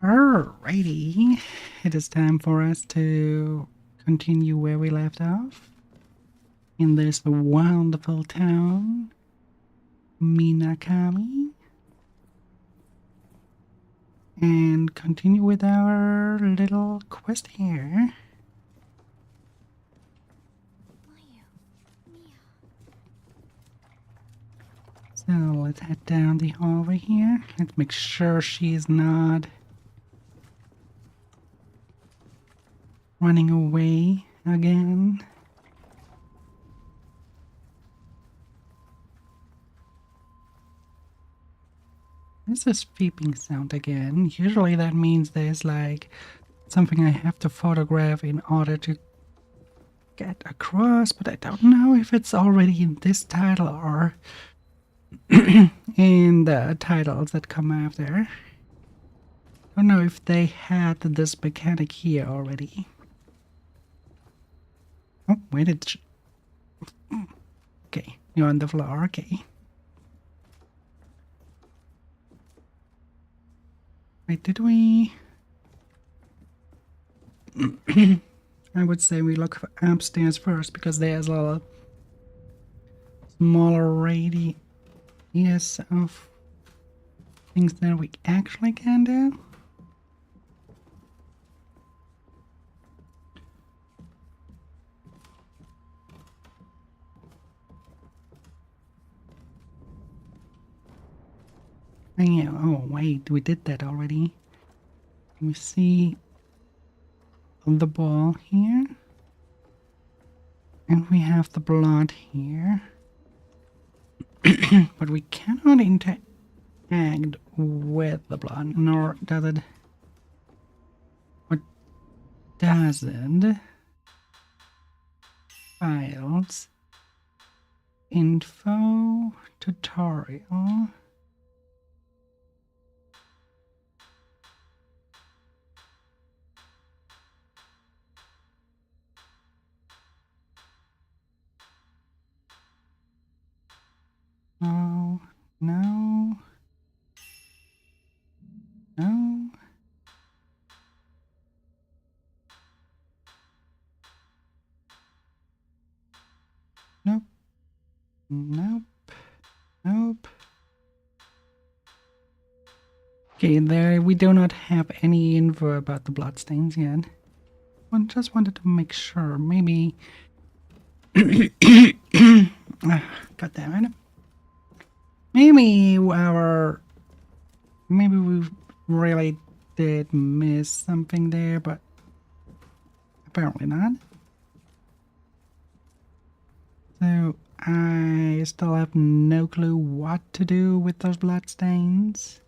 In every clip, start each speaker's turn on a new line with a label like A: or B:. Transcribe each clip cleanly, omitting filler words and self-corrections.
A: Alrighty, it is time for us to continue where we left off in this wonderful town, Minakami, and continue with our little quest here. So let's head down the hallway here. Let's make sure she is not running away again. There's this beeping sound again. Usually that means there's like something I have to photograph in order to get across, but I don't know if it's already in this title or in the titles that come after. Don't know if they had this mechanic here already. Oh, where did okay, you're on the floor, okay. Wait, did we... I would say we look upstairs first, because there's a little smaller radius of things that we actually can do. Yeah, oh wait, we did that already. We see the ball here. And we have the blood here. But we cannot interact with the blood, nor does it... What does it? Files. Info. Tutorial. No, no, no. Nope, nope, nope. Okay, there we do not have any info about the bloodstains yet. I just wanted to make sure, maybe... God damn it. Maybe we really did miss something there, but apparently not. So I still have no clue what to do with those bloodstains.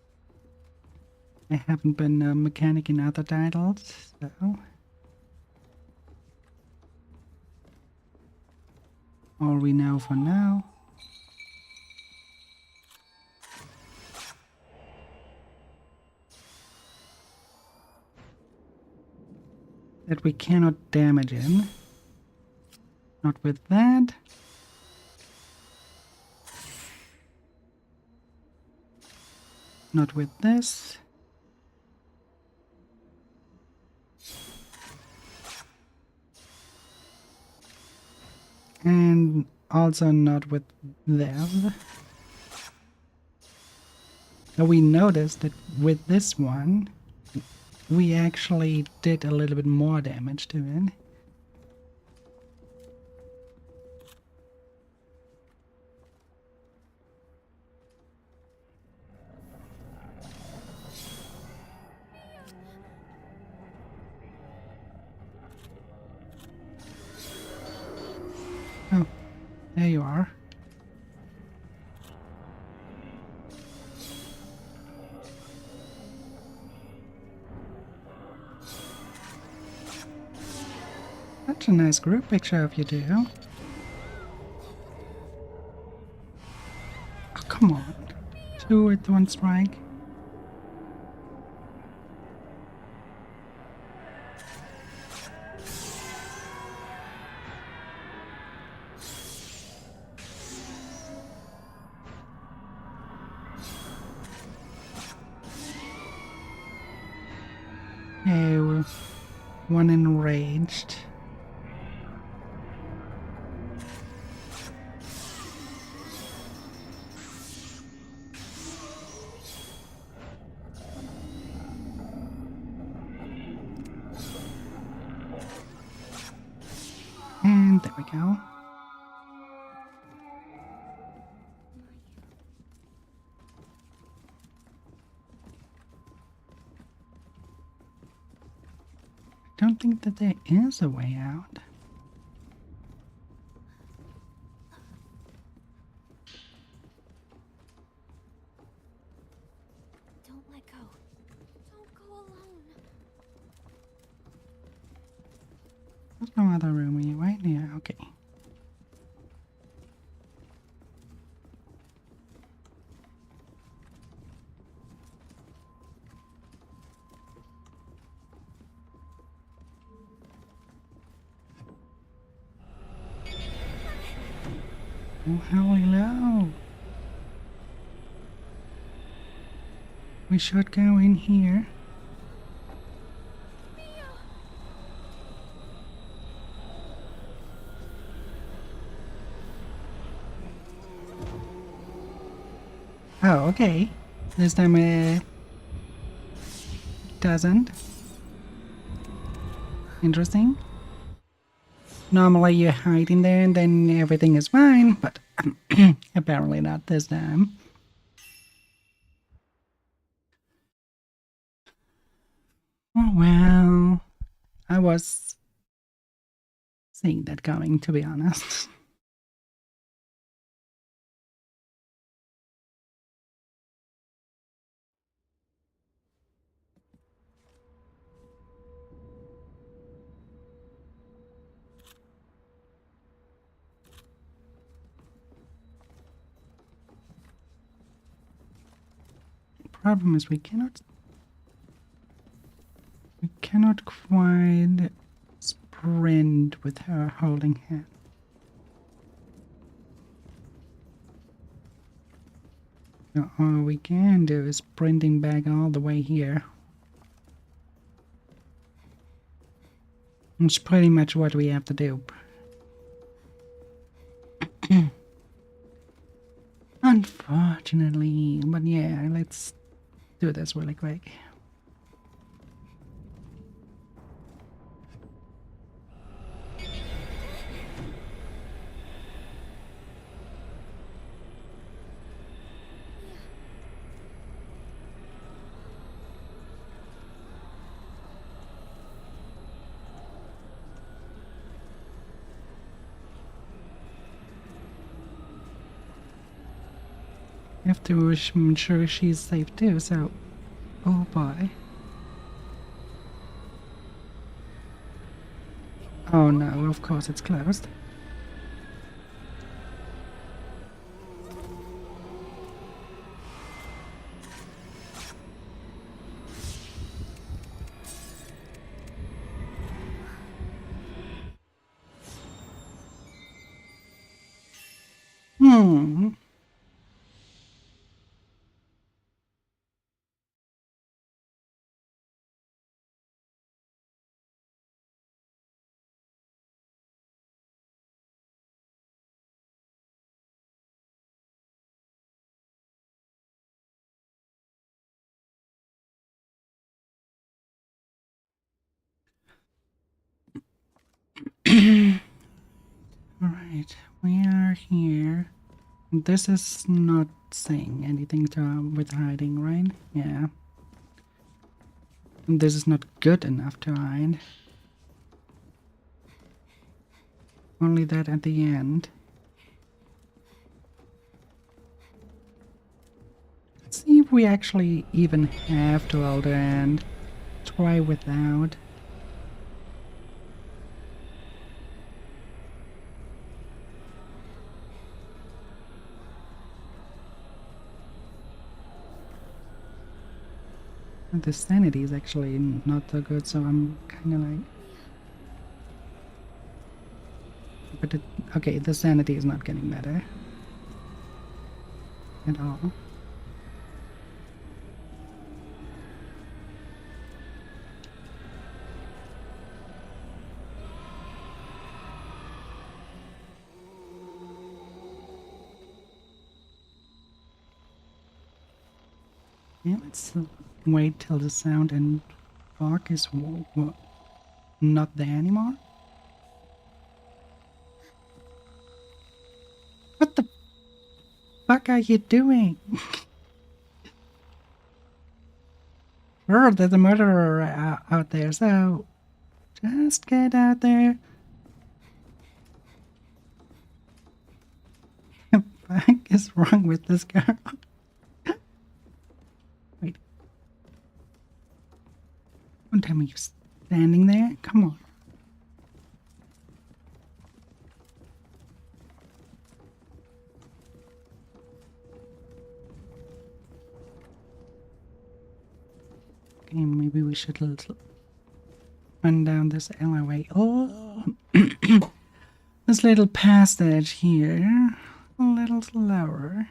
A: I haven't been a mechanic in other titles, so... All we know for now. That we cannot damage him. Not with that. Not with this. And also not with them. Now we noticed that with this one, we actually did a little bit more damage to it. Oh, there you are. Such a nice group picture of you two. Oh, come on. 2 with 1 strike. Oh, one enraged. And there we go. I don't think that there is a way out.
B: Don't let go. Don't go alone.
A: There's no other room here, right? Yeah, okay. Oh, hello. We should go in here. Oh, okay. This time it doesn't. Interesting. Normally you hide in there and then everything is fine, but apparently not this time. Oh well, I was seeing that coming, to be honest. The problem is we cannot quite sprint with her holding hand. So all we can do is sprinting back all the way here. It's pretty much what we have to do. Unfortunately, but yeah, let's do this really quick. You have to ensure she's safe too, so... Oh boy. Oh no, of course it's closed. Hmm. Alright, we are here. This is not saying anything to with hiding, right? Yeah. And this is not good enough to hide. Only that at the end. Let's see if we actually even have to hold her hand. Try without. The sanity is actually not so good, so I'm kind of like... But okay, the sanity is not getting better. At all. Yeah, let's wait till the sound and fog is not there anymore. What the fuck are you doing? There's a murderer out there, so just get out there. What the fuck is wrong with this girl? Wait. Don't tell me you're standing there. Come on. Okay, maybe we should run down this alleyway. Oh, this little passage here. A little slower.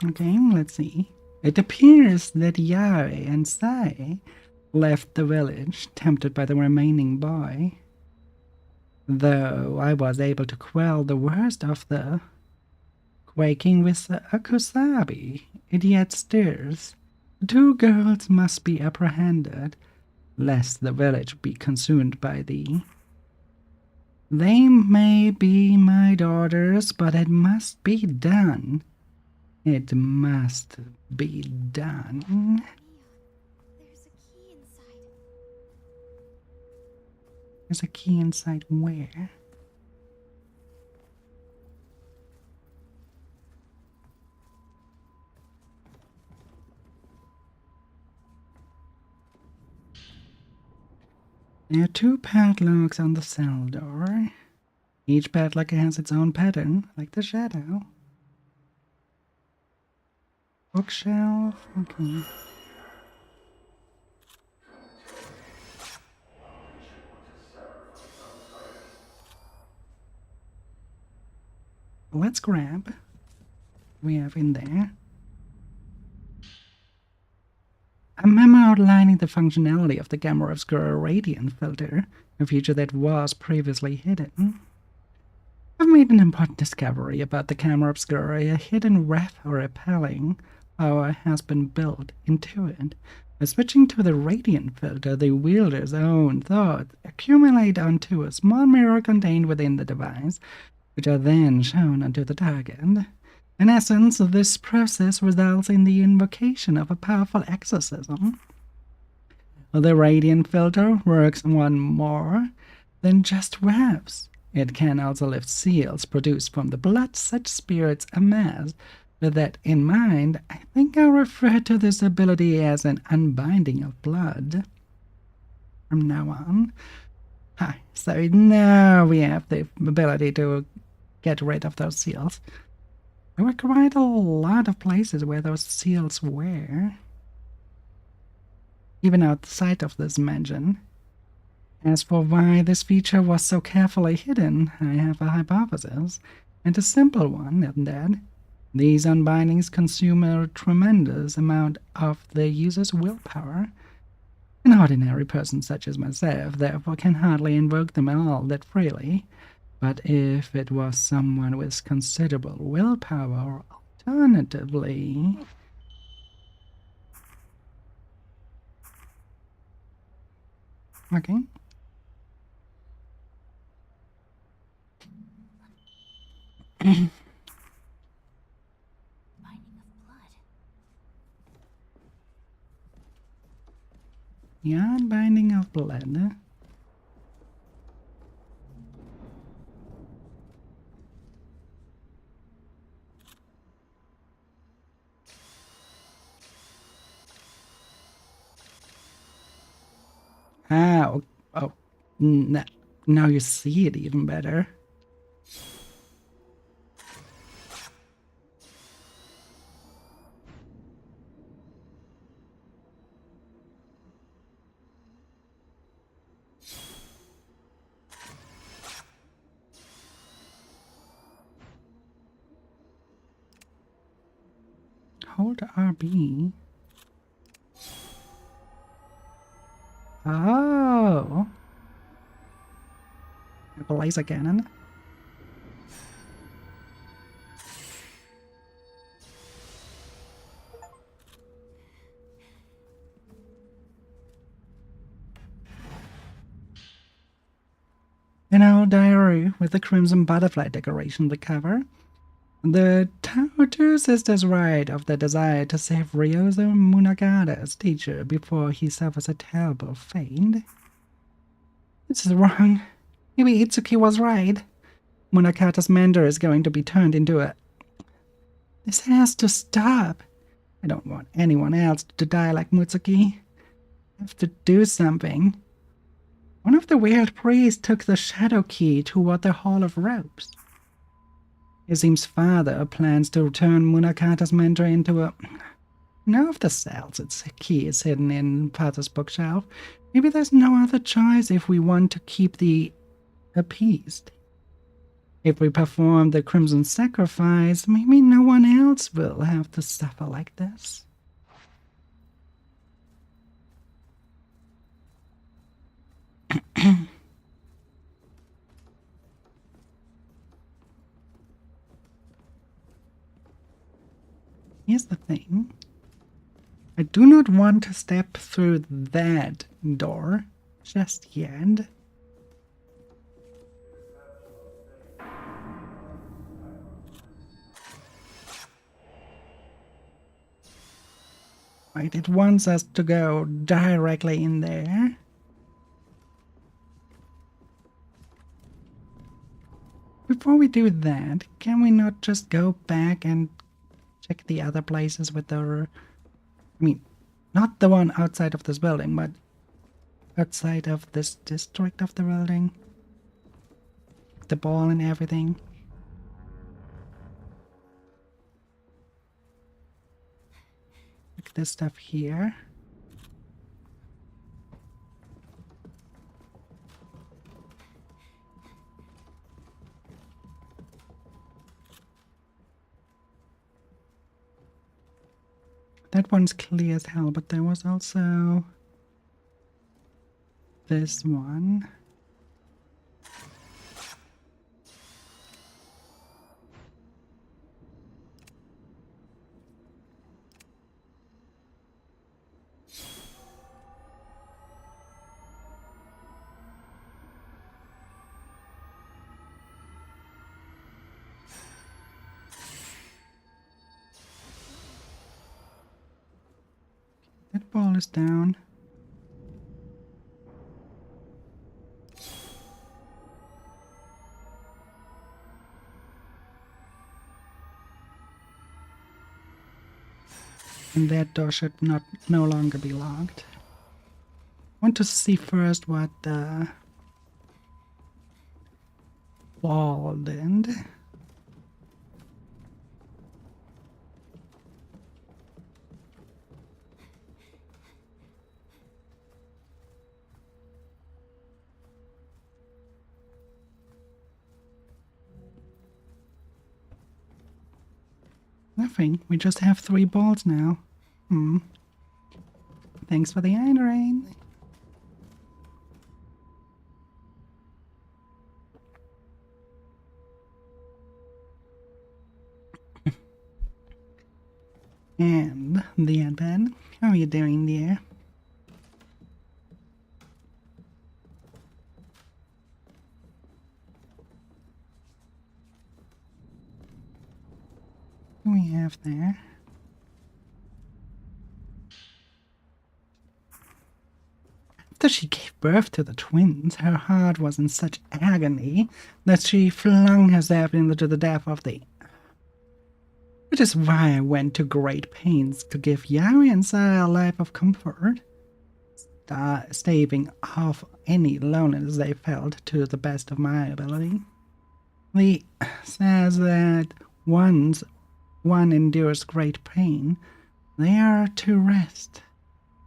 A: Okay, let's see. It appears that Yari and Sai left the village, tempted by the remaining boy. Though I was able to quell the worst of the quaking with Akusabi, it yet stirs. The two girls must be apprehended, lest the village be consumed by thee. They may be my daughters, but it must be done. It must be done.
B: Leon, there's a key inside.
A: There's a key inside where? There are two padlocks on the cell door. Each padlock has its own pattern, like the shadow. Bookshelf, okay. Let's grab what we have in there. A memo outlining the functionality of the Gamma Obscura radiant filter, a feature that was previously hidden. I've made an important discovery about the Gamma Obscura. A hidden wrath or repelling power has been built into it. By switching to the radiant filter, the wielder's own thoughts accumulate onto a small mirror contained within the device, which are then shown onto the target. In essence, this process results in the invocation of a powerful exorcism. The radiant filter works one more than just wraps. It can also lift seals produced from the blood such spirits amass. With that in mind, I think I'll refer to this ability as an unbinding of blood from now on. So now we have the ability to get rid of those seals. There were quite a lot of places where those seals were, even outside of this mansion. As for why this feature was so carefully hidden, I have a hypothesis, and a simple one at that. These unbindings consume a tremendous amount of the user's willpower. An ordinary person such as myself, therefore, can hardly invoke them all that freely. But if it was someone with considerable willpower, or alternatively... Okay.
B: Binding of blood.
A: Yeah, binding of blood. Oh, now you see it even better. hold RB. Oh! A laser cannon. An old diary with the crimson butterfly decoration on the cover. The two sisters write of their desire to save Ryozo Munagata's teacher before he suffers a terrible fate. This is wrong. Maybe Itsuki was right. Munagata's mentor is going to be turned into a... This has to stop. I don't want anyone else to die like Mutsuki. I have to do something. One of the weird priests took the shadow key toward the Hall of Ropes. Izim's father plans to turn Munagata's mentor into a... No of the cells its key is hidden in father's bookshelf. Maybe there's no other choice if we want to keep the appeased. If we perform the Crimson Sacrifice, maybe no one else will have to suffer like this. Here's the thing. I do not want to step through that door just yet. Right, it wants us to go directly in there. Before we do that, can we not just go back and check the other places with the... I mean, not the one outside of this building, but outside of this district of the building. The ball and everything. Like this stuff here. That one's clear as hell, but there was also this one. That ball is down. And that door should no longer be locked. I want to see first what the wall did. Nothing. We just have 3 balls now. Thanks for the iron rain. And the Ant-Man. How are you doing, dear? What do we have there? After she gave birth to the twins, her heart was in such agony that she flung herself into the depth of the... Which is why I went to great pains to give Yari and Saya a life of comfort, staving off any loneliness they felt to the best of my ability. Lee says that once one endures great pain, they are to rest.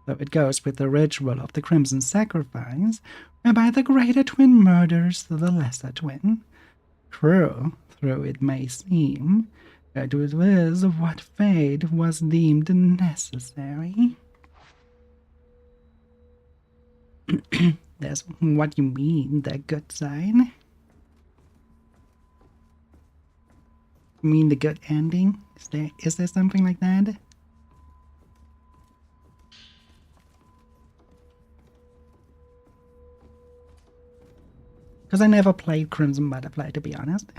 A: So it goes with the ritual of the Crimson Sacrifice, whereby the greater twin murders the lesser twin. True, though it may seem, It was what fate was deemed necessary. That's what you mean, the good side. You mean the good ending? Is there something like that? Because I never played Crimson Butterfly, to be honest.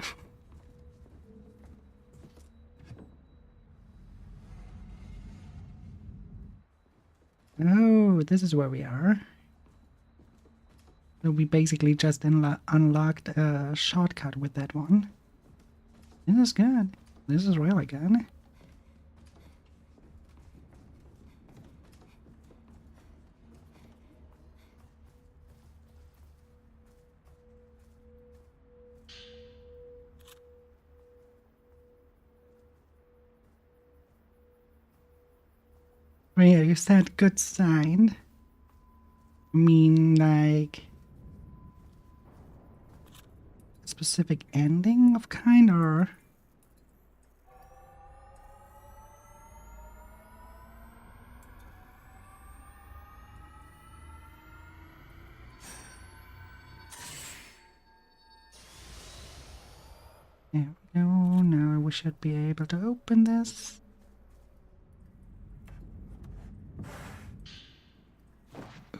A: Oh, this is where we are. So we basically just unlocked a shortcut with that one. This is good. This is really good. Oh yeah, you said good sign. Mean like a specific ending of kind, or there we go. Now we should be able to open this.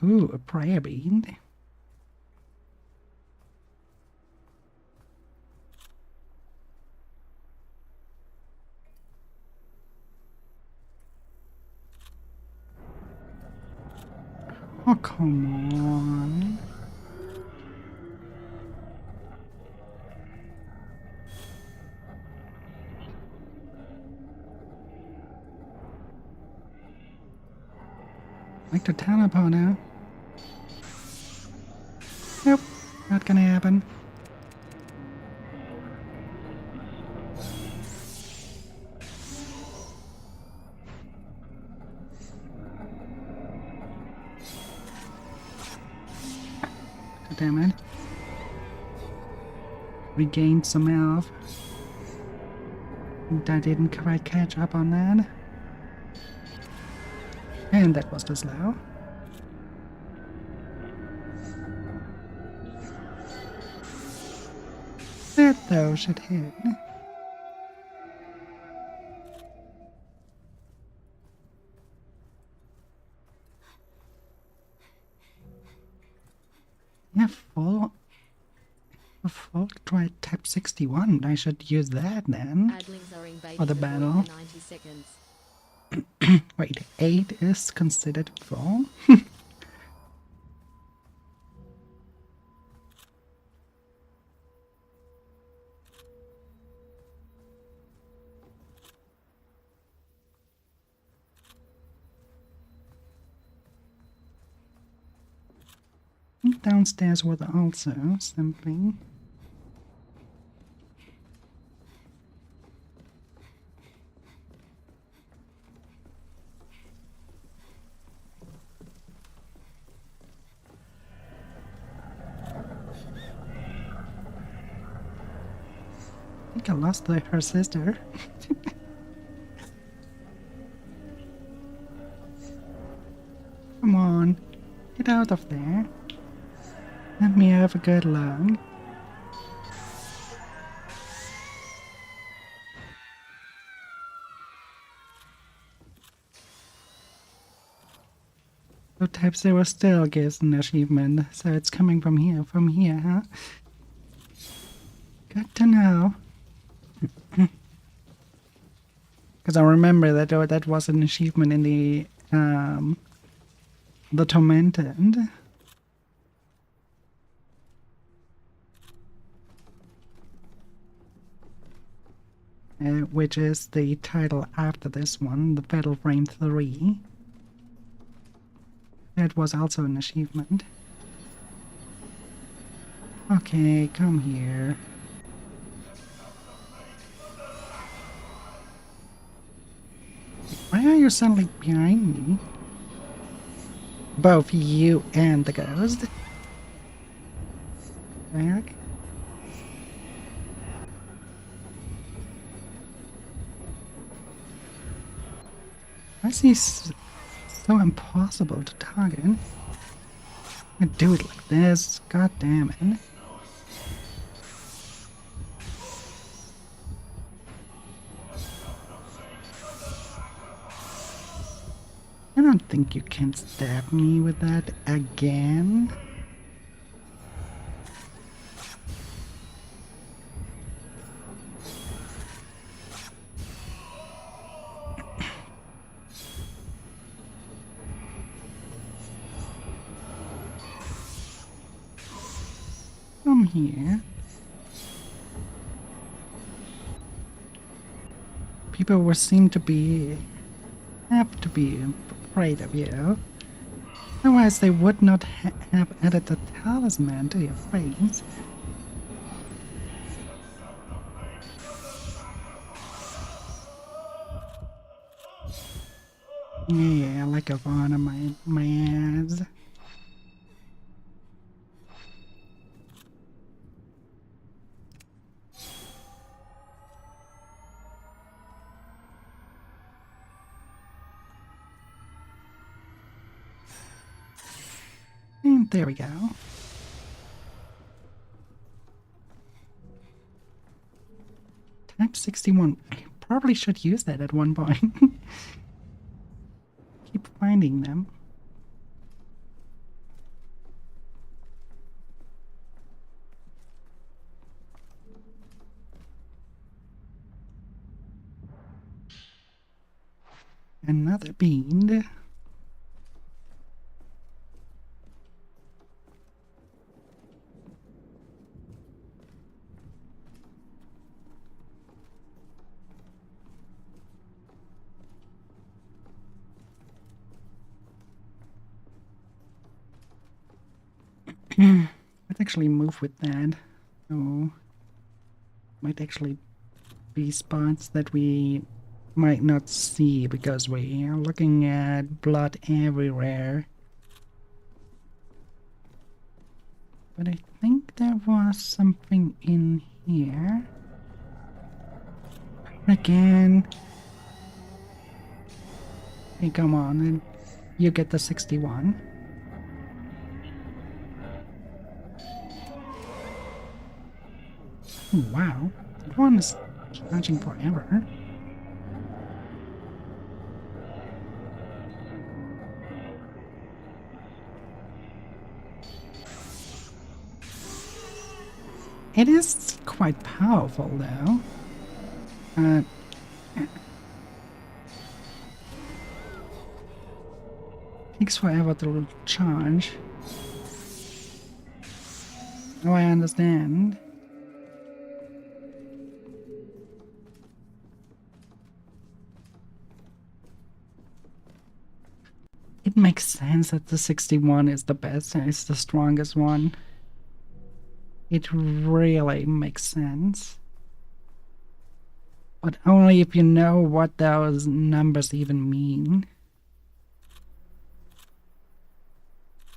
A: Ooh, a prayer bead. Oh, come on. Like to teleport now. Nope, not gonna happen. Damn it. Regained some health. I didn't quite catch up on that. And that was too slow. That though should hit. Yeah, full try type 61. I should use that then. For the battle.
B: 90 seconds.
A: Wait, 8 is considered full? Downstairs was also something. I think I lost her sister. Come on, get out of there. Let me have a good look. So type 0 still gives an achievement, so it's coming from here, huh? Good to know. Because I remember that that was an achievement in the Tormented. Which is the title after this one, the Fatal Frame 3. That was also an achievement. Okay, come here. Why are you suddenly behind me? Both you and the ghost. Back. Why is he so impossible to target? I do it like this. God damn it. I don't think you can stab me with that again. Come here. People will seem to be have to be afraid of you. Otherwise they would not have added the talisman to your face. Yeah, like a one of my ass. And there we go. Type 61. I probably should use that at one point. Keep finding them. Another bean. Let's actually move with that. Oh, might actually be spots that we might not see because we are looking at blood everywhere. But I think there was something in here. Again. Hey, come on, and you get the 61. Oh, wow, that one is charging forever. It is quite powerful, though. Takes forever to charge. Oh, I understand. It makes sense that the 61 is the best and it's the strongest one. It really makes sense. But only if you know what those numbers even mean.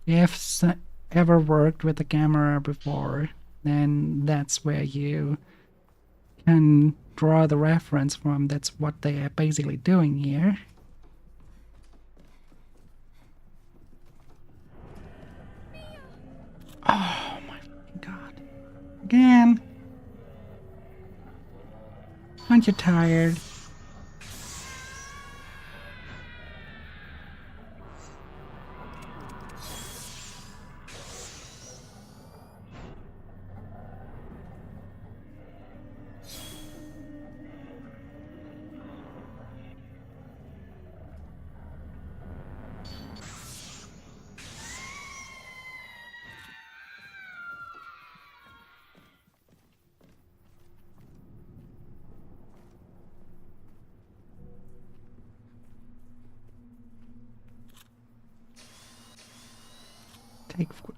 A: If ever worked with a camera before, then that's where you can draw the reference from. That's what they are basically doing here. Oh my god. Again. Aren't you tired?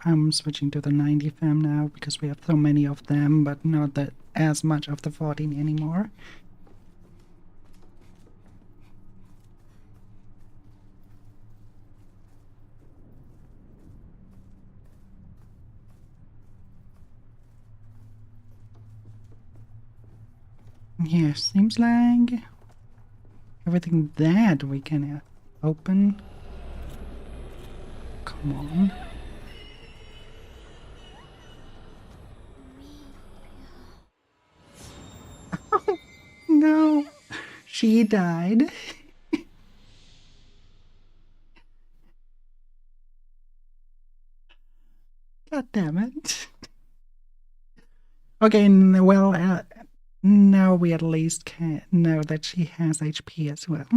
A: I'm switching to the 90 fam now because we have so many of them, but not that as much of the 14 anymore. Yeah, seems like everything that we can open. Come on. No, she died. God damn it. Okay, well, now we at least can know that she has HP as well.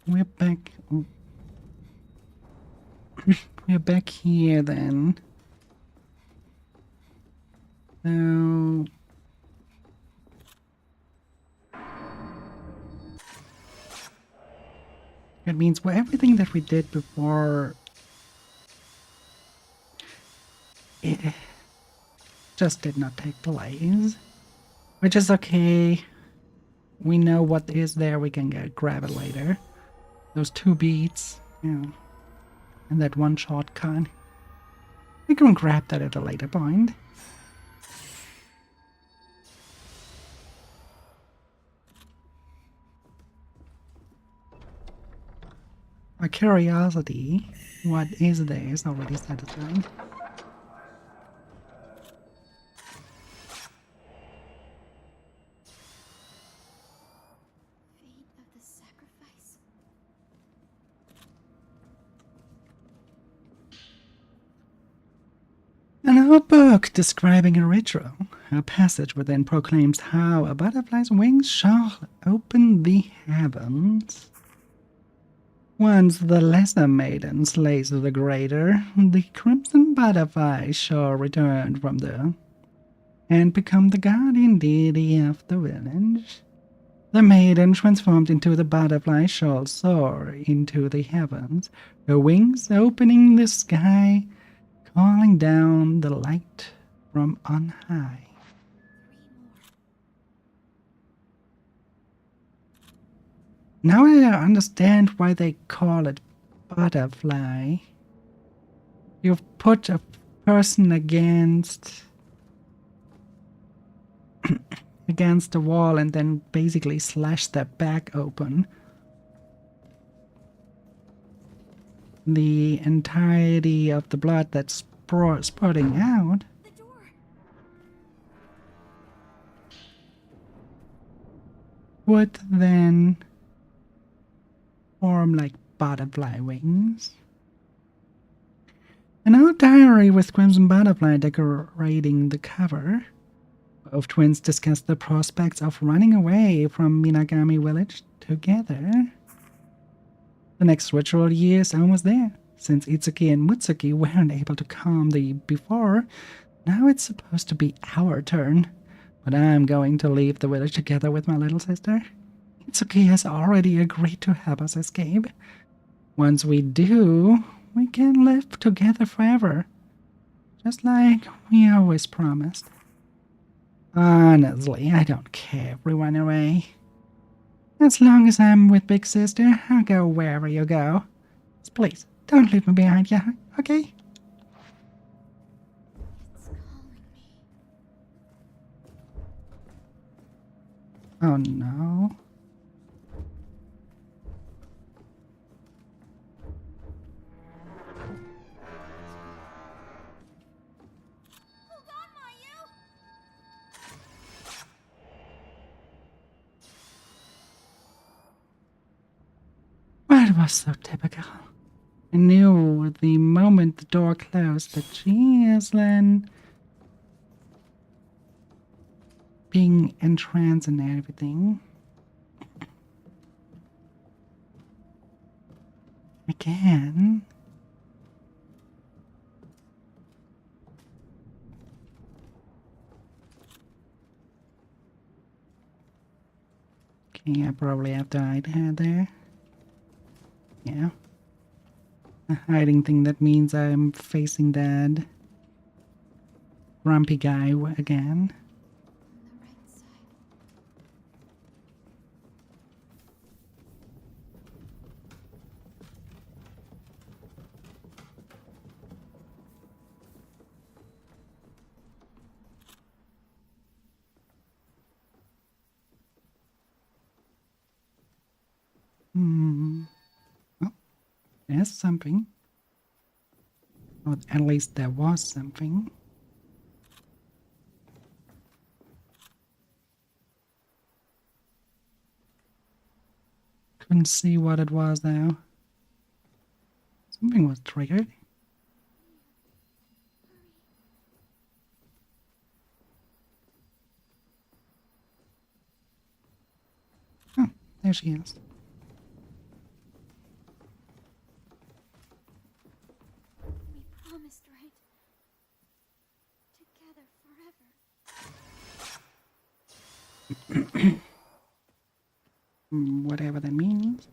A: We're back. We're back here then. So that means well, everything that we did before, it just did not take place, which is okay. We know what is there. We can grab it later. Those 2 beats, yeah, and that one shotgun. We can grab that at a later point. My curiosity, what is there, is already satisfied.
B: Fate of the sacrifice.
A: In our book describing a ritual, a passage within proclaims how a butterfly's wings shall open the heavens. Once the lesser maiden slays the greater, the crimson butterfly shall return from there and become the guardian deity of the village. The maiden transformed into the butterfly shall soar into the heavens, her wings opening the sky, calling down the light from on high.
B: 3 more.
A: Now I understand why they call it butterfly. You've put a person against the wall and then basically slash their back open. The entirety of the blood that's spurting out
B: The door.
A: would then form like butterfly wings. In our diary with Crimson Butterfly decorating the cover, both twins discussed the prospects of running away from Minagami Village together. The next ritual year is almost there. Since Itsuki and Mutsuki weren't able to calm the before, now it's supposed to be our turn. But I'm going to leave the village together with my little sister. Itsuki has already agreed to help us escape. Once we do, we can live together forever. Just like we always promised. Honestly, I don't care if we run away. As long as I'm with Big Sister, I'll go wherever you go. Just please, don't leave me behind, yeah? Okay?
B: It's calling me.
A: Oh no.
B: Hold on, Mayu!
A: Well, it was so typical. I knew the moment the door closed that she is then being entranced and everything. Again. Okay, I probably have to hide her there. Yeah. A hiding thing that means I'm facing that grumpy guy again.
B: On the right side.
A: Oh, there's something. Or at least there was something. Couldn't see what it was though. Something was triggered. Oh, there she is.
B: We promised, right? Together forever.
A: Whatever that means.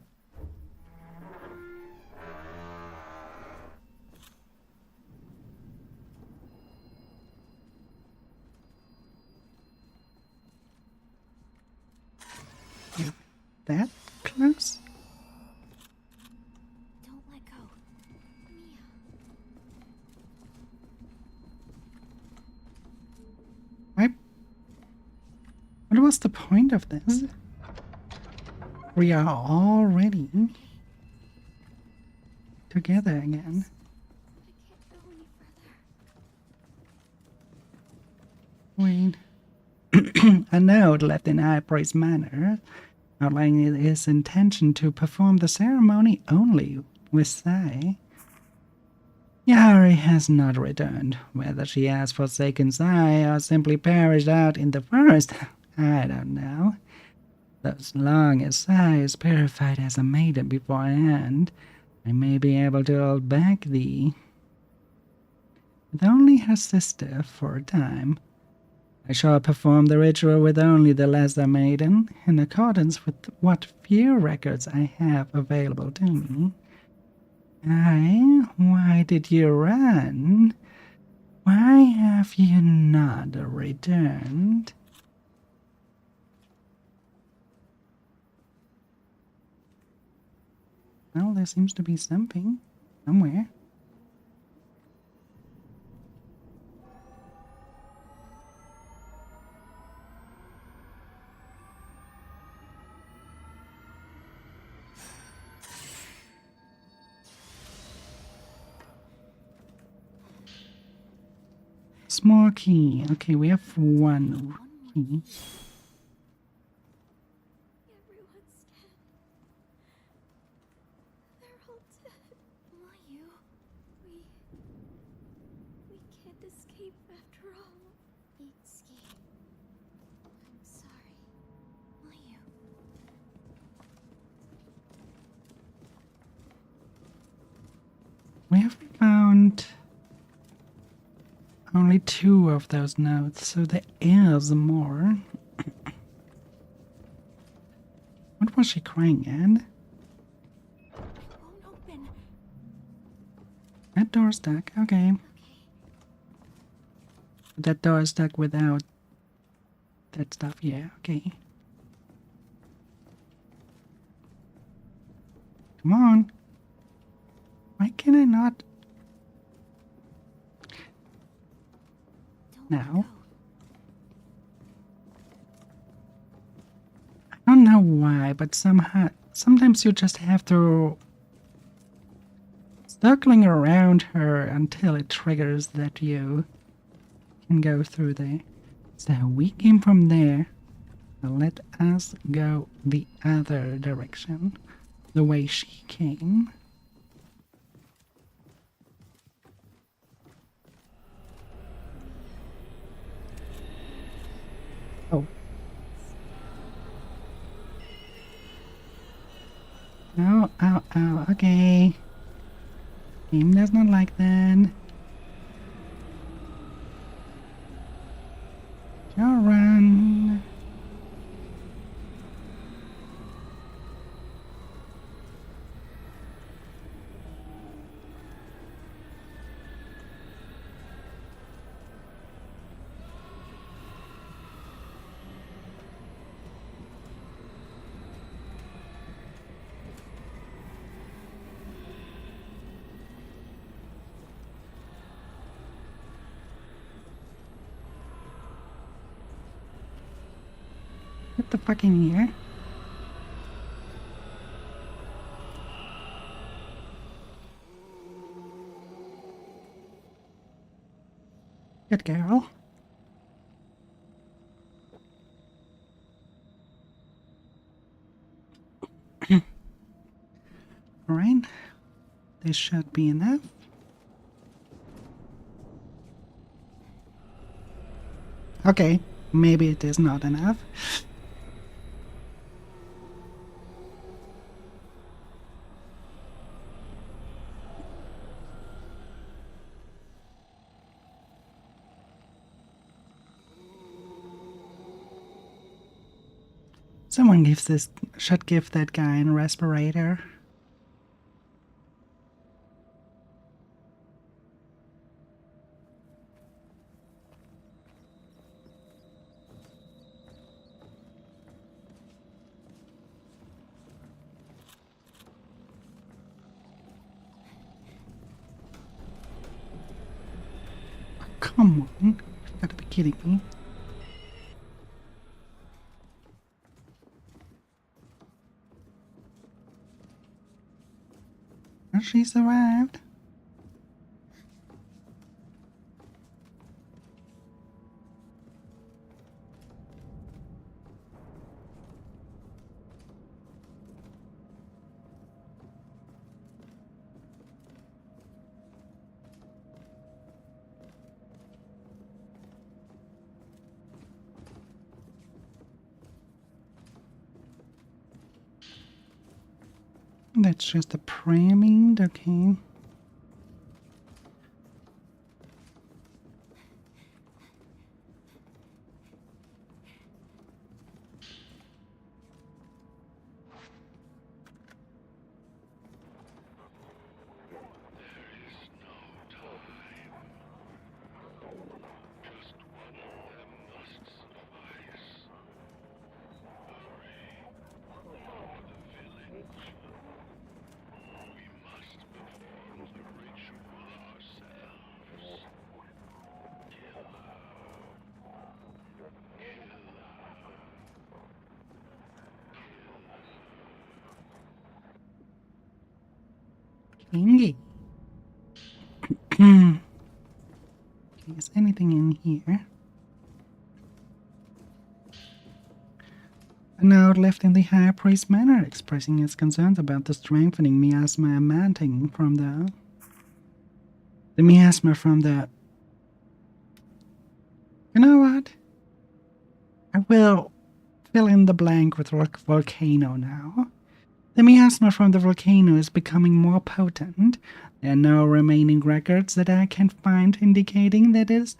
A: You that close?
B: Don't let go. Mia.
A: What was the point of this? We are already together again.
B: I can't go any further.
A: Wait. A note left in Ivory's manor, outlining his intention to perform the ceremony only with Sai. Yari has not returned. Whether she has forsaken Sai or simply perished out in the forest, I don't know. As long as Sai is purified as a maiden beforehand, I may be able to hold back thee. With only her sister for a time, I shall perform the ritual with only the lesser maiden, in accordance with what few records I have available to me. Why did you run? Why have you not returned? Well, there seems to be something somewhere. Small key. Okay, we have one key.
B: Everyone's dead. They're all dead. Mayu, we can't escape after all. Escape. I'm sorry. Mayu.
A: We have found only 2 of those notes, so there is more. What was she crying at?
B: It won't open.
A: That door's stuck. Okay.
B: Okay.
A: That door is stuck without that stuff. Yeah, okay. Come on. Why can I not?
B: Don't
A: Now?
B: let go.
A: I don't know why, but sometimes you just have to circling around her until it triggers that you can go through there. So we came from there. So let us go the other direction, the way she came. Oh. Oh, oh, oh, okay. Game does not like that. Just run. Get the fuck in here. Good girl. Alright. This should be enough. Okay, maybe it is not enough. Someone should give that guy a respirator. Come on, you've got to be kidding me. She's arrived. That's just a preemie, okay. Kingy. Okay, is anything in here? A note left in the High Priest Manor expressing his concerns about the strengthening miasma emanating from the miasma from the... You know what? I will fill in the blank with volcano now. The miasma from the volcano is becoming more potent. There are no remaining records that I can find indicating that it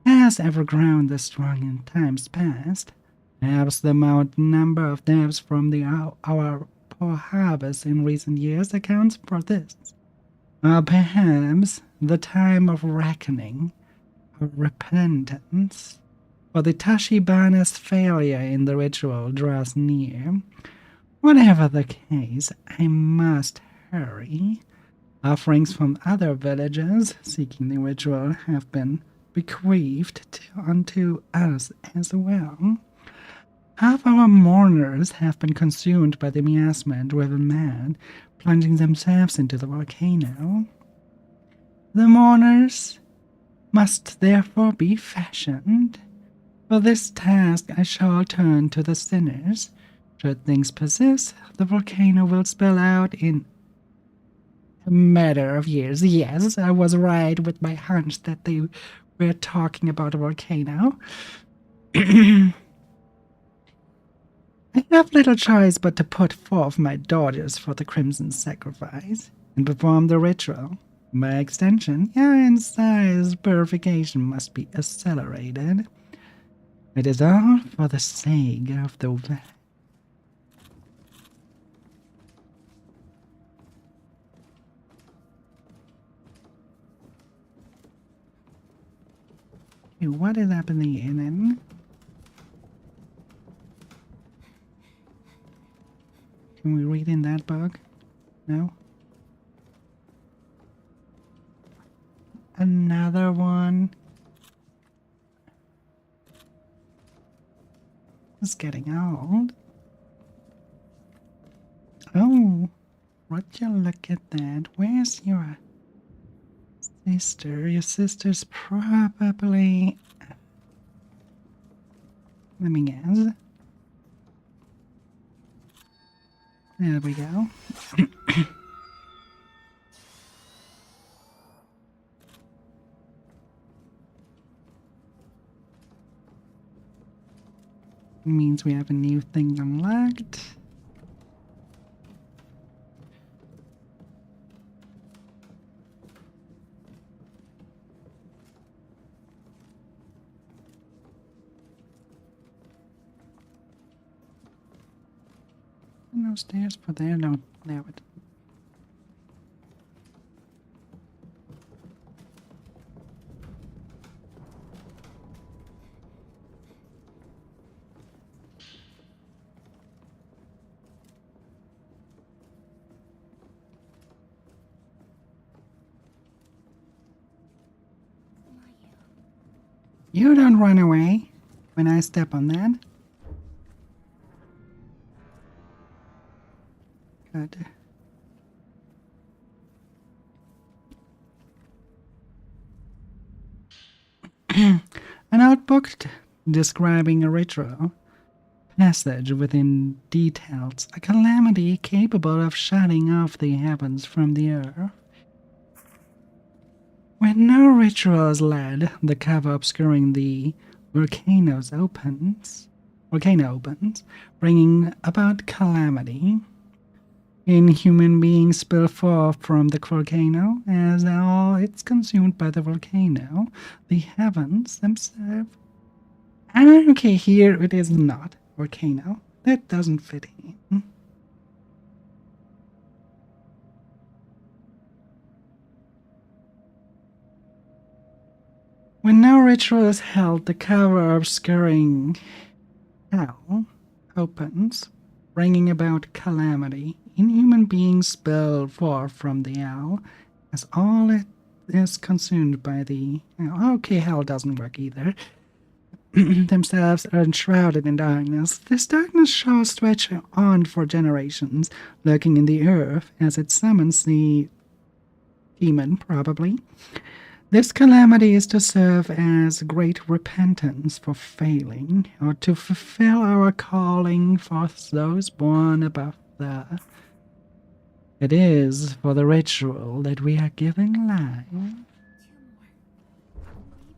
A: has ever grown this strong in times past. Perhaps the number of deaths from our poor harvest in recent years accounts for this. Or perhaps the time of reckoning, of repentance, for the Tashibana's failure in the ritual draws near. Whatever the case, I must hurry. Offerings from other villagers seeking the ritual have been bequeathed unto us as well. Half our mourners have been consumed by the miasma and driven mad, plunging themselves into the volcano. The mourners must therefore be fashioned. For this task I shall turn to the sinners. Should things persist, the volcano will spill out in a matter of years. Yes, I was right with my hunch that they were talking about a volcano. I have little choice but to put forth my daughters for the crimson sacrifice and perform the ritual. By extension, Yaren's purification must be accelerated. It is all for the sake of the what is happening in it? Can we read in that book? No? Another one. It's getting old. Oh, would you look at that? Where's your Your sister's probably... Let me guess. There we go. Means we have a new thing unlocked. No stairs, but there, no, there it. You don't run away when I step on that. Good. An notebook describing a ritual passage within details, a calamity capable of shutting off the heavens from the earth. When no ritual is led, the cover obscuring the volcano opens, bringing about calamity. Inhuman beings spill forth from the volcano, as all it's consumed by the volcano, the heavens themselves. Okay, here it is not volcano. That doesn't fit in. When no ritual is held, the cover obscuring hell opens, bringing about calamity. Inhuman beings spill forth from the hell, as all it is consumed by the... Okay, hell doesn't work either. Themselves are enshrouded in darkness. This darkness shall stretch on for generations, lurking in the earth as it summons the demon, probably. This calamity is to serve as great repentance for failing, or to fulfill our calling for those born above the... It is for the ritual that we are giving life.
B: 2 more.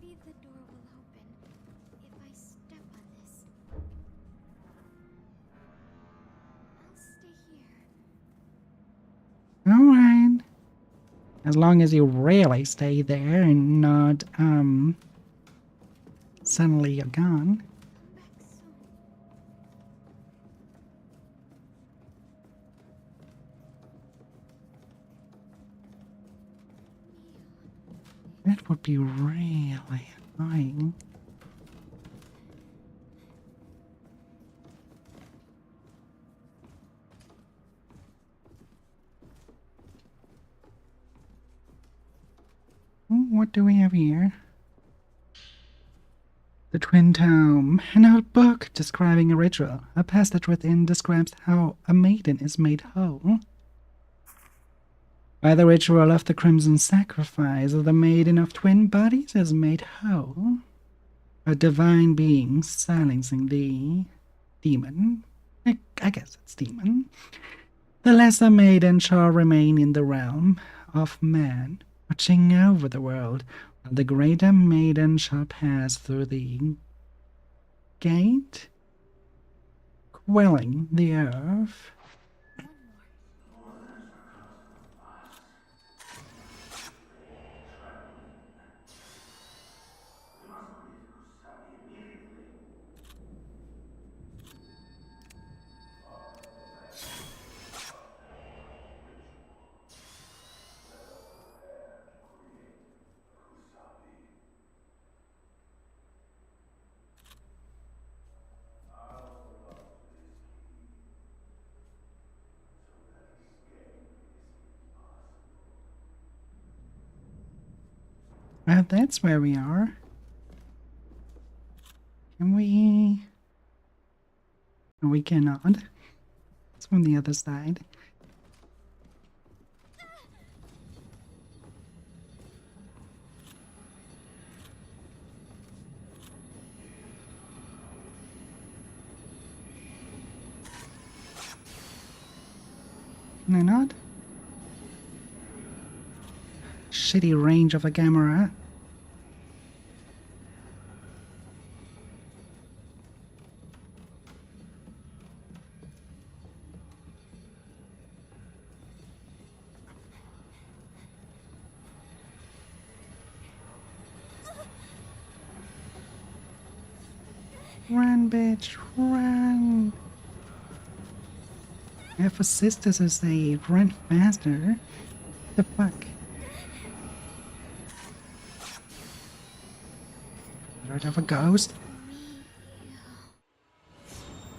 B: Maybe the door will open if I step on this. I'll stay here.
A: Alright. As long as you really stay there and not, suddenly you're gone.
B: Come back soon.
A: That would be really annoying. What do we have here? The Twin Tome, a notebook describing a ritual. A passage within describes how a maiden is made whole. By the ritual of the Crimson Sacrifice, the maiden of twin bodies is made whole. A divine being silencing the demon. I guess it's demon. The lesser maiden shall remain in the realm of man, watching over the world, while the greater maiden shall pass through the gate, quelling the earth. Well, that's where we are. Can we... No, we cannot. It's from the other side. Can I not? Shitty range of a camera. Run, bitch, run! F assist as I say, run faster. The fuck? Right of a ghost?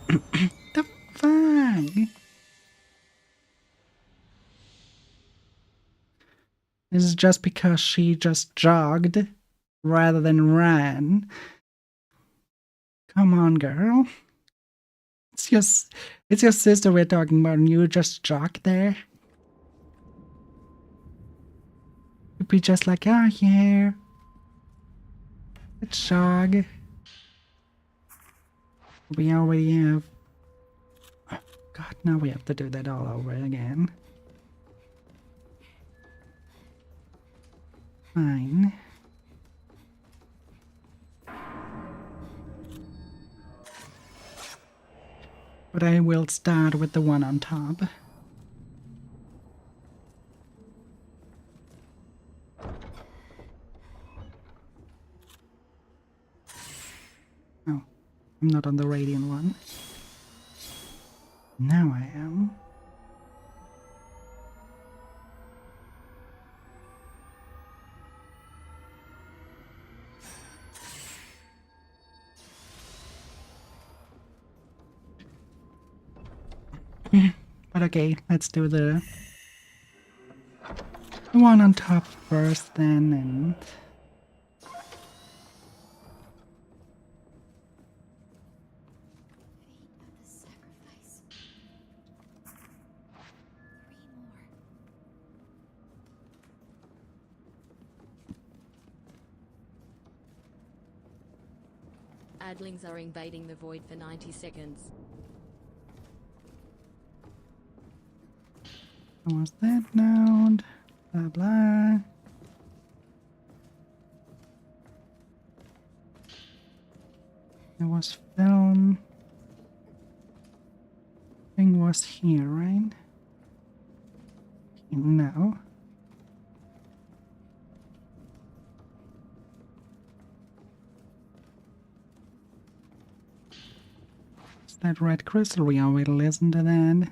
A: The fuck? This is just because she just jogged rather than ran. Come on, girl. It's your sister we're talking about, and you just jogged there. You'd be just like, oh yeah, let's jog. We already have. Oh, God, now we have to do that all over again. Fine. But I will start with the one on top. Oh, I'm not on the radiant one. Now I am. But okay, let's do the one on top first then, and
B: Fate of the sacrifice. 3 more.
C: Adlings are invading the void for 90 seconds.
A: what was that node? Blah blah. There was film. Thing was here, right? No. Is that red crystal? We already listened to that.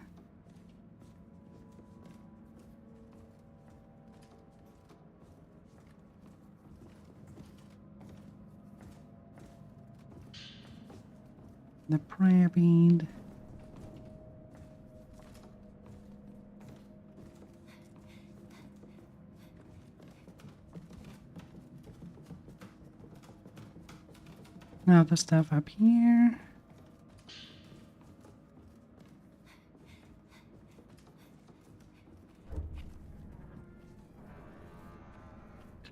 A: The prayer bead. Now the stuff up here.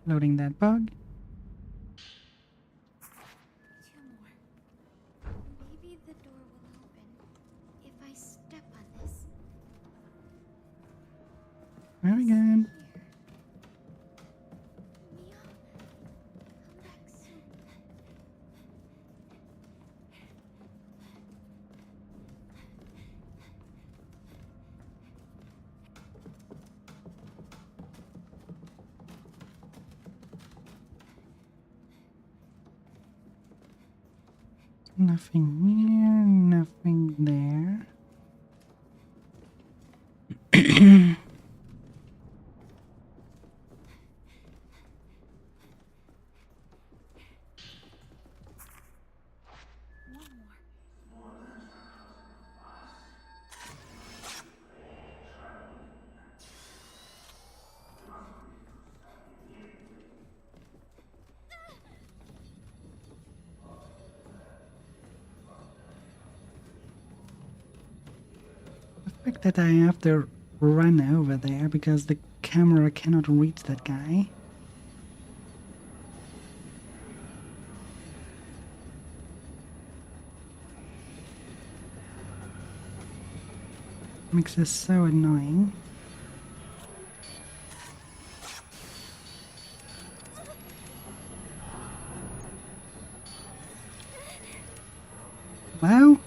A: Loading that bug.
B: 2 more. Maybe the door will open if I step on this.
A: Very good.
B: Here. Mia, come back soon.
A: Nothing here, nothing there.
B: One more.
A: The fact that I have to run over there because the camera cannot reach that guy. Makes this so annoying. Hello?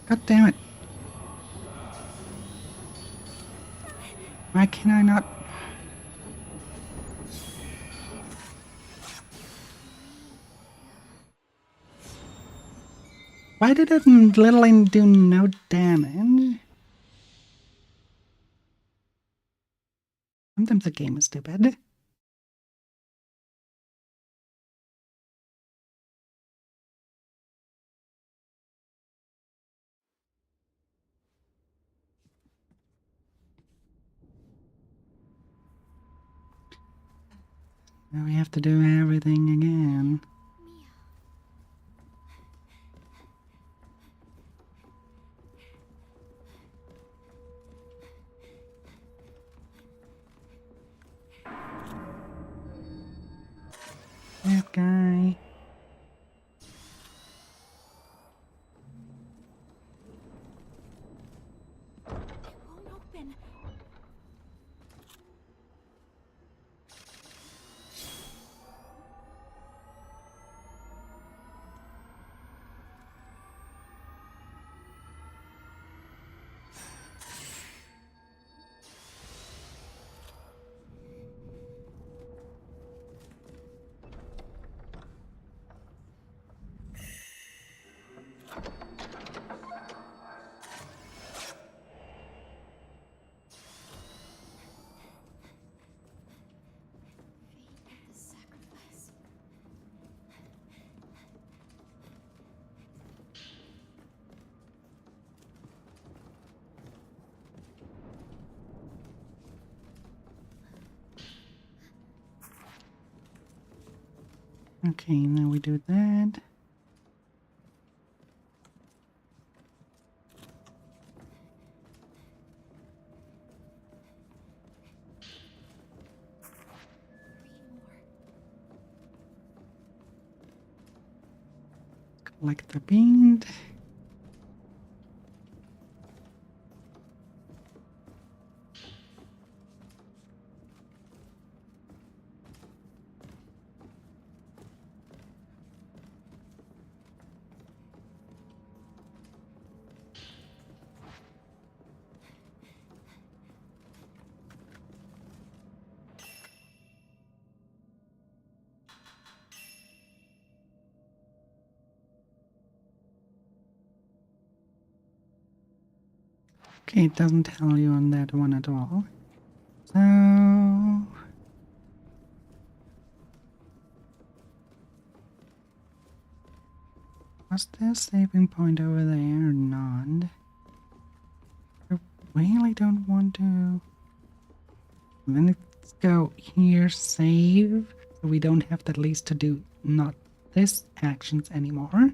A: God damn it. Why can I not? Why did it literally do no damage? Sometimes the game is stupid. Now we have to do everything again.
B: Mia.
A: That guy.
B: It won't open. Fate of the sacrifice.
A: Okay, now we do that.
B: Three more.
A: Collect the bean. Okay, it doesn't tell you on that one at all. So... was there a saving point over there or not? I really don't want to... Then let's go here, save, so we don't have at least to do not this actions anymore.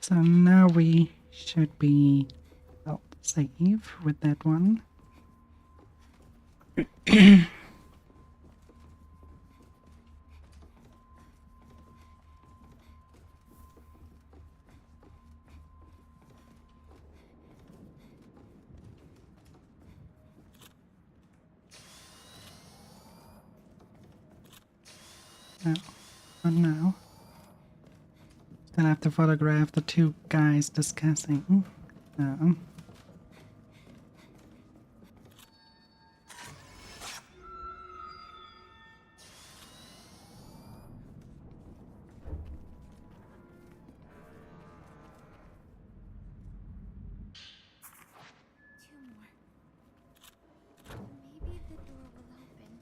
A: So now we should be, well, safe with that one. No, not now. Still have to photograph the two guys discussing. So.
B: Two more. Maybe the door will open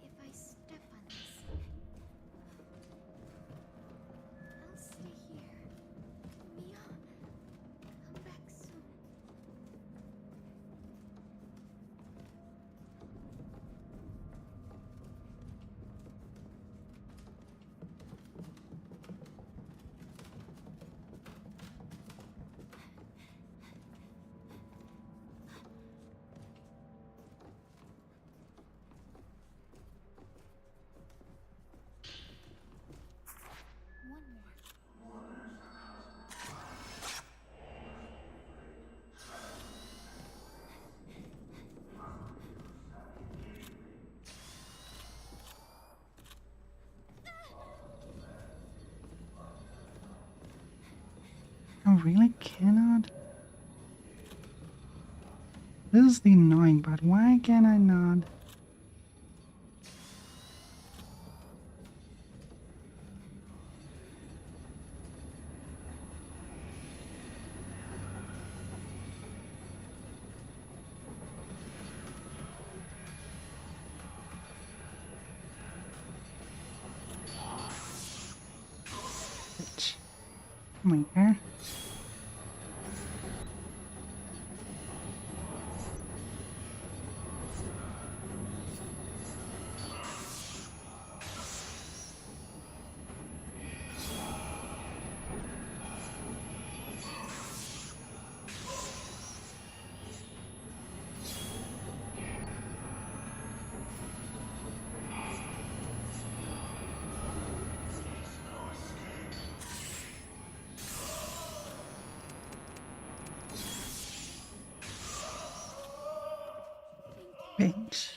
B: if I step on this. I'll stay here.
A: I really cannot. This is the annoying part. Why can I not? Bitch. Come here. Bitch.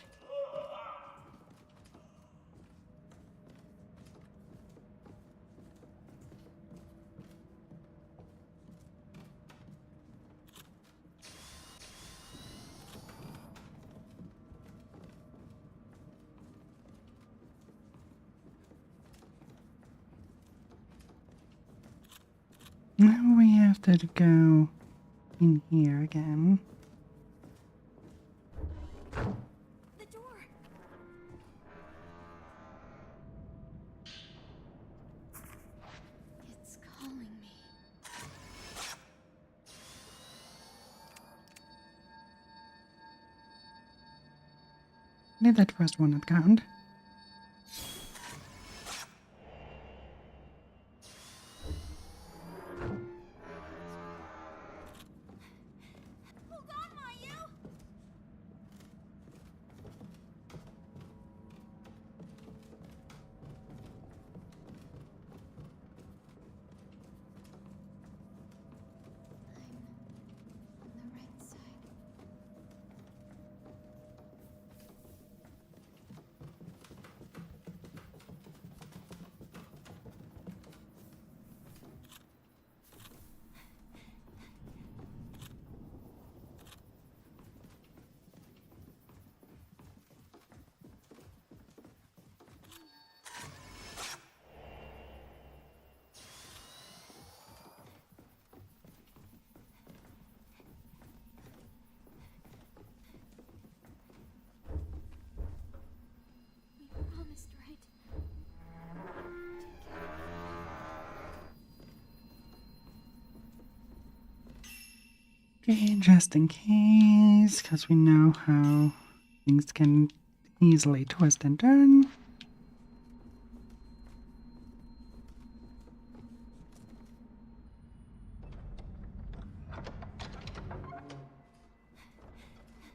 A: Now we have to go in here again.
B: The door. It's calling me.
A: Did that first one not count?
B: Hold on, Mayu! I'm on the right side. We promised, right?
A: Okay, just in case, because we know how things can easily twist and turn.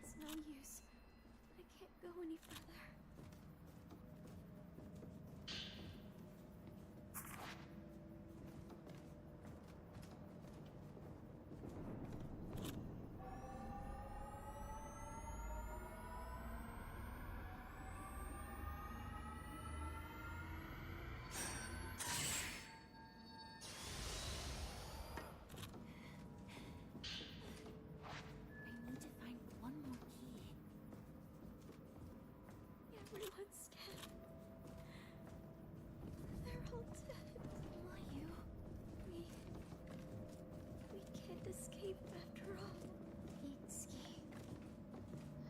B: It's no use. I can't go any further. I need to find one more key. Everyone's dead. They're all dead. Mayu, we can't escape after all. Itsuki,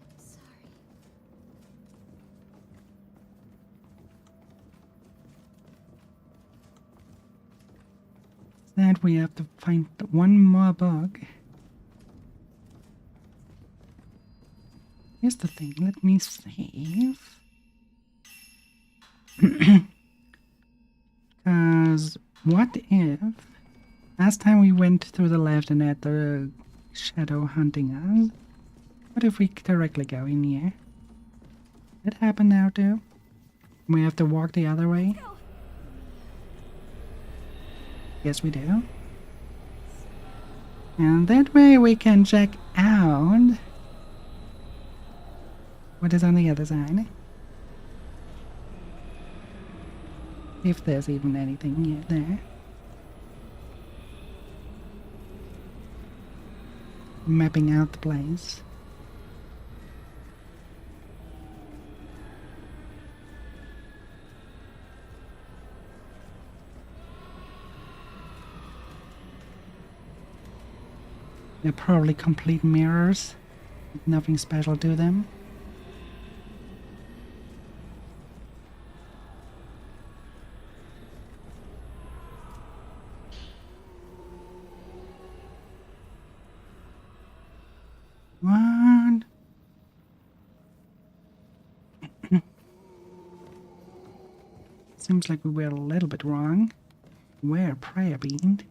B: I'm sorry.
A: That we have to find one more bug. Here's the thing, let me save. Because what if last time we went through the left and had the shadow hunting us? What if we directly go in here? Did it happen now too? We have to walk the other way?
B: Go!
A: Yes, we do. And that way we can check out what is on the other side. If there's even anything yet there. mapping out the place. They're probably complete mirrors, nothing special to them. What? Seems like we were a little bit wrong. Where prayer bean?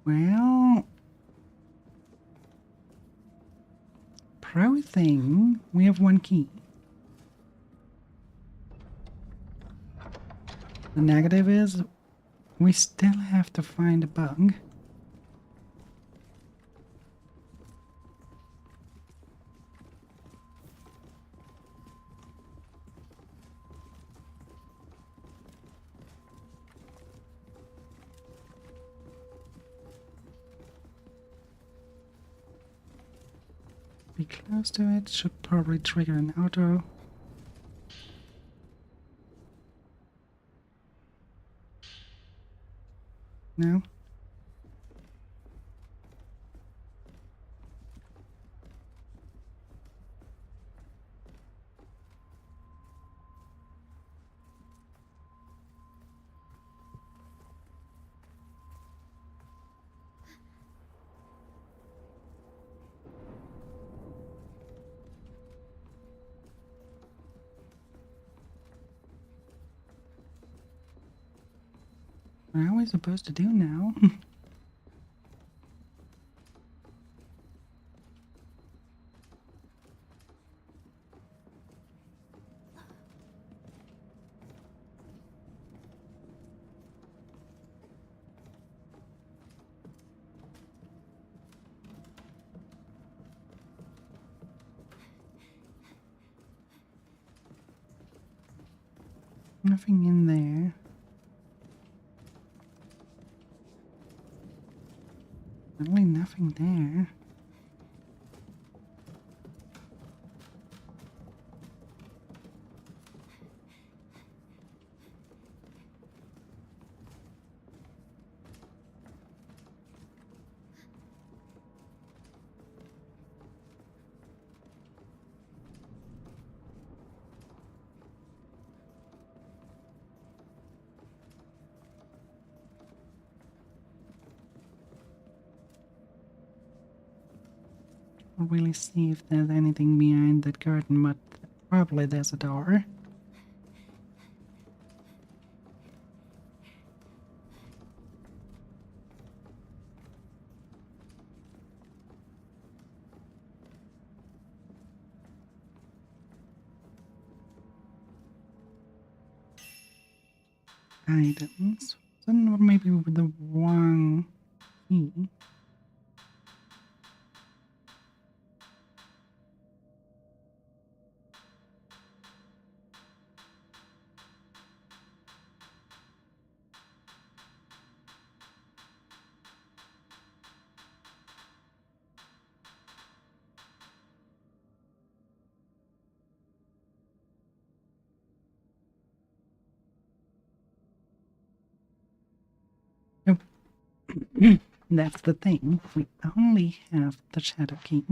A: Well, pro thing, we have one key. The negative is we still have to find a bug. Be close to it, should probably trigger an auto. No? What are we supposed to do now? Nothing in there. Really nothing there. Can't really see if there's anything behind that curtain, but probably there's a door. Items. Then maybe with the wrong key. Nope. That's the thing. We only have the shadow key.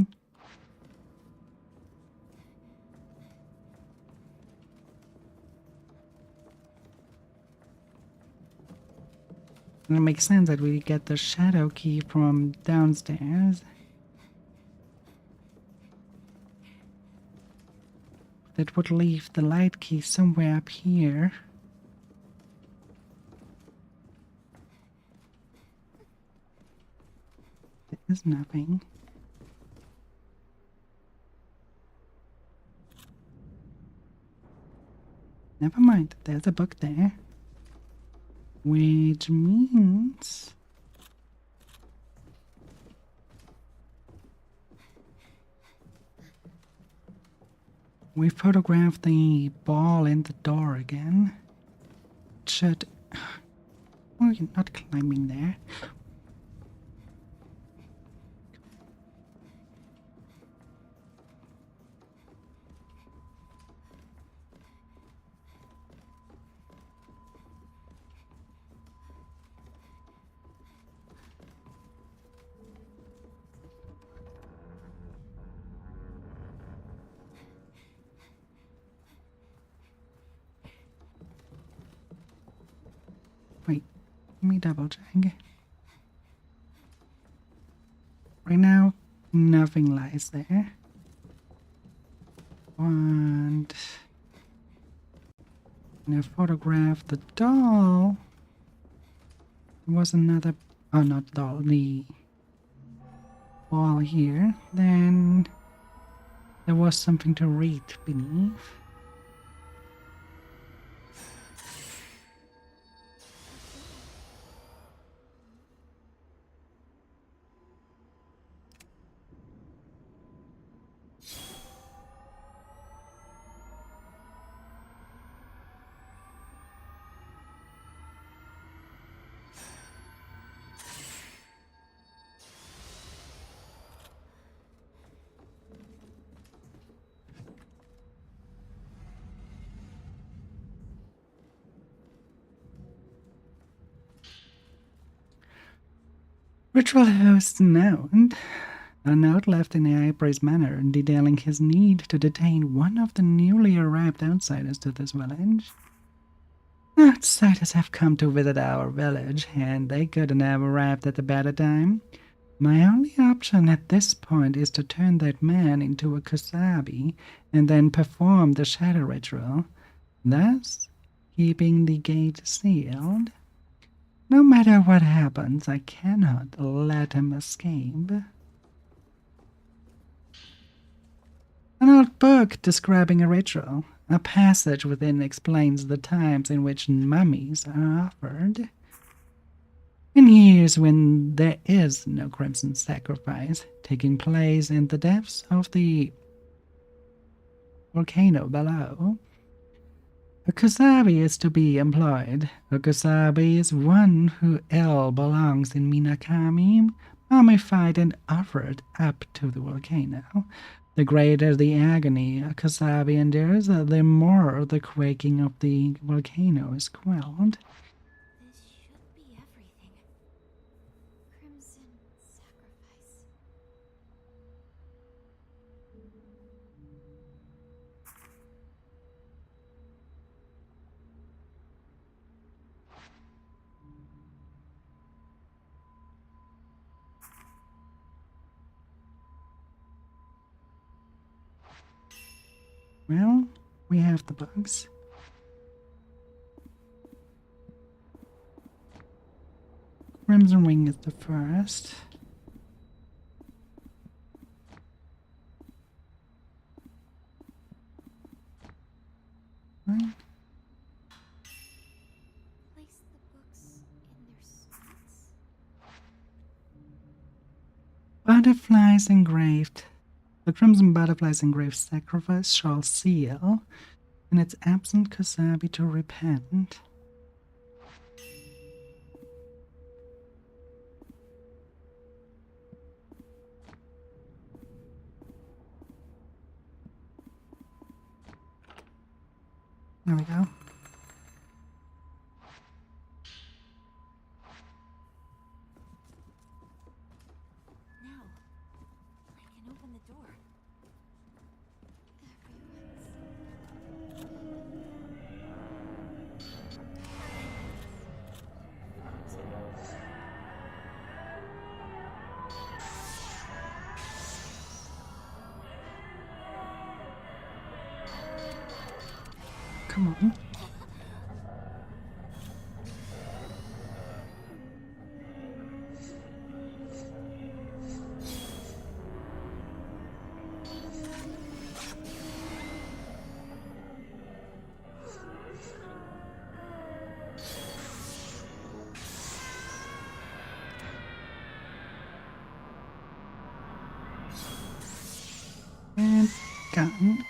A: And it makes sense that we get the shadow key from downstairs. That would leave the light key somewhere up here. There's nothing. Never mind, there's a book there. Which means We photographed the ball in the door again. Should... Oh, you're not climbing there. Wait, let me double check. Right now, nothing lies there. And when I photographed the doll, there was another, oh, not doll, the wall here. Then there was something to read beneath. Ritual host note. A note left in the Ibra's manner detailing his need to detain one of the newly arrived outsiders to this village. Outsiders have come to visit our village, and they couldn't have arrived at a better time. My only option at this point is to turn that man into a Kusabi and then perform the shadow ritual, thus keeping the gate sealed. No matter what happens, I cannot let him escape. An old book describing a ritual. A passage within explains the times in which mummies are offered. In years when there is no crimson sacrifice taking place in the depths of the volcano below, a Kusabi is to be employed. A Kusabi is one who ill belongs in Minakami, mummified and offered up to the volcano. The greater the agony a Kusabi endures, the more the quaking of the volcano is quelled.
B: This should be everything. Crimson sacrifice.
A: Well, we have the bugs. Crimson Wing is the first. Right.
B: Place the books in their spots.
A: Butterflies engraved. The crimson butterflies engraved sacrifice shall seal, in its absent Kusabi to repent. There we go.
B: Now, I can open the door.
A: Come on. And gotten.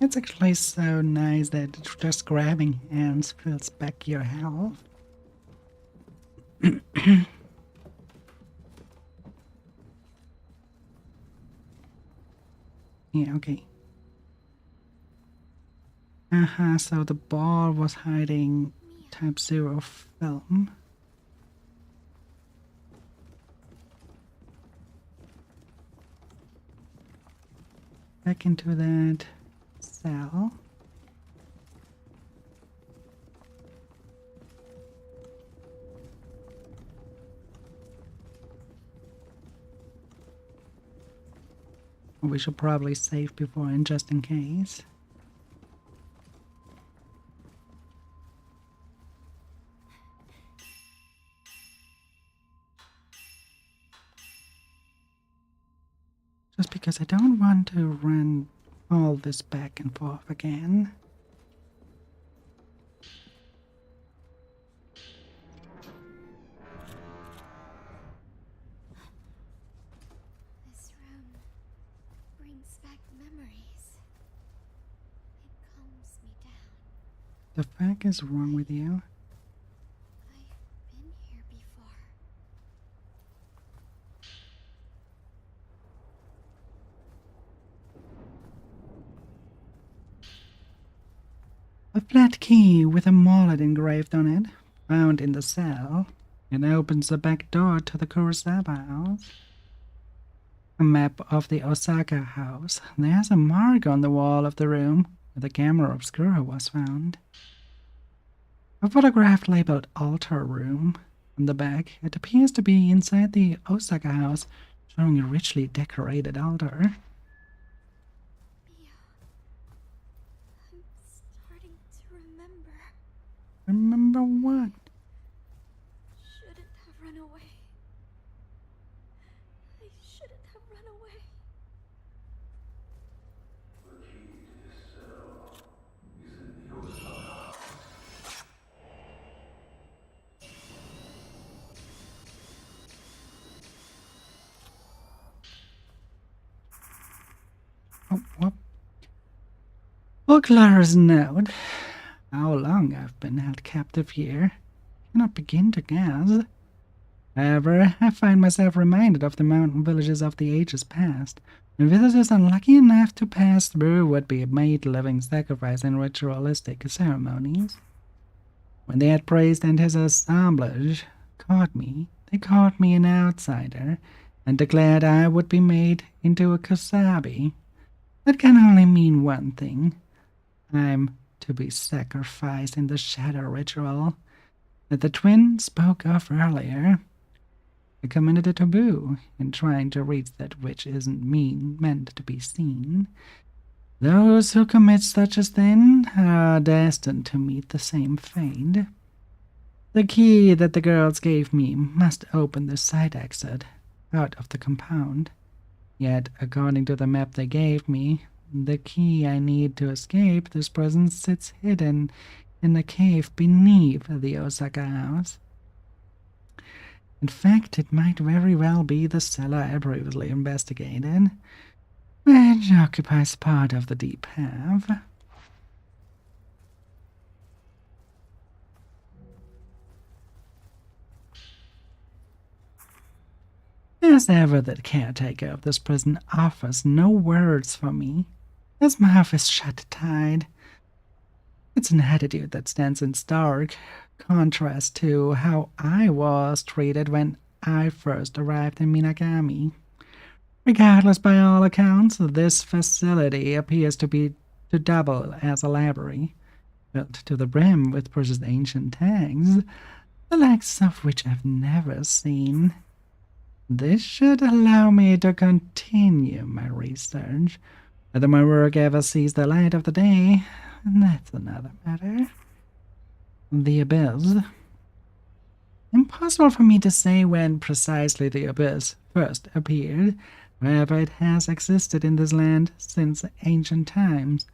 A: It's actually so nice that just grabbing hands fills back your health. Yeah, okay. So the ball was hiding Type 0 film. Back into that cell. We should probably save before and just in case. Just because I don't want to run all this back and forth again.
B: This room brings back memories. It calms me down.
A: The fuck is wrong with you?
B: I've been here before.
A: A flat key with a mallet engraved on it, found in the cell. It opens the back door to the Kurosawa house. A map of the Osaka house. There's a mark on the wall of the room where the camera obscura was found. A photograph labeled altar room on the back. It appears to be inside the Osaka house, showing a richly decorated altar.
B: Mia, I'm starting to remember.
A: Remember what?
B: Shouldn't have run away. I shouldn't have run away.
A: Oh, what? Clara's note. How long I've been held captive here, cannot begin to guess. However, I find myself reminded of the mountain villages of the ages past, when visitors unlucky enough to pass through would be made living sacrifice in ritualistic ceremonies. When they had praised and his assemblage they called me an outsider, and declared I would be made into a Kusabi. That can only mean one thing. I'm to be sacrificed in the shadow ritual that the twin spoke of earlier. I committed a taboo in trying to reach that which isn't meant to be seen. Those who commit such a sin are destined to meet the same fate. The key that the girls gave me must open the side exit out of the compound. Yet, according to the map they gave me, the key I need to escape this prison sits hidden in the cave beneath the Osaka house. In fact, it might very well be the cellar I previously investigated, which occupies part of the deep path. As ever, the caretaker of this prison offers no words for me. His mouth is shut tight. It's an attitude that stands in stark contrast to how I was treated when I first arrived in Minagami. Regardless, by all accounts, this facility appears to double as a library, filled to the brim with precious ancient texts, the likes of which I've never seen. This should allow me to continue my research. Whether my work ever sees the light of the day, that's another matter. The Abyss. Impossible for me to say when precisely the Abyss first appeared. However, it has existed in this land since ancient times,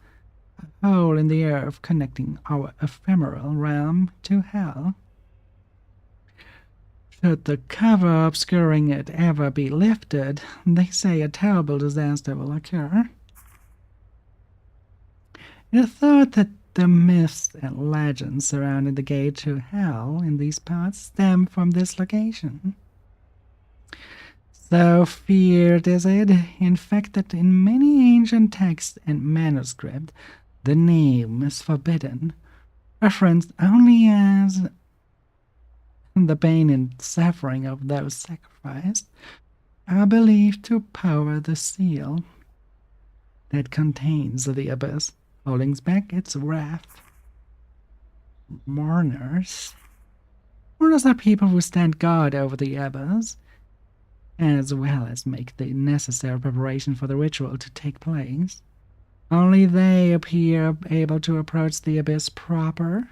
A: a hole in the earth connecting our ephemeral realm to hell. Should the cover obscuring it ever be lifted, they say a terrible disaster will occur. You'd have thought that the myths and legends surrounding the gate to hell in these parts stem from this location. So feared is it, in fact, that in many ancient texts and manuscripts, the name is forbidden, referenced only as the pain and suffering of those sacrificed are believed to power the seal that contains the abyss, holding back its wrath. Mourners. Mourners are people who stand guard over the abyss, as well as make the necessary preparation for the ritual to take place. Only they appear able to approach the abyss proper.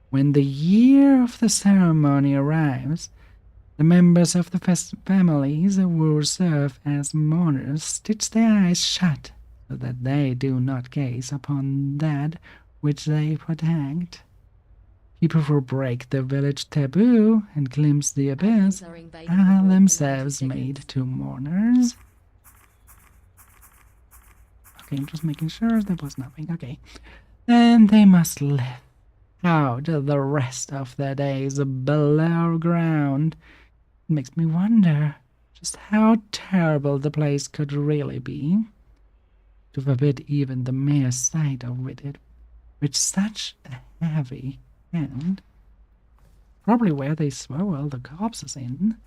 A: When the year of the ceremony arrives, the members of the families who serve as mourners stitch their eyes shut so that they do not gaze upon that which they protect. People who break the village taboo and glimpse the abyss
C: Are invading the
A: are
C: void for 90
A: themselves
C: seconds.
A: made to mourners. Okay, I'm just making sure there was nothing. Okay. Then they must live out the rest of their days below ground. It makes me wonder just how terrible the place could really be, to forbid even the mere sight of it with such a heavy hand. Probably where they throw all the corpses in.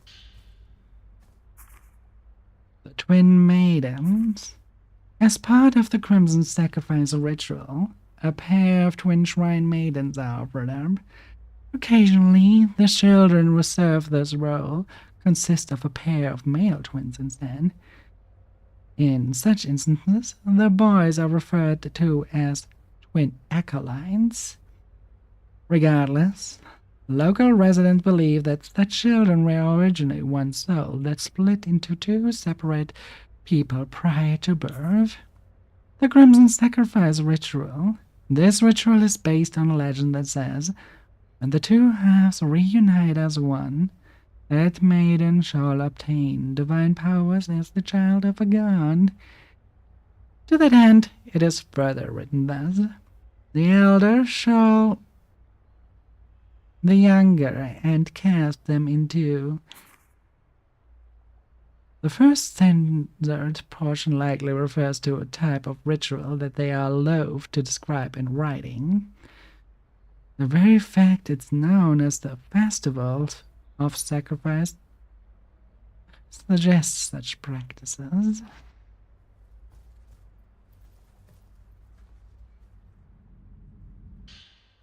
A: The twin maidens. As part of the Crimson Sacrifice ritual, a pair of twin shrine maidens are offered up. Occasionally, the children who serve this role consist of a pair of male twins instead. In such instances, the boys are referred to as twin acolytes. Regardless, local residents believe that the children were originally one soul that split into two separate people prior to birth. The Crimson Sacrifice ritual. This ritual is based on a legend that says, when the two halves reunite as one, that maiden shall obtain divine powers as the child of a god. To that end, it is further written thus, the elder shall the younger and cast them into. The first standard portion likely refers to a type of ritual that they are loath to describe in writing. The very fact it's known as the Festival of Sacrifice suggests such practices.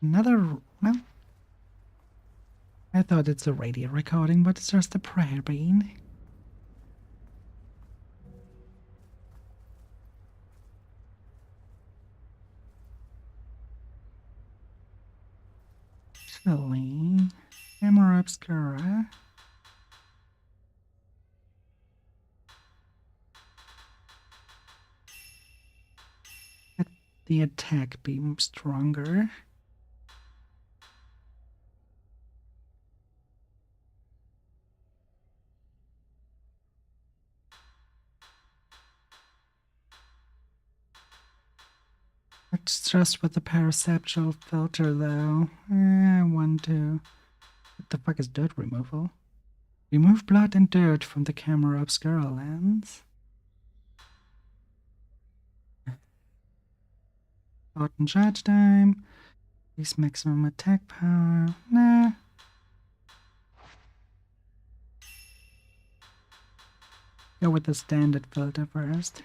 A: Another, well, I thought it's a radio recording, but it's just a prayer bean. Actually, Camera Obscura. Let the attack be stronger. It's just with the perceptual filter, though. I want to. What the fuck is dirt removal? Remove blood and dirt from the camera obscura lens. Shorten charge time. Increase maximum attack power. Nah. Go with the standard filter first.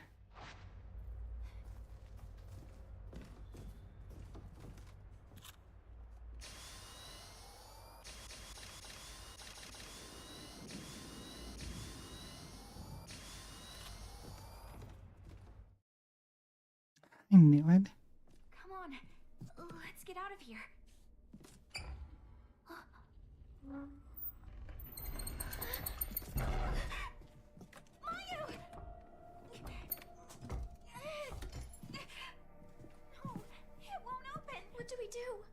A: I knew it.
B: Come on, let's get out of here. Mayu! No, it won't open. What do we do?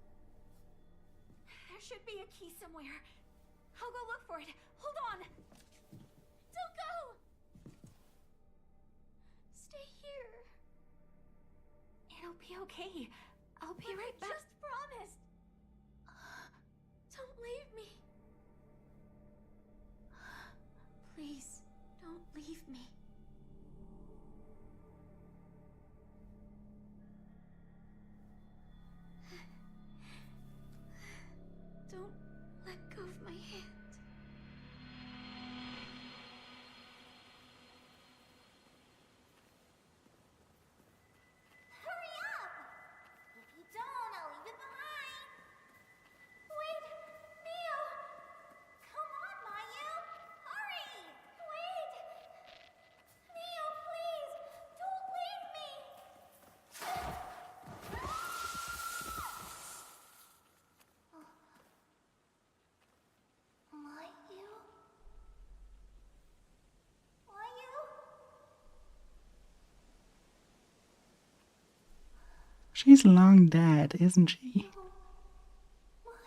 B: There should be a key somewhere. I'll go look for it. Hold on. Don't go. Stay here. It'll be okay. okay. I'll be right back. Just promised. Don't leave me. Please, don't leave me. Don't let go of my hand. Hurry up! If you don't, I'll leave it behind. Wait, Mio! Come on, Mayu! Hurry! Wait! Mio, please! Don't leave me! Mayu? Mayu?
A: She's long dead, isn't she?
B: Mayu.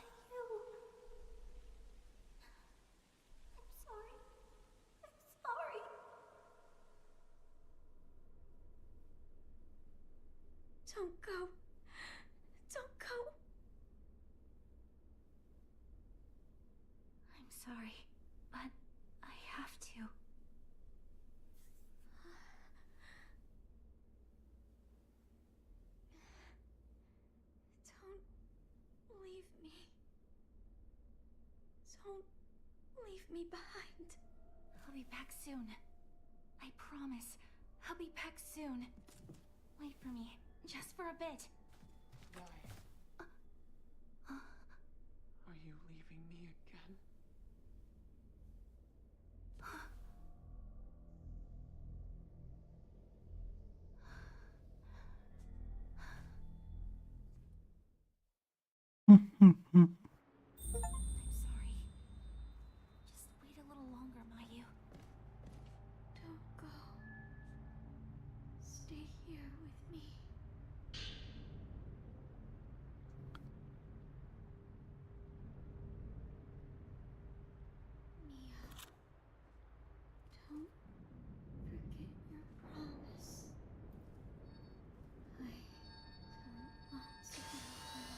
B: I'm sorry. I'm sorry. Don't go. Don't go. I'm sorry, but I have to. Don't leave me. Don't leave me behind. I'll be back soon. I promise. I'll be back soon. Wait for me, just for a bit.
D: Why? Are you leaving me again?
A: Hmm.
B: I'm sorry. Just wait a little longer, Mayu. Don't go. Stay here with me. Mia, don't forget your promise. I don't want to go alone.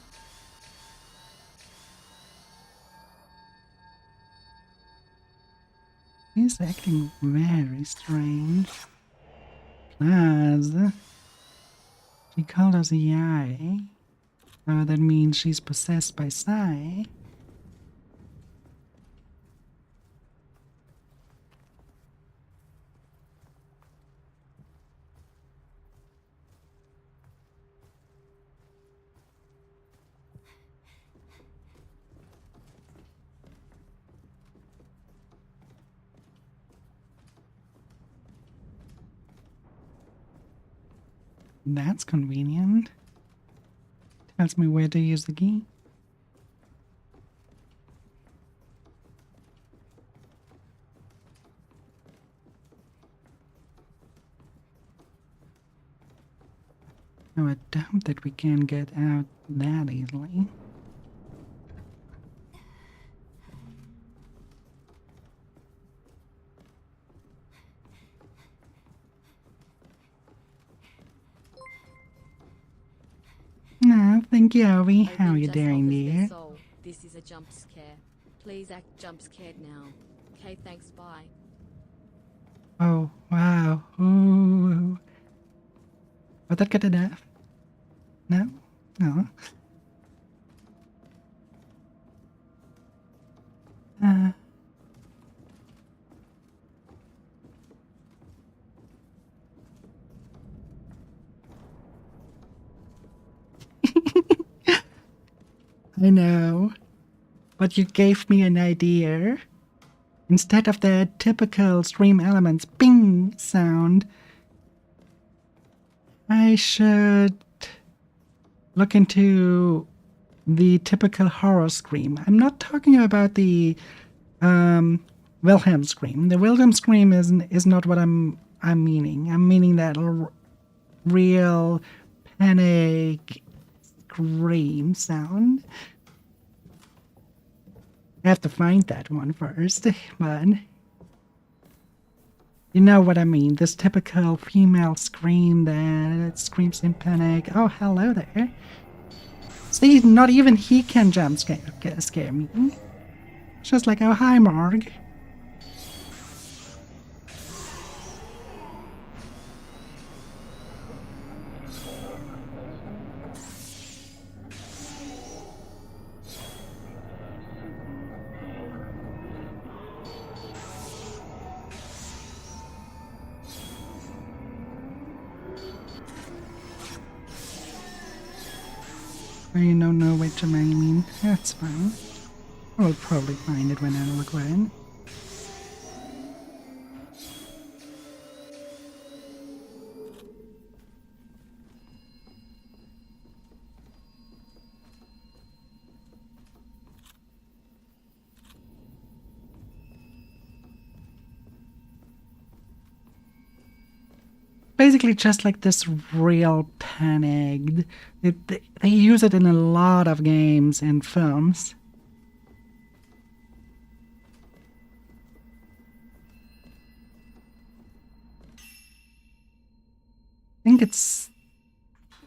A: He's acting very strange. Plus, she called us a Yai. So that means she's possessed by Sai. That's convenient. Tells me where to use the key. Now I doubt that we can get out that easily. No, thank you, Ovi.
C: Odin
A: How are you
C: just
A: doing,
C: offers their
A: dear?
C: soul. This is a jump scare. Please act jump scared now. Okay, thanks, bye.
A: Oh, wow. Ooh. Was that good enough? No? No. Uh. I know. But you gave me an idea. Instead of the typical Stream Elements ping sound, I should look into the typical horror scream. I'm not talking about the Wilhelm scream. The Wilhelm scream is not what I'm meaning. I'm meaning that real panic scream sound. I have to find that one first, but You know what I mean? This typical female scream that screams in panic. Oh, hello there. See, not even he can scare me. It's just like, oh, hi, Marg. You don't know which one I mean. That's fine. I'll probably find it when I look around. Basically just like this real panic. They use it in a lot of games and films. I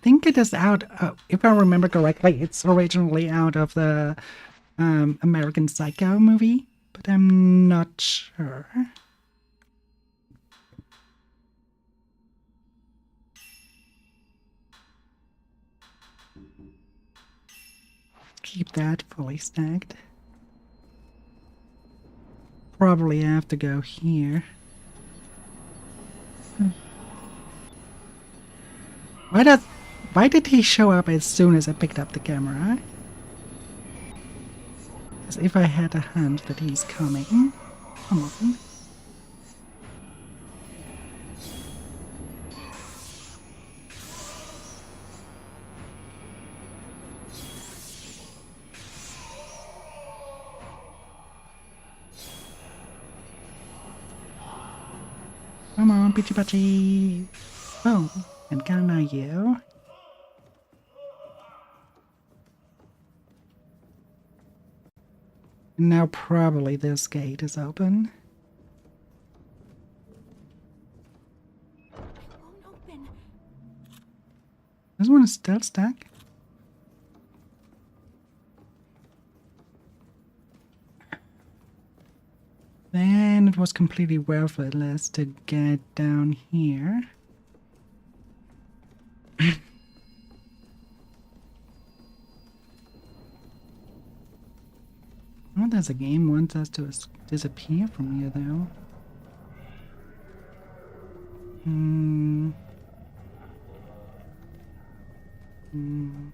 A: think it is out, if I remember correctly, it's originally out of the American Psycho movie, but I'm not sure. Keep that fully stacked. Probably have to go here. Why did he show up as soon as I picked up the camera? As if I had a hunch that he's coming. Come on. Come on, Pitchy Patchy. Oh, and can I you? Now probably this gate is open.
B: It won't open.
A: This one is still stuck. Then it was completely worthless to get down here. Oh, there's a game wants us to disappear from here, though. Hmm. Hmm.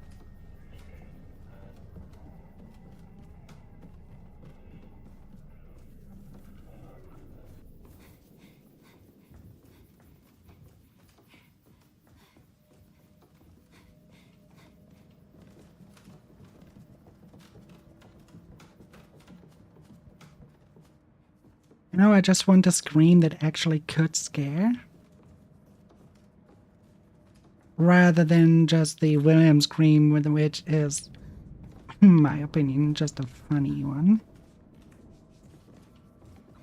A: You know, I just want a scream that actually could scare. Rather than just the William scream, which is, in my opinion, just a funny one.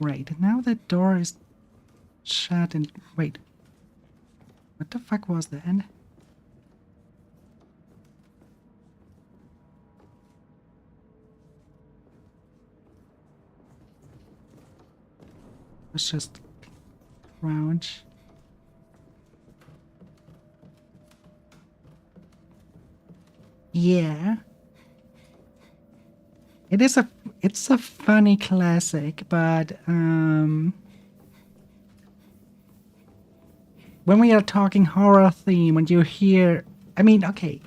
A: Great, now the door is shut and... Wait. What the fuck was that? Let's just crouch. Yeah. It's a funny classic, but when we are talking horror theme and you hear, I mean, okay.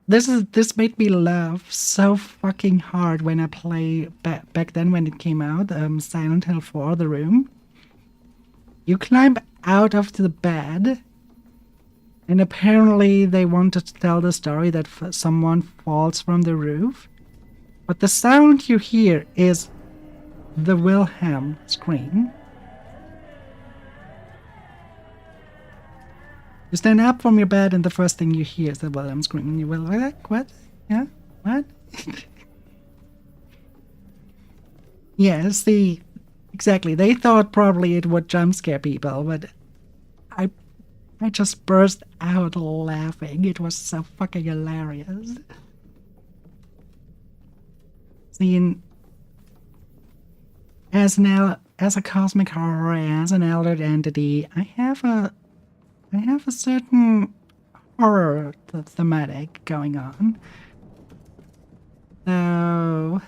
A: This made me laugh so fucking hard when I play back then when it came out, Silent Hill 4, The Room. You climb out of the bed, and apparently they wanted to tell the story that someone falls from the roof, but the sound you hear is the Wilhelm scream. You stand up from your bed and the first thing you hear is the Wilhelm scream. And you will like, what? Yeah? What? Yeah, it's the exactly. They thought probably it would jump scare people, but I I just burst out laughing. It was so fucking hilarious. Seeing as a cosmic horror, as an elder entity, I have a certain horror thematic going on. So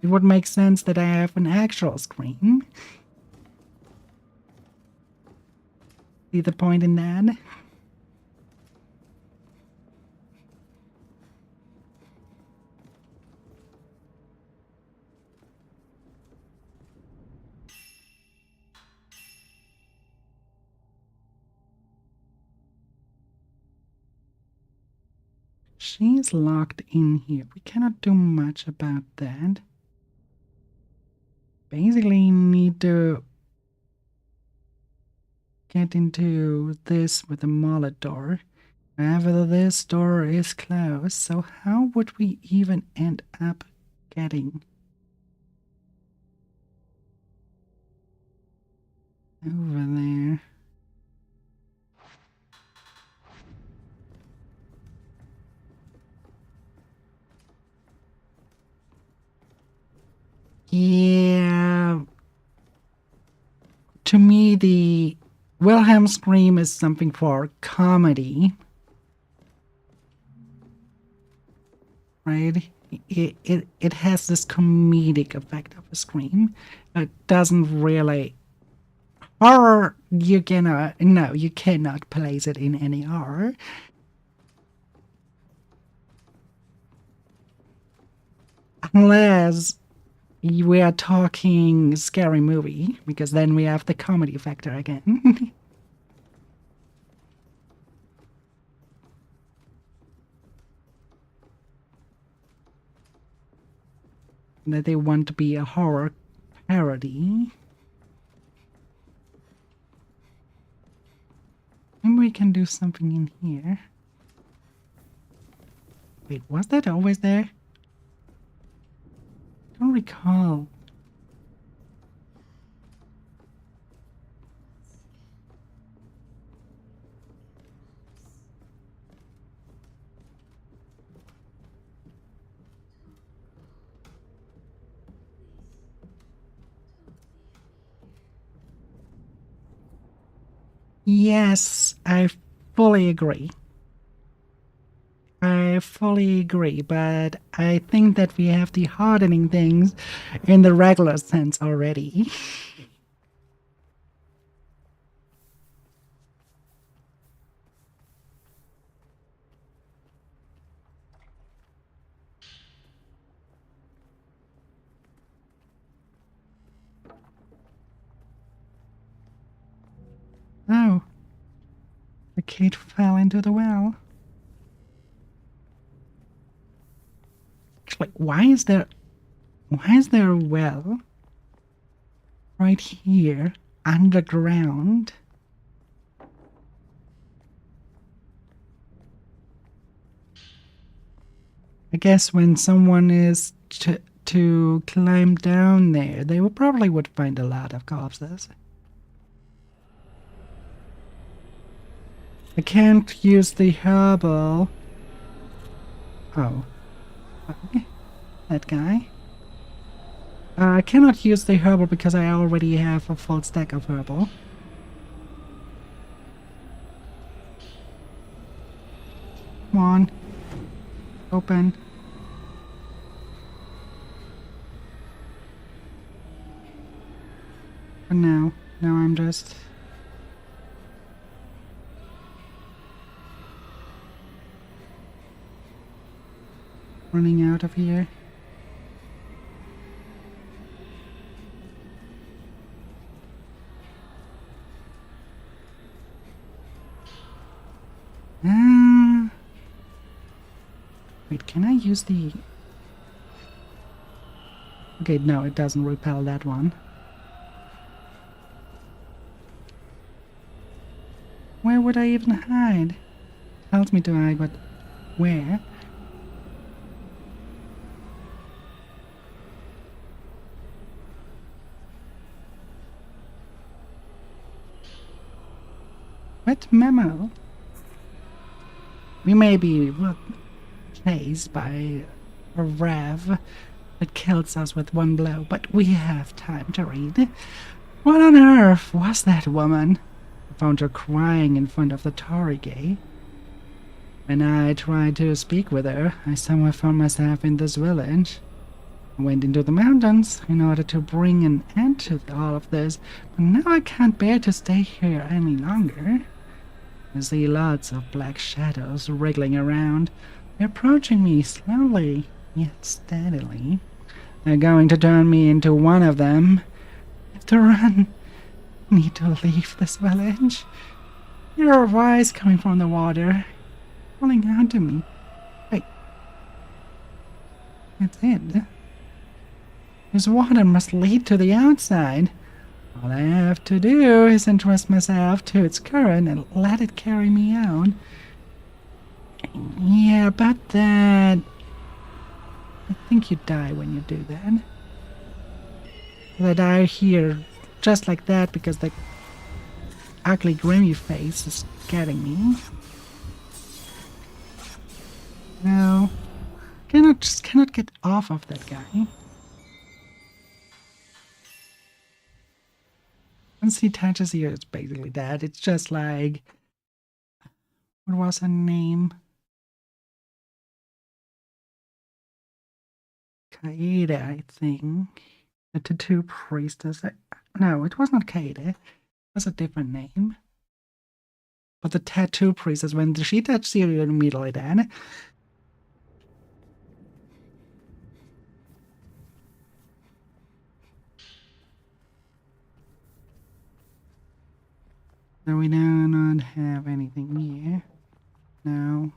A: it would make sense that I have an actual scream. See the point in that? She's locked in here. We cannot do much about that. Basically need to get into this with a mullet door. However, this door is closed, so how would we even end up getting over there? Yeah. To me, the Wilhelm scream is something for comedy. Right? It has this comedic effect of a scream. It doesn't really... Horror, you cannot place it in any horror. Unless we are talking scary movie, because then we have the comedy factor again. That they want to be a horror parody. Maybe we can do something in here. Wait, was that always there? I don't recall. Yes, I fully agree. I fully agree, but I think that we have the hardening things in the regular sense already. Oh, the kid fell into the well. Actually, why is there a well right here underground? I guess when someone is to climb down there, they probably would find a lot of corpses. I can't use the herbal. Oh. Okay. That guy. I cannot use the herbal because I already have a full stack of herbal. Come on. Open. For now. Now I'm just... running out of here. Wait, can I use the... Okay, no, it doesn't repel that one. Where would I even hide? Tells me to hide, but where? What memo? We may be chased by a Rev that kills us with one blow, but we have time to read. What on earth was that woman? I found her crying in front of the Torige. When I tried to speak with her, I somehow found myself in this village. I went into the mountains in order to bring an end to all of this, but now I can't bear to stay here any longer. I see lots of black shadows wriggling around. They're approaching me slowly, yet steadily. They're going to turn me into one of them. I have to run. I need to leave this village. There are voices coming from the water, calling out to me. Wait. That's it. This water must lead to the outside. All I have to do is entrust myself to its current and let it carry me out. Yeah, about that. I think you die when you do that. I die here just like that because the ugly grimy face is getting me. No. Cannot get off of that guy. Once he touches you, it's basically that. It's just like... What was her name? Kaede, I think. The tattoo priestess. No, it was not Kaede. It was a different name. But the tattoo priestess, when she touches you immediately then... So we do not have anything here. No.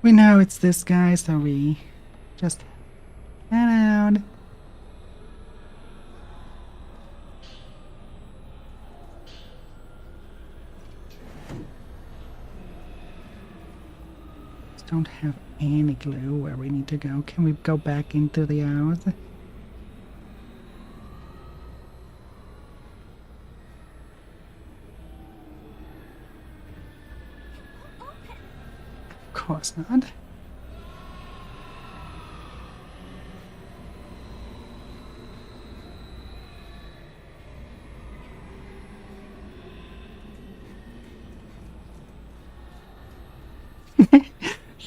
A: We know it's this guy, so we just head out. Just don't have any clue where we need to go. Can we go back into the house? Of course not.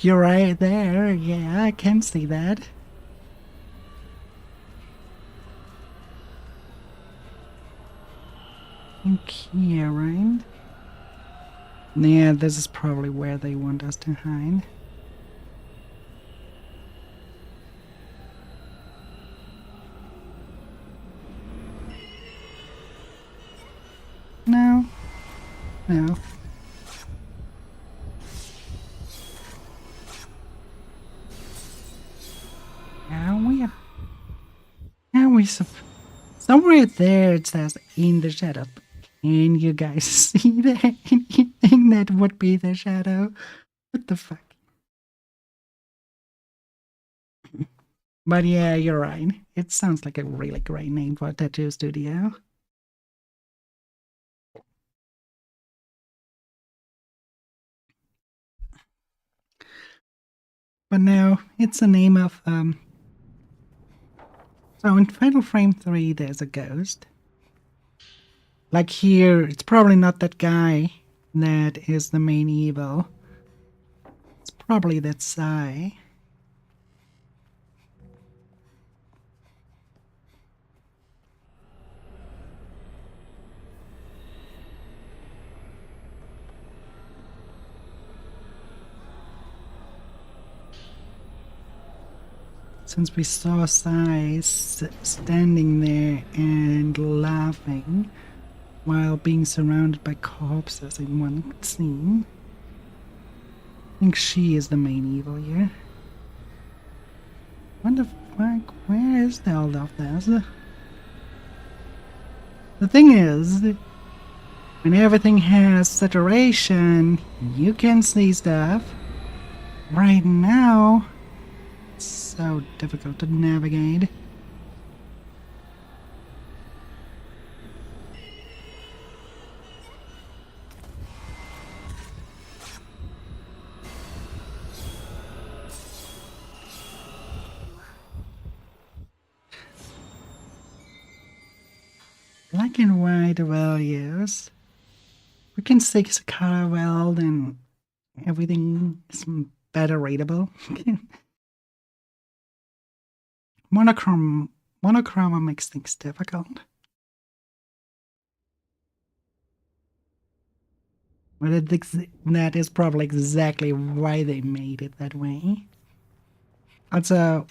A: You're right there. Yeah, I can see that. Okay, right? Yeah, this is probably where they want us to hide. No. No. Somewhere there it says in the shadow. Can you guys see that? Anything that would be the shadow? What the fuck? But yeah, you're right. It sounds like a really great name for a tattoo studio. But no, it's a name of so in Fatal Frame 3 there's a ghost. Like here, it's probably not that guy that is the main evil. It's probably that Sai. Since we saw Sai standing there and laughing while being surrounded by corpses in one scene, I think she is the main evil here. What the fuck? Where is all of this? The thing is, when everything has saturation, you can see stuff. Right now, it's so difficult to navigate. black and white values. We can 6 color well, then everything is better readable. Monochroma makes things difficult. But that is probably exactly why they made it that way. Also,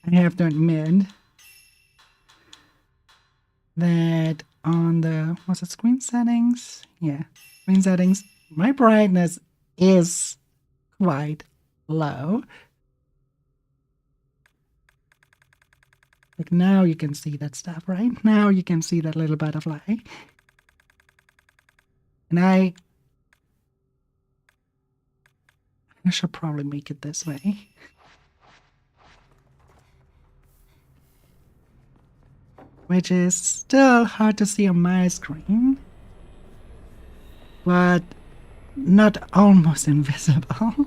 A: I have to admit that on the, was it screen settings? Yeah, screen settings, my brightness is quite low. Like now you can see that stuff, right? Now you can see that little butterfly. And I should probably make it this way. Which is still hard to see on my screen. But not almost invisible.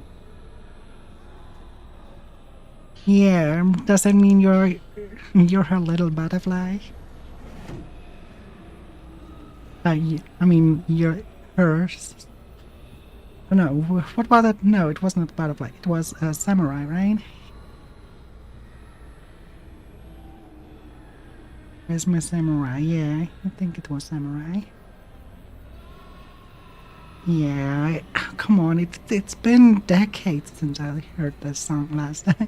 A: Yeah, does that mean you're her little butterfly? I mean, you're hers. Oh, no, what was it? No, it wasn't a butterfly. It was a samurai, right? Where's my samurai? Yeah, I think it was samurai. Yeah, come on, it's been decades since I heard this song last time.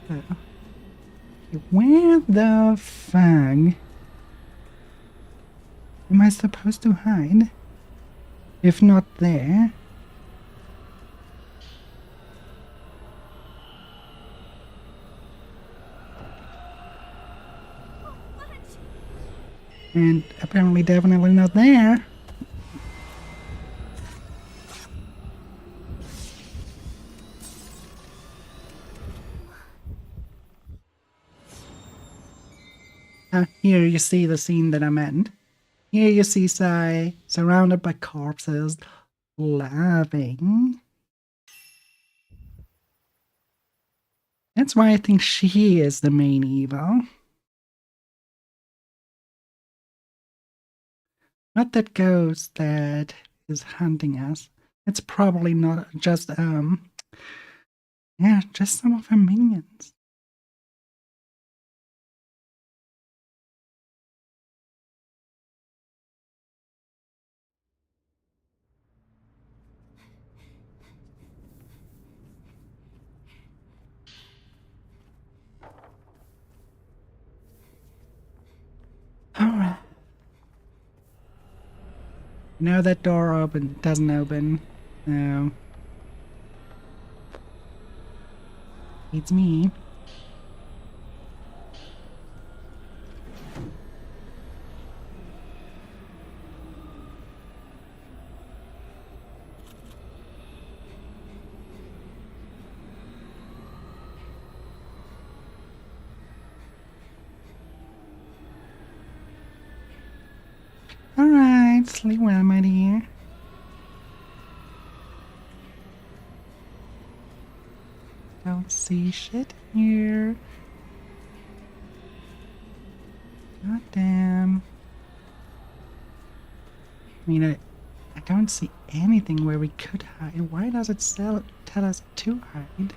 A: So, where the fuck am I supposed to hide? If not there. And apparently definitely not there. Here you see the scene that I meant. Here you see Sai surrounded by corpses, laughing. That's why I think she is the main evil. Not that ghost that is hunting us. It's probably not just, yeah, just some of her minions. Alright. Now that door doesn't open. No. It's me. Alright, sleep well, my dear. Don't see shit here. God damn. I mean, I don't see anything where we could hide. Why does it tell us to hide?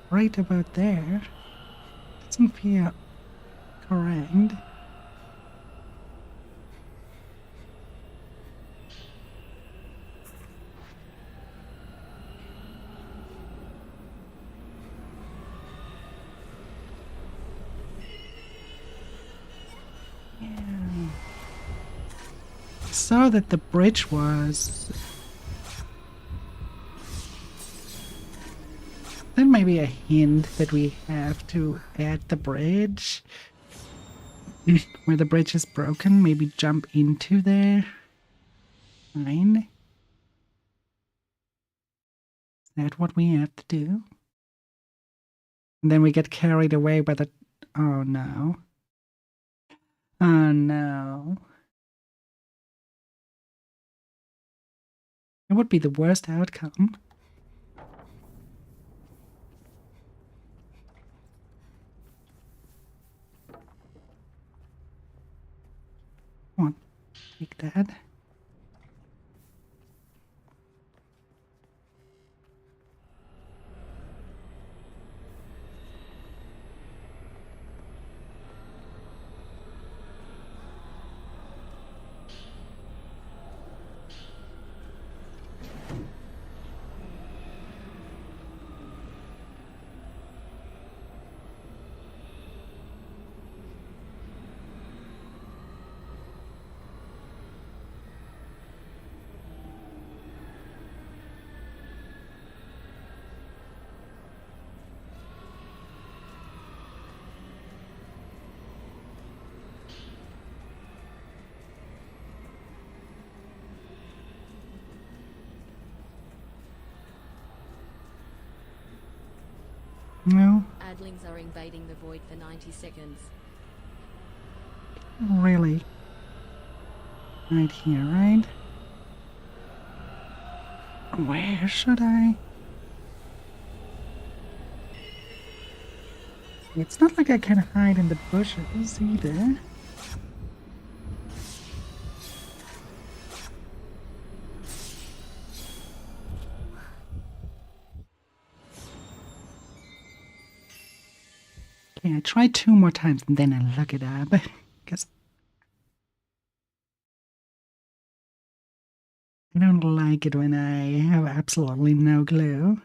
A: Right about there. Doesn't feel correct. Saw that the bridge was. That might be a hint that we have to add the bridge. Where the bridge is broken, maybe jump into there. Fine. Is that what we have to do? And then we get carried away by the. Oh no. Oh no. It would be the worst outcome. Take that. No,
C: Adlings are invading the void for 90 seconds.
A: really. Right here, right? Where should I? It's not like I can hide in the bushes either. Okay, I try 2 more times and then I look it up. Because I don't like it when I have absolutely no clue.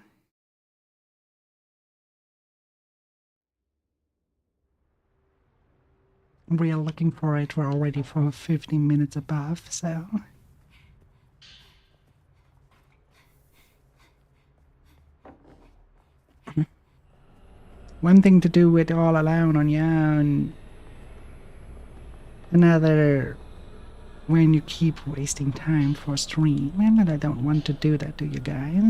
A: We are looking for it. We're already for 15 minutes above, so. One thing to do it all alone on your own. Another when you keep wasting time for stream. And I don't want to do that to you guys.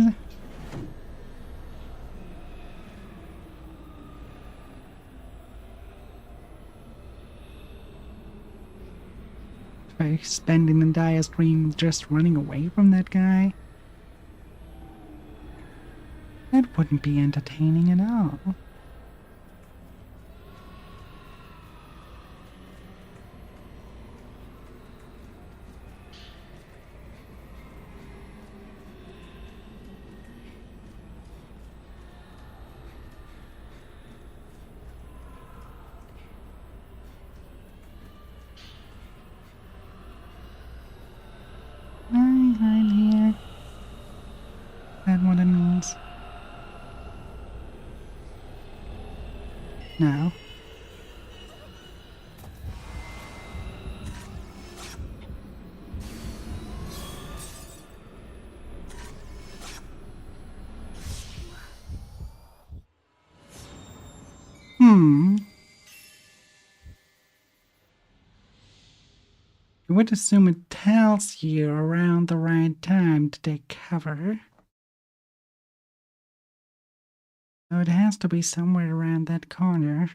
A: By spending an entire stream just running away from that guy, that wouldn't be entertaining at all. Right here. That what it means? No. I would assume it tells you around the right time to take cover. So it has to be somewhere around that corner.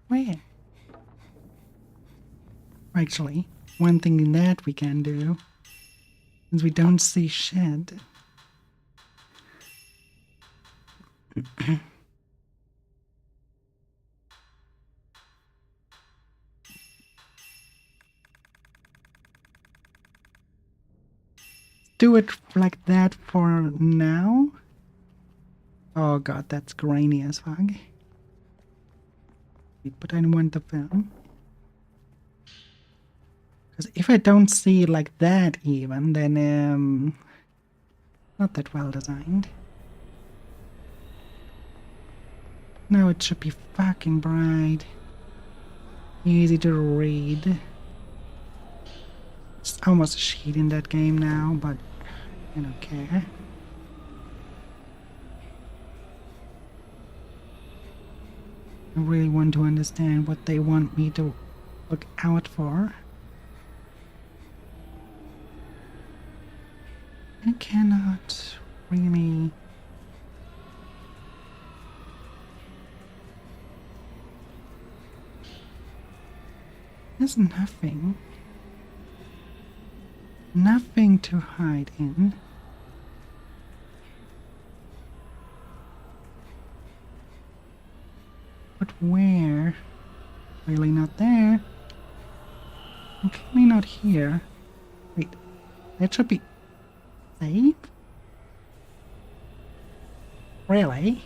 A: Where? Actually, one thing that we can do is we don't see shit. Do it like that for now. Oh god, that's grainy as fuck. But I want the film. Because if I don't see it like that even, then not that well designed. Now it should be fucking bright. Easy to read. It's almost a sheet in that game now, but I don't care. I really want to understand what they want me to look out for. I cannot really... There's nothing. Nothing to hide in. But where? Really not there. I'm clearly not here. Wait, that should be safe? Really?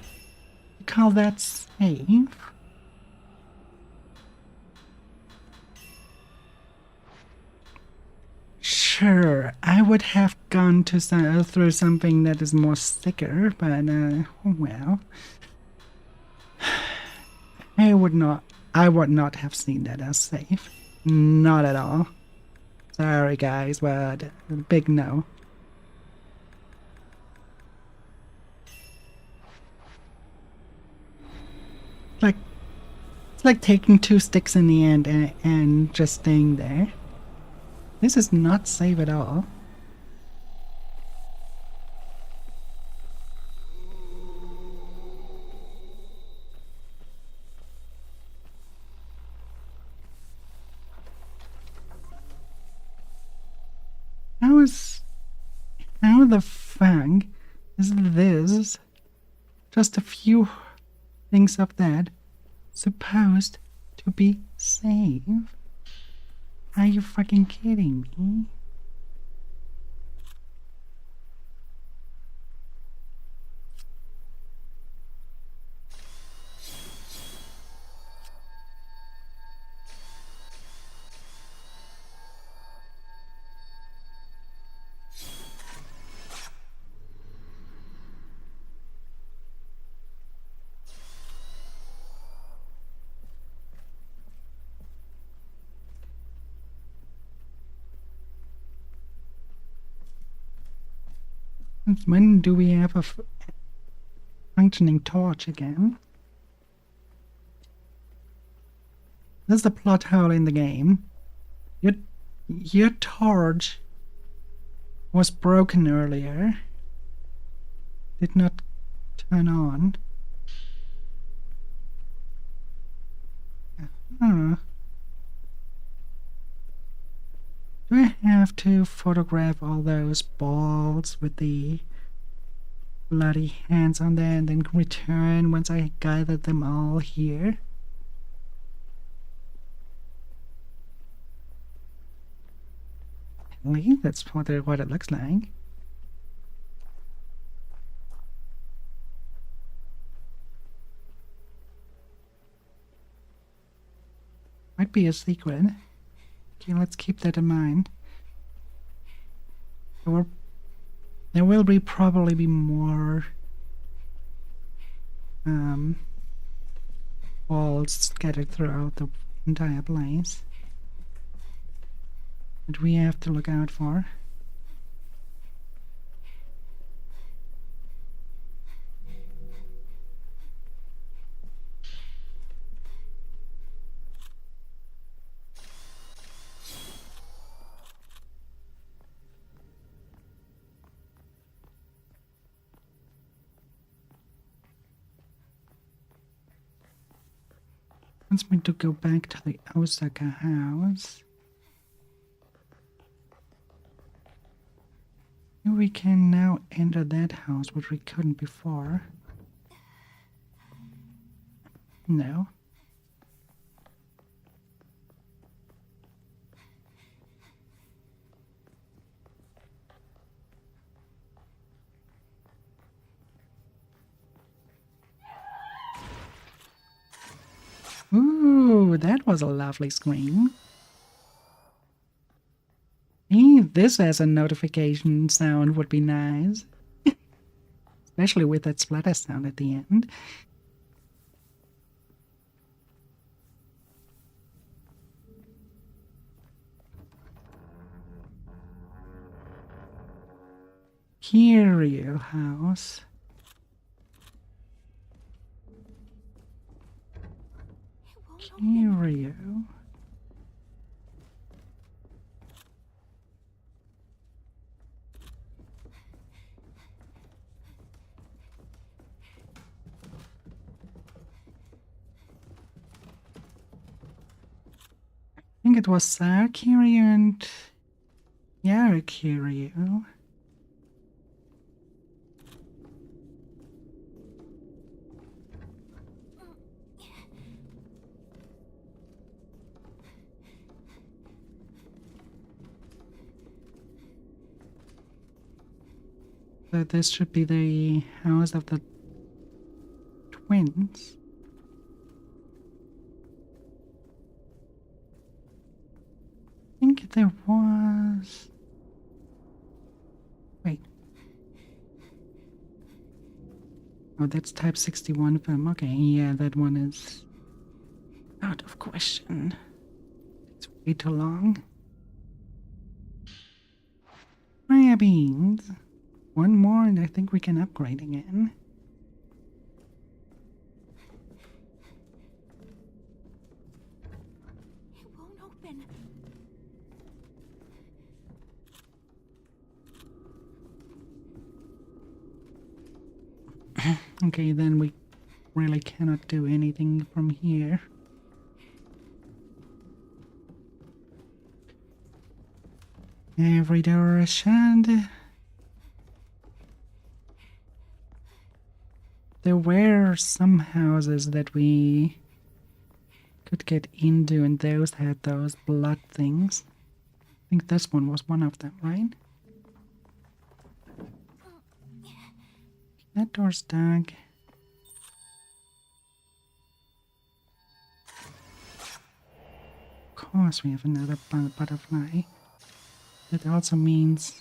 A: You call that safe? Sure, I would have gone to through something that is more sicker, but well, I would not have seen that as safe. Not at all. Sorry guys, but big no. Like it's like taking two sticks in the end and just staying there. This is not safe at all. How the fuck is this? Just a few things of that supposed to be safe? Are you fucking kidding me? Since when do we have a functioning torch again? This is the plot hole in the game. Your torch was broken earlier. Did not turn on. Huh. Do I have to photograph all those balls with the bloody hands on there and then return once I gathered them all here? I believe that's what it looks like. Might be a secret. Okay, let's keep that in mind. There will probably be more balls scattered throughout the entire place that we have to look out for. Wants me to go back to the Osaka house. We can now enter that house, which we couldn't before. No. Ooh, that was a lovely scream. This as a notification sound would be nice. Especially with that splatter sound at the end. Kiryu house. Kiryu. I think it was Saar Kiryu and Yara Kiryu. So this should be the house of the twins. I think there was... Wait. Oh, that's Type 61 film. Okay, yeah, that one is out of question. It's way too long. Fire beans. One more and I think we can upgrade again.
B: It won't open.
A: Okay, then we really cannot do anything from here. Every door is shut. There were some houses that we could get into, and those had those blood things. I think this one was one of them, right? That door's stuck. Of course, we have another butterfly. That also means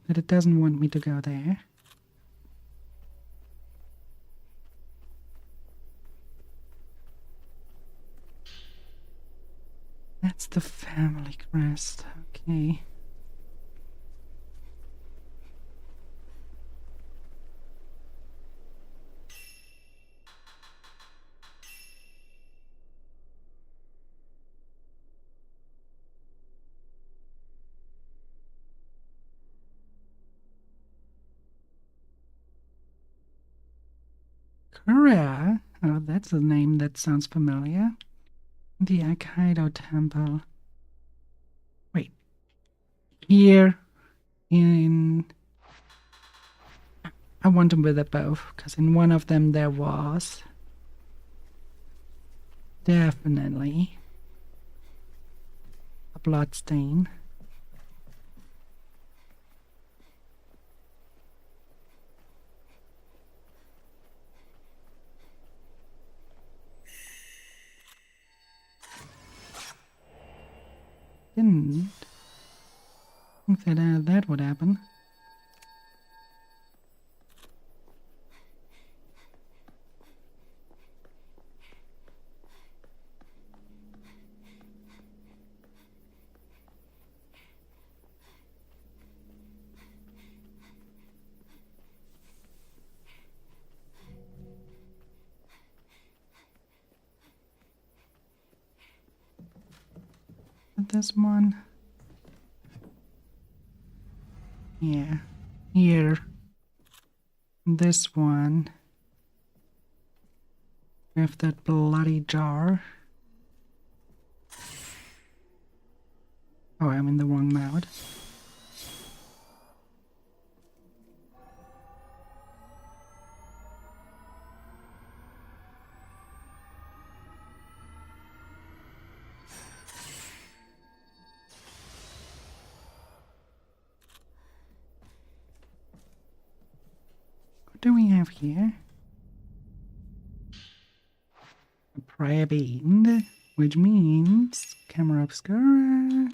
A: that it doesn't want me to go there. That's the family crest. Okay. Korea? Oh, that's a name that sounds familiar. The Aikido Temple. Wait. Here in... I want them with it both, because in one of them there was definitely a blood stain. Didn't think that that would happen. This one. Yeah. Here. This one. We have that bloody jar. Oh, I'm in the wrong mode. What do we have here? A prayer bead, which means camera obscura.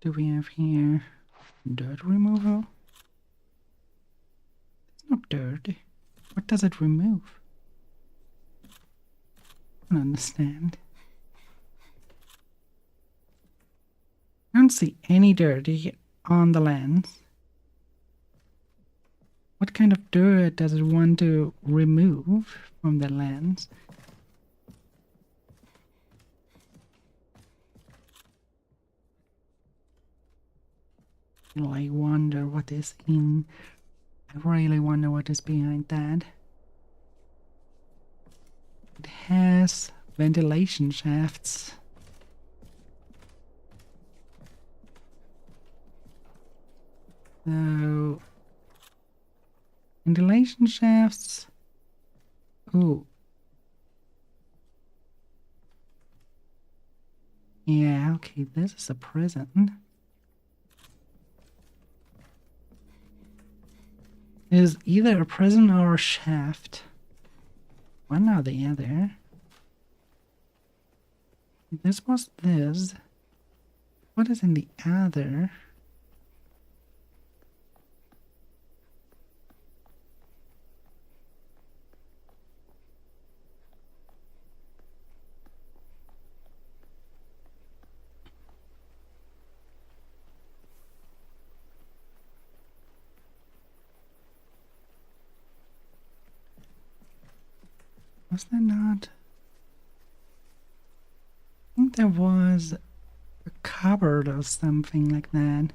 A: Do we have here dirt removal? It's not dirt. What does it remove? I don't understand. I don't see any dirt on the lens. What kind of dirt does it want to remove from the lens? I wonder what is in... I really wonder what is behind that. It has ventilation shafts. So, ventilation shafts. Ooh. Yeah, okay, this is a prison. It is either a prison or a shaft. One or the other. This was this. What is in the other? Was there not? I think there was a cupboard or something like that.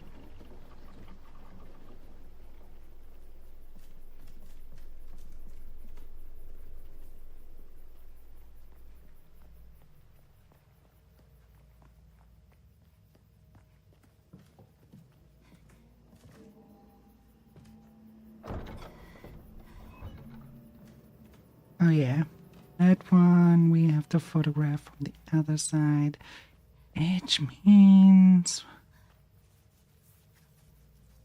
A: Oh yeah, that one we have to photograph from the other side, which means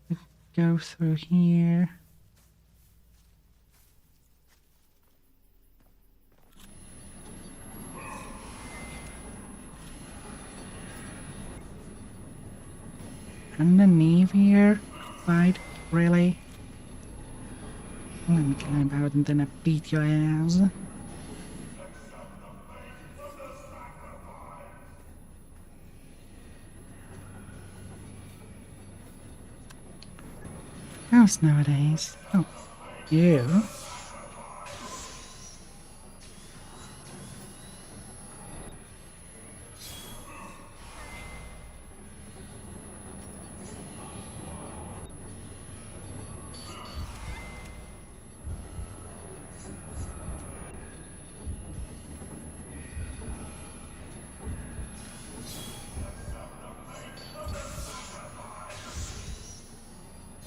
A: we go through here. Underneath here? Right? Really? Let me climb out and then I beat your ass. Girls nowadays. Oh, you?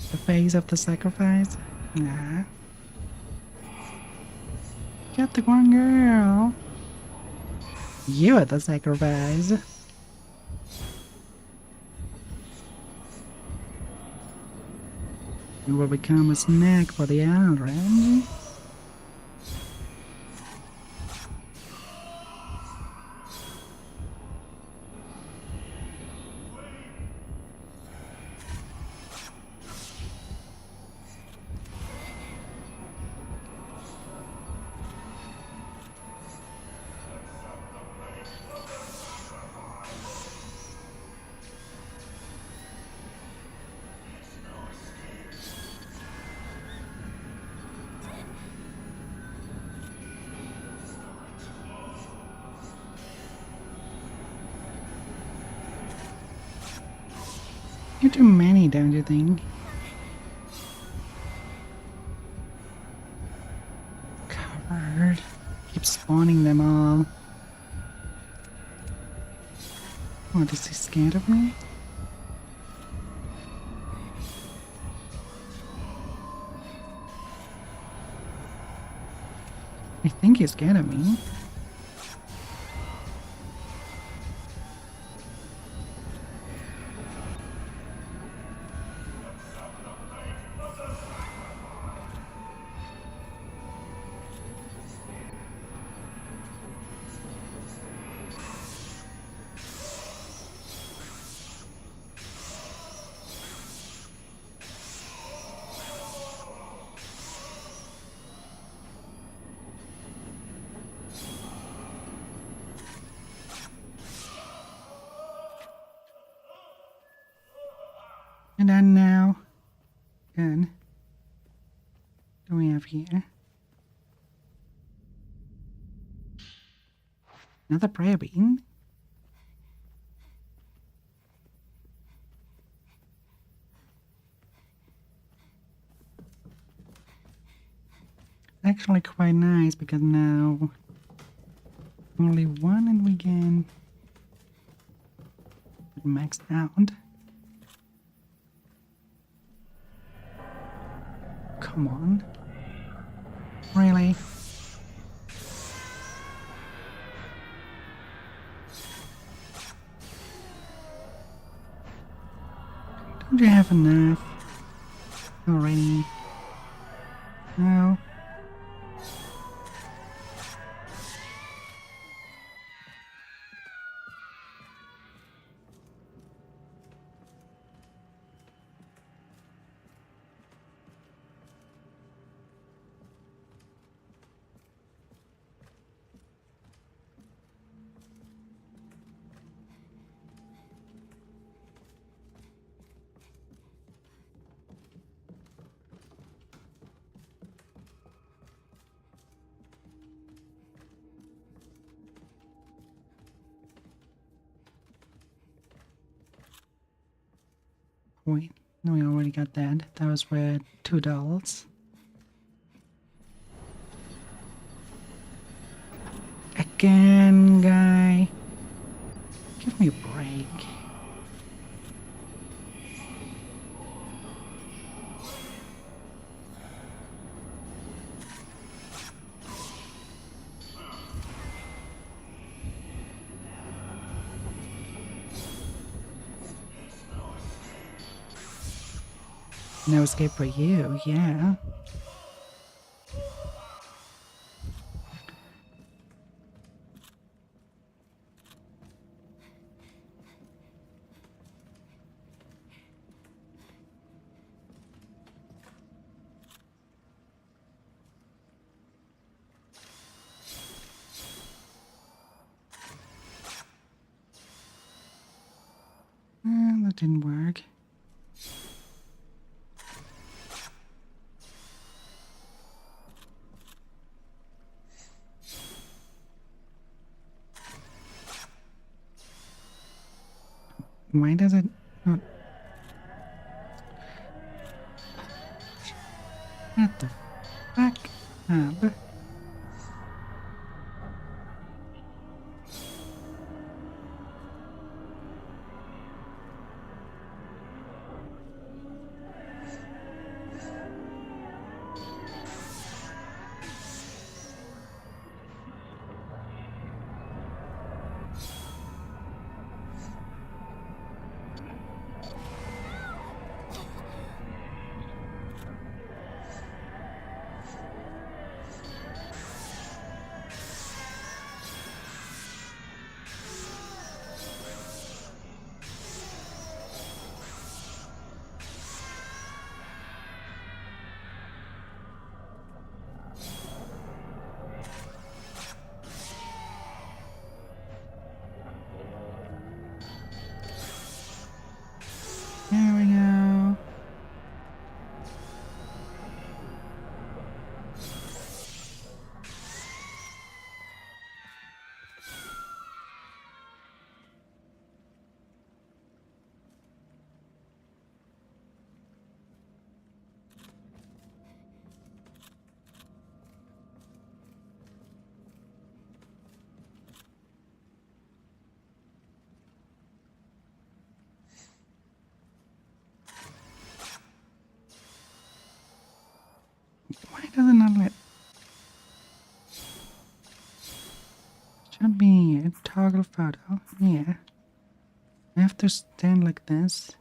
A: The face of the sacrifice? Nah. Get the one girl. You are the sacrifice. You will become a snack for the orange. You're too many, don't you think? Covered. Keep spawning them all. What, is he scared of me? I think he's scared of me. And then now, good. What do we have here? Another prayer bean? Actually quite nice because now only one and we can max out. Come on. Really? Don't you have enough already? No. Wait, no, we already got that. That was with $2. Again, guy. Give me a break. No escape for you, yeah. That didn't work. Why does it not? What the fuck up? There we go. Why does it not let? Should be a toggle photo. Yeah. I have to stand like this.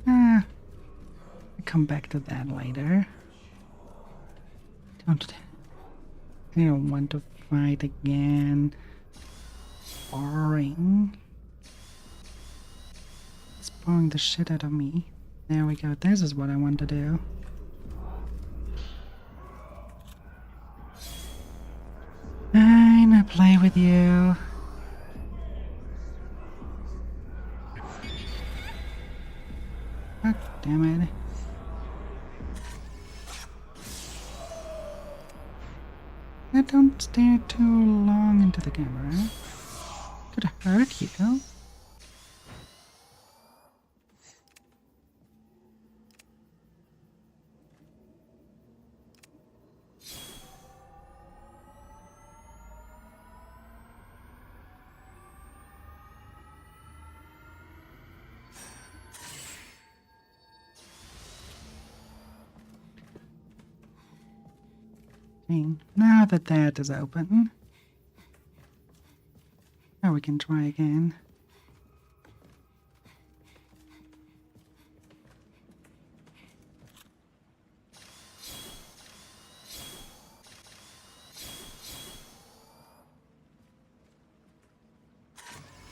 A: I'll come back to that later. I don't want to fight again. Boring. It's boring the shit out of me. There we go. This is what I want to do. Fine, I play with you. God damn it. What? don't stare too long into the camera. Could hurt you. Okay, now that that is open, now we can try again.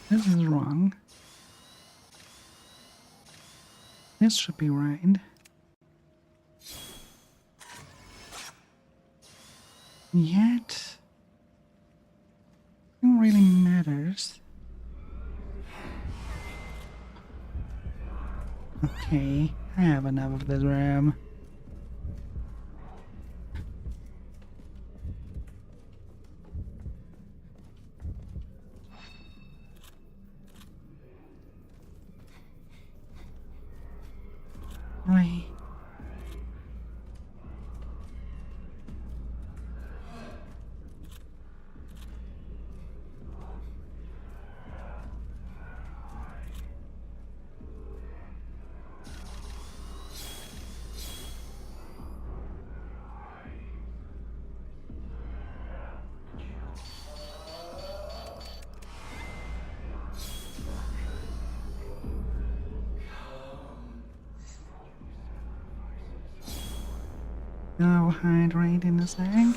A: This is wrong. This should be right. Yet, it really matters. Okay, I have enough of this room. Really? Go hydrate in a sec.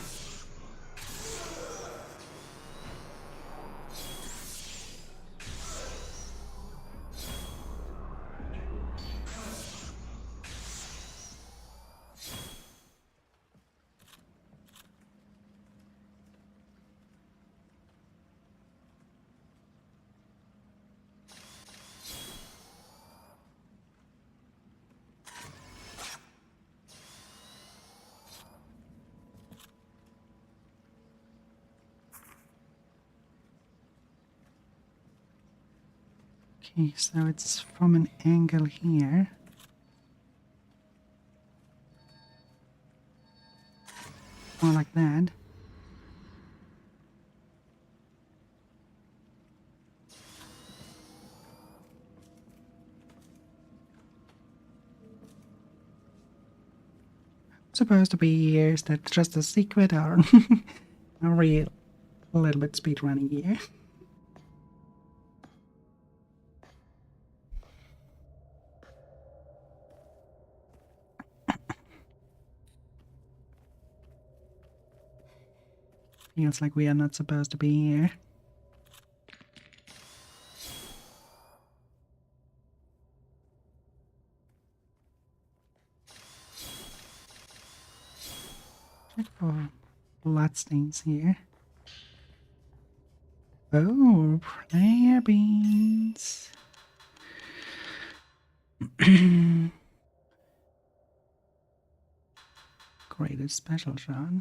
A: Okay, so it's from an angle here. More like that. Supposed to be here. Is that just a secret or are we a little bit speedrunning here? Feels like we are not supposed to be here. Check for bloodstains here. Oh, prayer beans. Greatest special shot.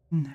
A: No.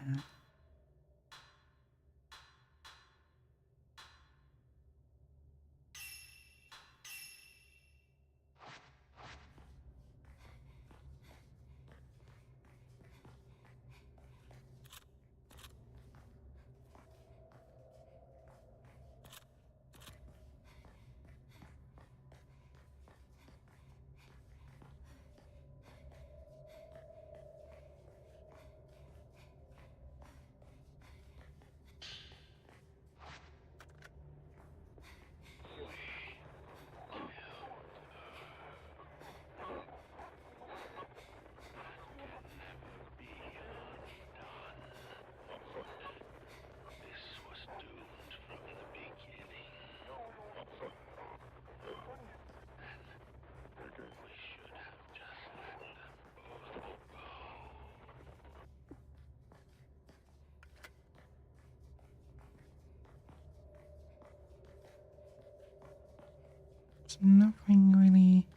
A: Nothing really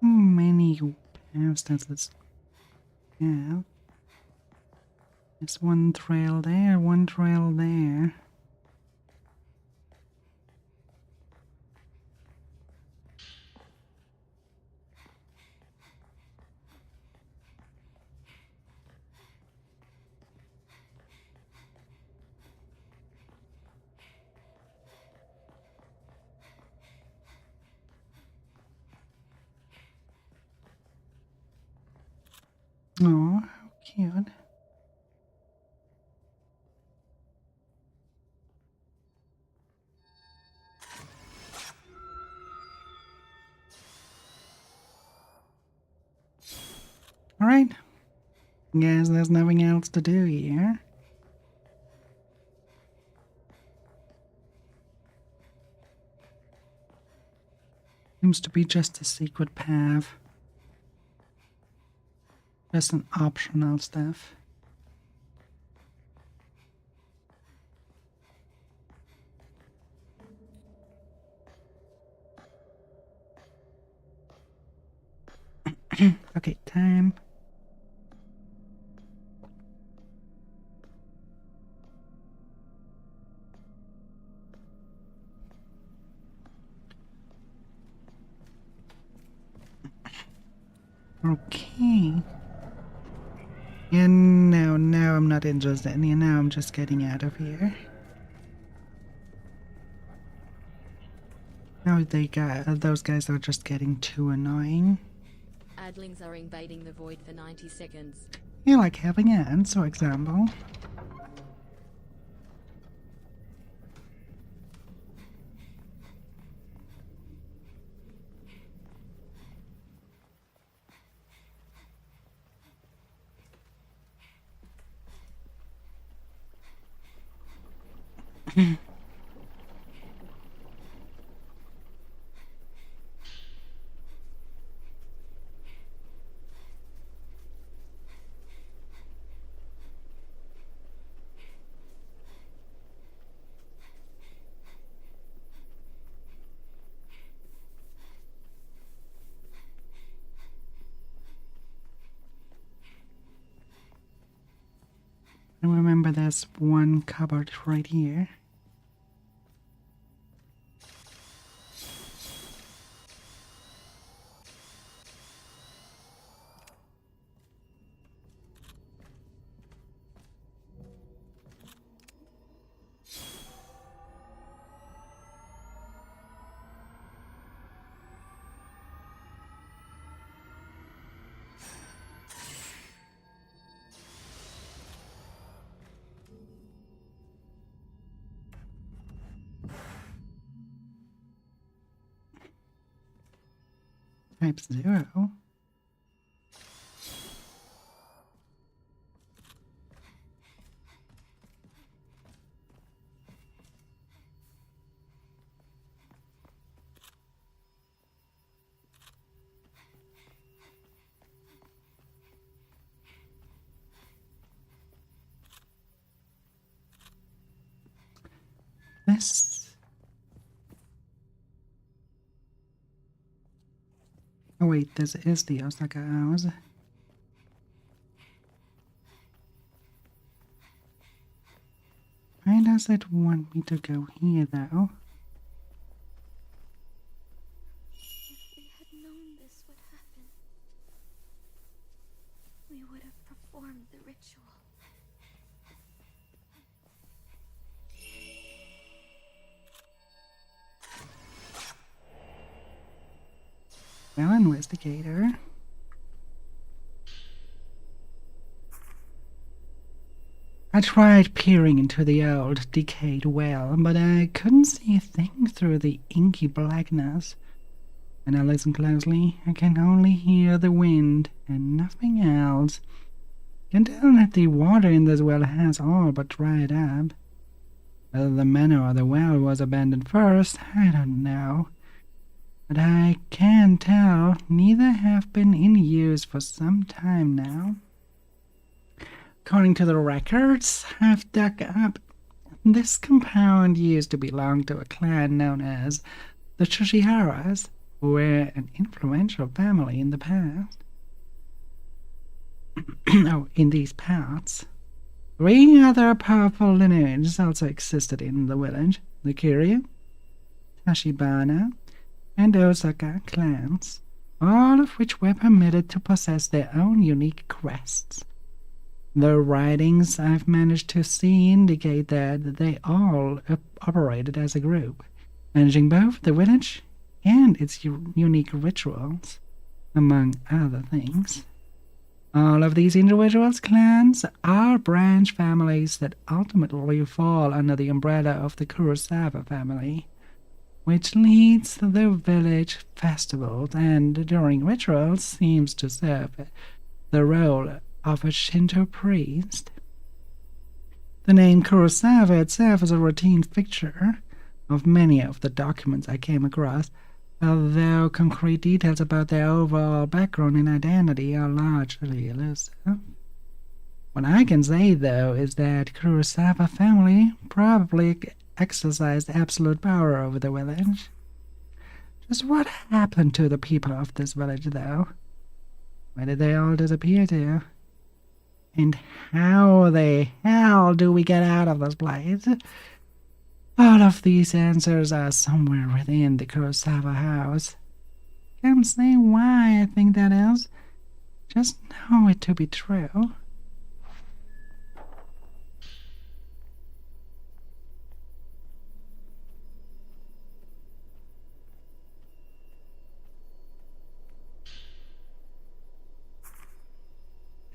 A: many paths that let's Yeah. There's one trail there, one trail there. Oh, how cute. Alright. Guess there's nothing else to do here. Seems to be just a secret path. Just an optional stuff. Okay, time. Okay. Yeah, no, I'm not interested. Yeah, now I'm just getting out of here. Now those guys are just getting too annoying.
C: Adlings are invading the void for 90 seconds.
A: Yeah, like having ants, for example. And remember, there's one cupboard right here. Type 0. This. Oh wait, this is the Osaka House. Why does it want me to go here though?
B: If we had known this would happen, we would have performed the ritual.
A: Well, investigator. I tried peering into the old, decayed well, but I couldn't see a thing through the inky blackness. When I listen closely, I can only hear the wind and nothing else. I can tell that the water in this well has all but dried up. Whether the manor or the well was abandoned first, I don't know. But I can tell neither have been in use for some time now. According to the records I've dug up, this compound used to belong to a clan known as the Tsushiharas, who were an influential family in the past. oh, in these parts. 3 other powerful lineages also existed in the village: the Kiryu, Tachibana, and Osaka clans, all of which were permitted to possess their own unique crests. The writings I've managed to see indicate that they all operated as a group, managing both the village and its unique rituals, among other things. All of these individuals' clans are branch families that ultimately fall under the umbrella of the Kurosawa family, which leads the village festivals and during rituals seems to serve the role of a Shinto priest. The name Kurosawa itself is a routine fixture of many of the documents I came across, although concrete details about their overall background and identity are largely elusive. What I can say, though, is that Kurosawa family probably exercised absolute power over the village. Just what happened to the people of this village, though? Where did they all disappear to? And how the hell do we get out of this place? All of these answers are somewhere within the Kurosawa house. Can't say why I think that is. Just know it to be true.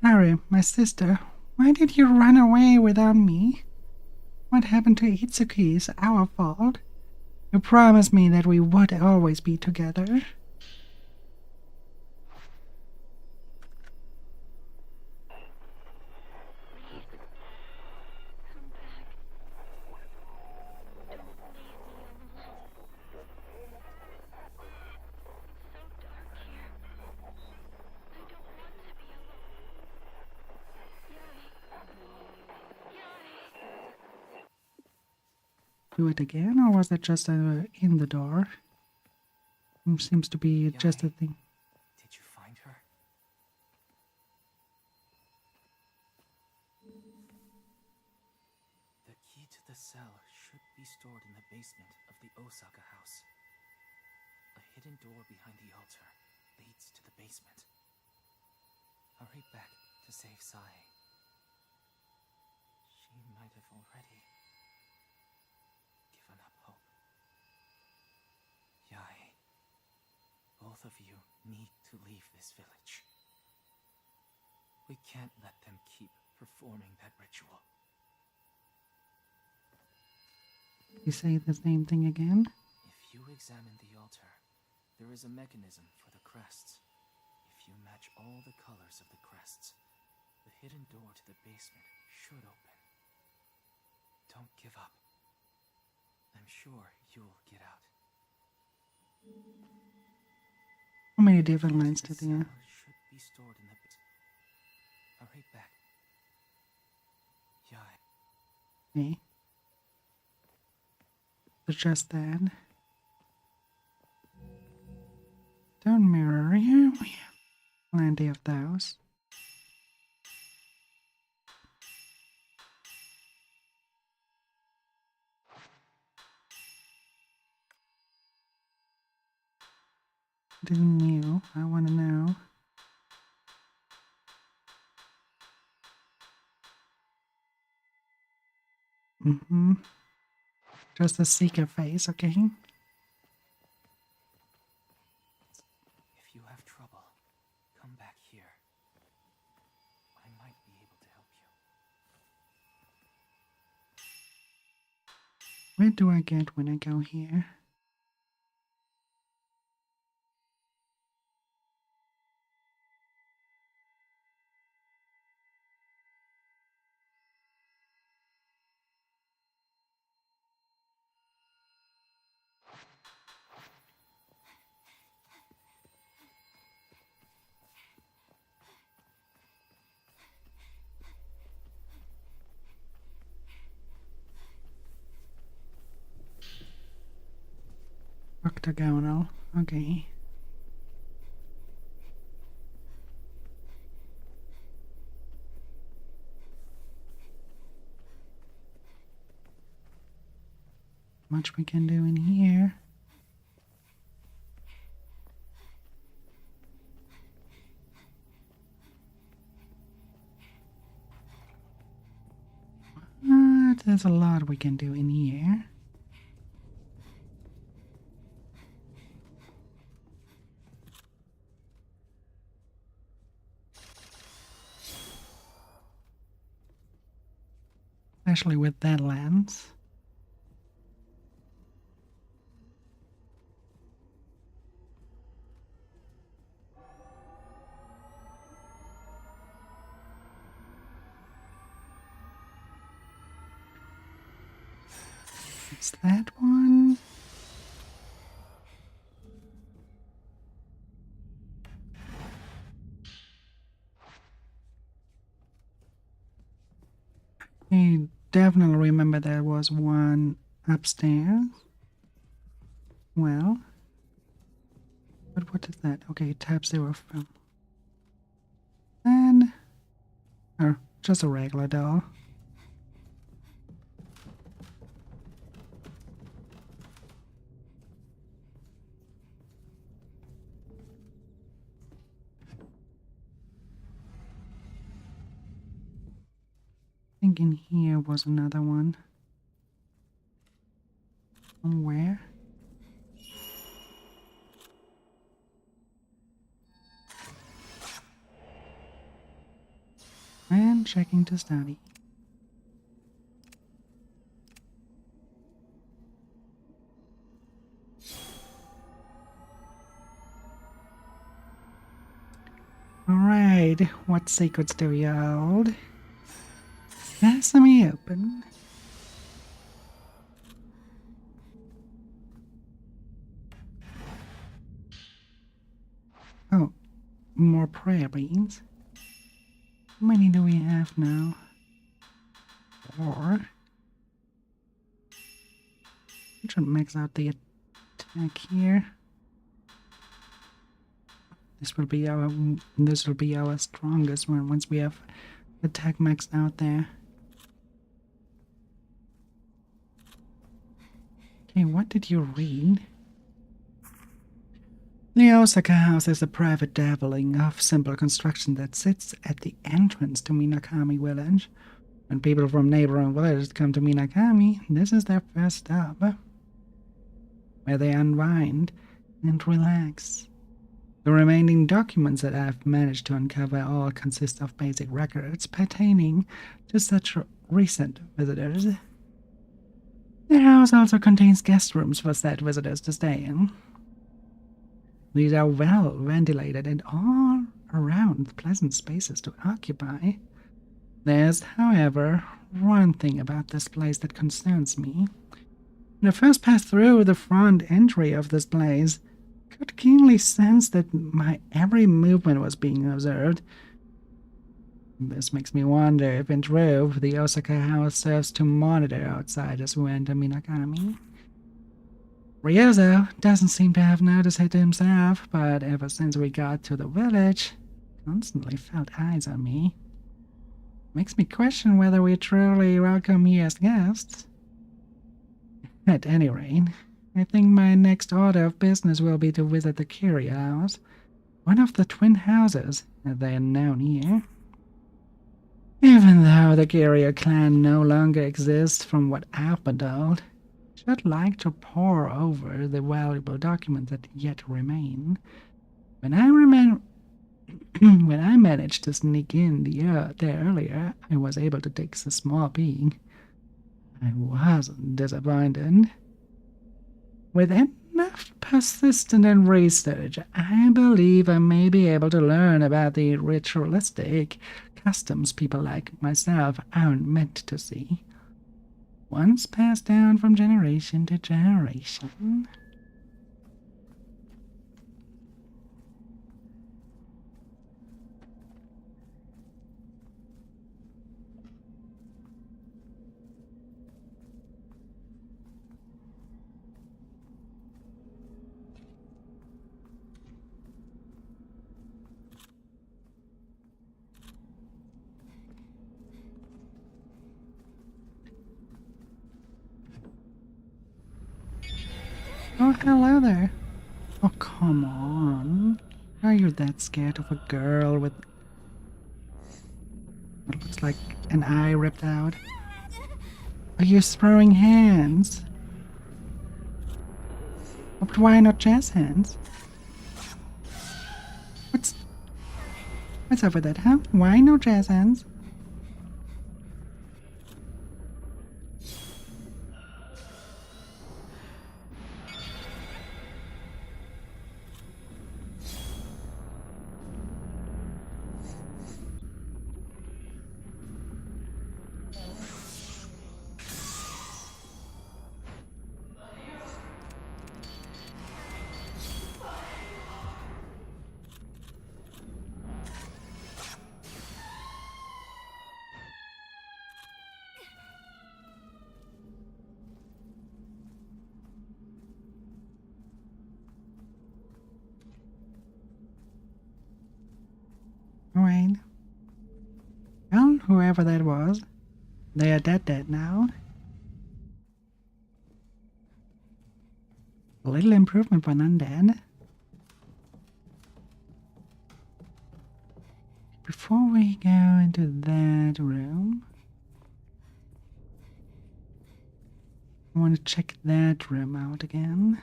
A: Harry, my sister, why did you run away without me? What happened to Itsuki is our fault. You promised me that we would always be together. Do it again, or was it just in the door? Seems to be just a thing.
E: Did you find her? The key to the cell should be stored in the basement of the Osaka house. A hidden door behind the altar leads to the basement. Hurry back to save Sae. She might have already given up hope. Yae, both of you need to leave this village. We can't let them keep performing that ritual.
A: You say the same thing again?
E: If you examine the altar, there is a mechanism for the crests. If you match all the colors of the crests, the hidden door to the basement should open. Don't give up. I'm sure you'll get out.
A: How many different lines did
E: The
A: you?
E: cell should be stored in the Hurry back. Yae.
A: Okay. So just that. Don't mirror you. We have plenty of those. Didn't you? I want to know. Just a seeker face, okay?
E: If you have trouble, come back here. I might be able to help you.
A: Where do I get when I go here? Octagonal, okay. Much we can do in here. There's a lot we can do in here. Especially with that lens. It's that one. I definitely remember there was one upstairs. Well, but what is that? Okay, tab 0 film. And, oh, just a regular doll. I think in here was another one. Somewhere. And checking to study. Alright, what secrets do we hold? Sesame open. Oh, more prayer beans. How many do we have now? 4. Should max out the attack here. This will be our strongest one once we have attack maxed out there. Okay, what did you read? The Osaka House is a private dabbling of simple construction that sits at the entrance to Minakami Village. When people from neighboring villages come to Minakami, this is their first stop, where they unwind and relax. The remaining documents that I've managed to uncover all consist of basic records pertaining to such recent visitors. The house also contains guest rooms for said visitors to stay in. These are well ventilated and all around pleasant spaces to occupy. There's, however, one thing about this place that concerns me. When I first passed through the front entry of this place, I could keenly sense that my every movement was being observed. This makes me wonder if in truth the Osaka House serves to monitor outsiders who enter Minakami. Ryozo doesn't seem to have noticed it himself, but ever since we got to the village, constantly felt eyes on me. Makes me question whether we're truly welcome here as guests. At any rate, I think my next order of business will be to visit the Kiryu House, one of the twin houses, as they are known here. Even though the Kiryu clan no longer exists from what I've been told, I should like to pore over the valuable documents that yet remain. When I managed to sneak in there earlier, I was able to take a small peek. I wasn't disappointed. With enough persistence and research, I believe I may be able to learn about the ritualistic customs people like myself aren't meant to see. Once passed down from generation to generation. Oh, hello there. Oh, come on. Are you that scared of a girl with what looks like an eye ripped out? Are you throwing hands? But why not jazz hands? What's up with that, huh? Why no jazz hands? Alright. Well, whoever that was, they are dead now. A little improvement for an undead. Before we go into that room, I want to check that room out again.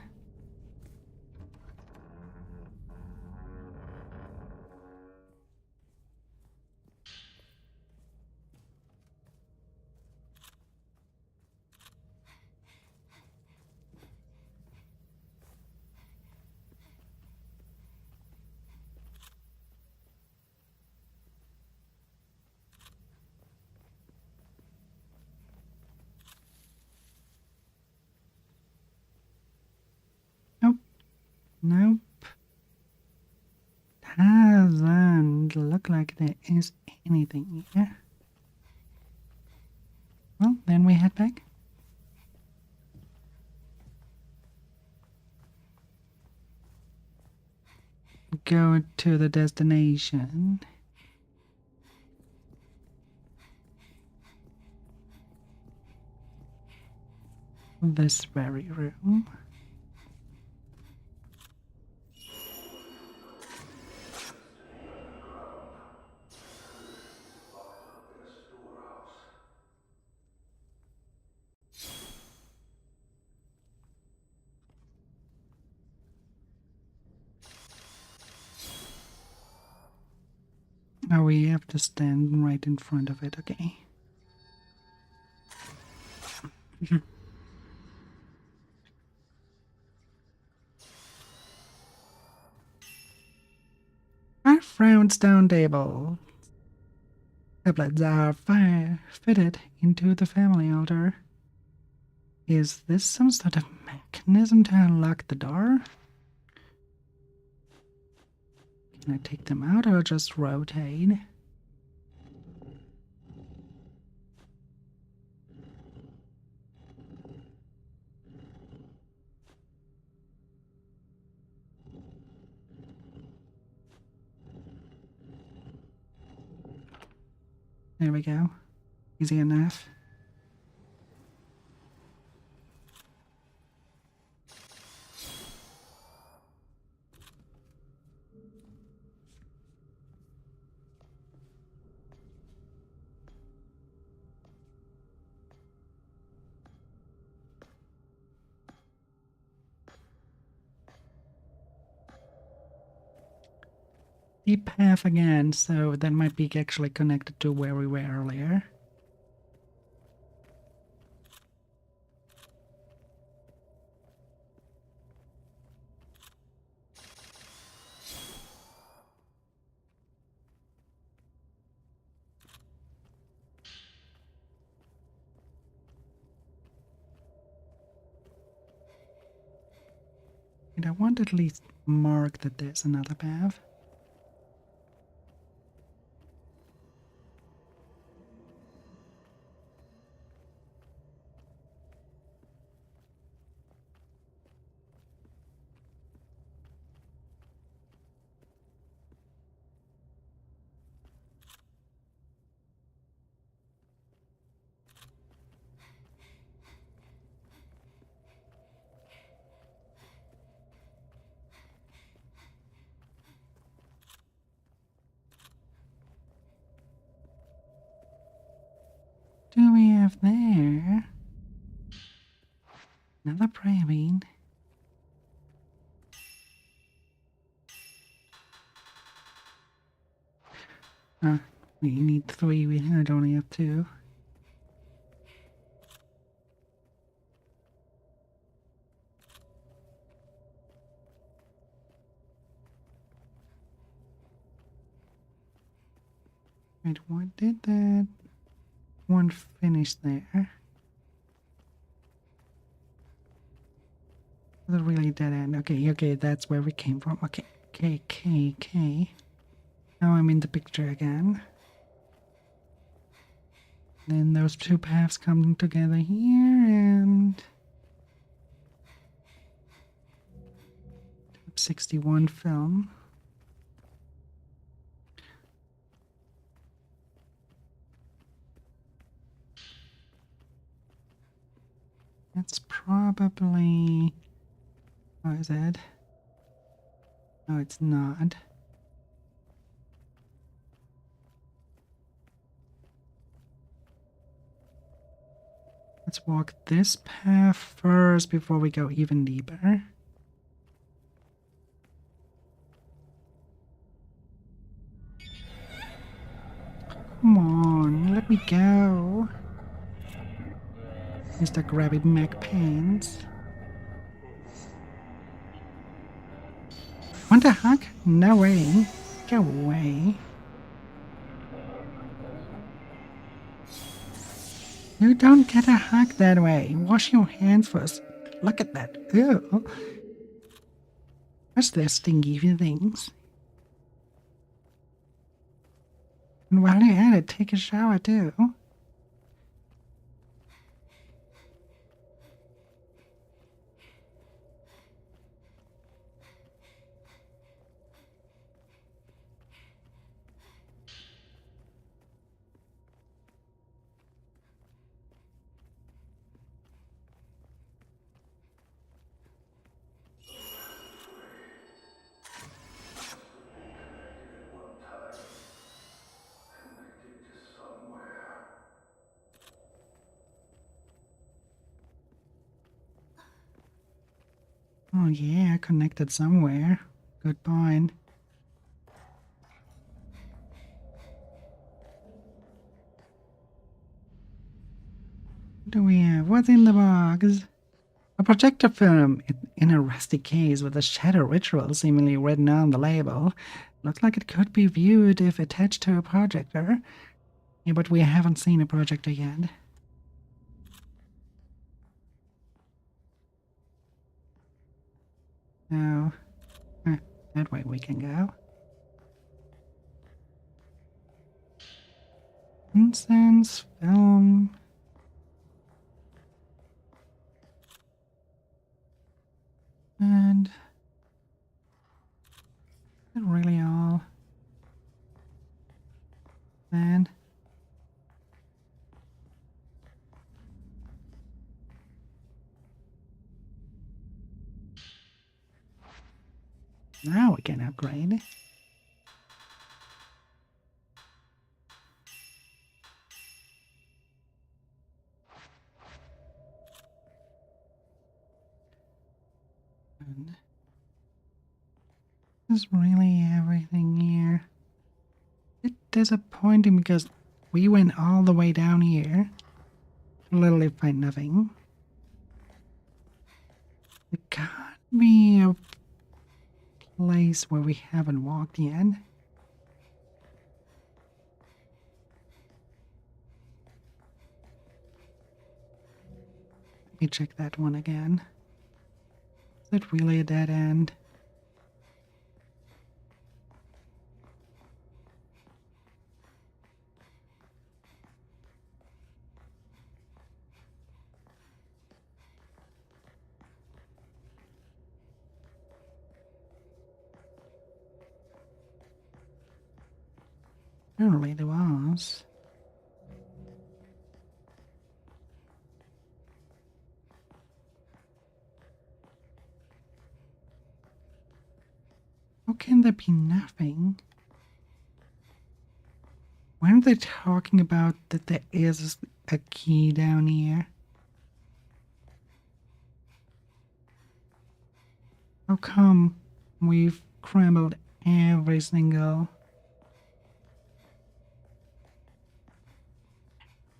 A: Nope. Nope. Doesn't look like there is anything here. Well, then we head back. Go to the destination. This very room. Oh, we have to stand right in front of it, okay. Our frown stone table. Tablets are fitted into the family altar. Is this some sort of mechanism to unlock the door? Can I take them out or just rotate? There we go. Easy enough. Deep path again, so that might be actually connected to where we were earlier. And I want to at least mark that there's another path. do we have there? Another prayer bean. We need 3, we only have 2. Wait, what did that one finish there? Was it really dead end? Okay, that's where we came from. Okay. Now I'm in the picture again. Then those 2 paths come together here and 61 film. That's probably... Oh, is it? No, it's not. Let's walk this path first before we go even deeper. Come on, let me go. Mr. Grabby McPants. Want a hug? No way. Go away. You don't get a hug that way. Wash your hands first. Look at that. Ew. What's their stinky things? And while you're at it, take a shower too. Oh yeah, connected somewhere. Good point. What do we have? What's in the box? A projector film in a rusty case with a shadow ritual seemingly written on the label. Looks like it could be viewed if attached to a projector. Yeah, but we haven't seen a projector yet. No. That way we can go. Incense, film. And... is it really all? And... now we can upgrade. And this is really everything here. It's disappointing because we went all the way down here. Literally find nothing. There can't be a place where we haven't walked yet. Let me check that one again. Is it really a dead end? Apparently there was. How can there be nothing? Where Aren't they talking about that there is a key down here? How come we've scrambled every single...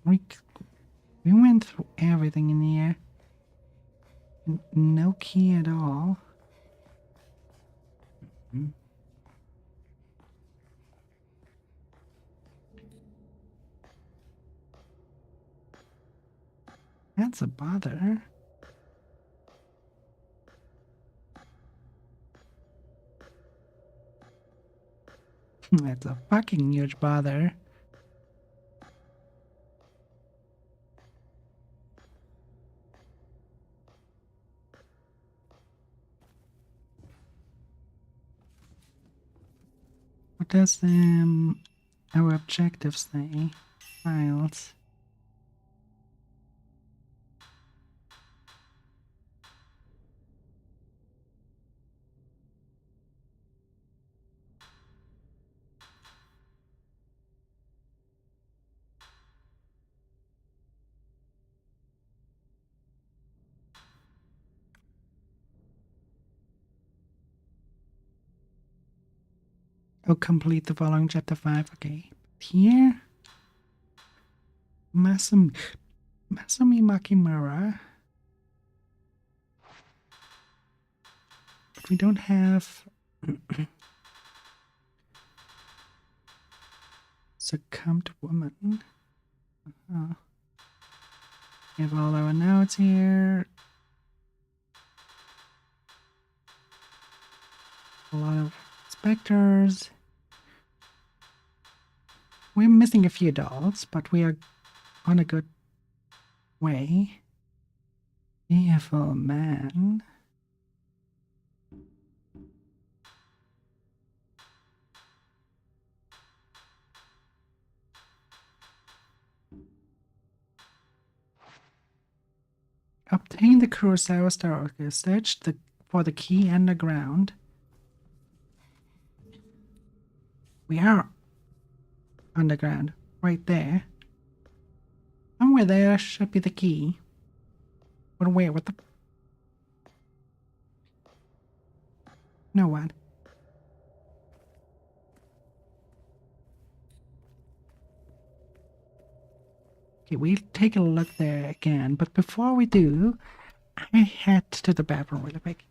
A: We went through everything in here. No key at all. That's a bother. That's a fucking huge bother. What does our objective say? Files. Oh, complete the following chapter 5. Okay. Here. Masumi Makimura. But we don't have succumbed woman. We have all our notes here. A lot of specters. We're missing a few dolls, but we are on a good way. Evil man. Obtain the Kurosawa Star Orchestra. Search for the key underground. We are underground. Right there. Somewhere there should be the key. But where? What the... No what? Okay, we'll take a look there again. But before we do, I head to the bathroom really quick.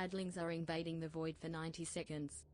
C: Adlings are invading the void for 90 seconds.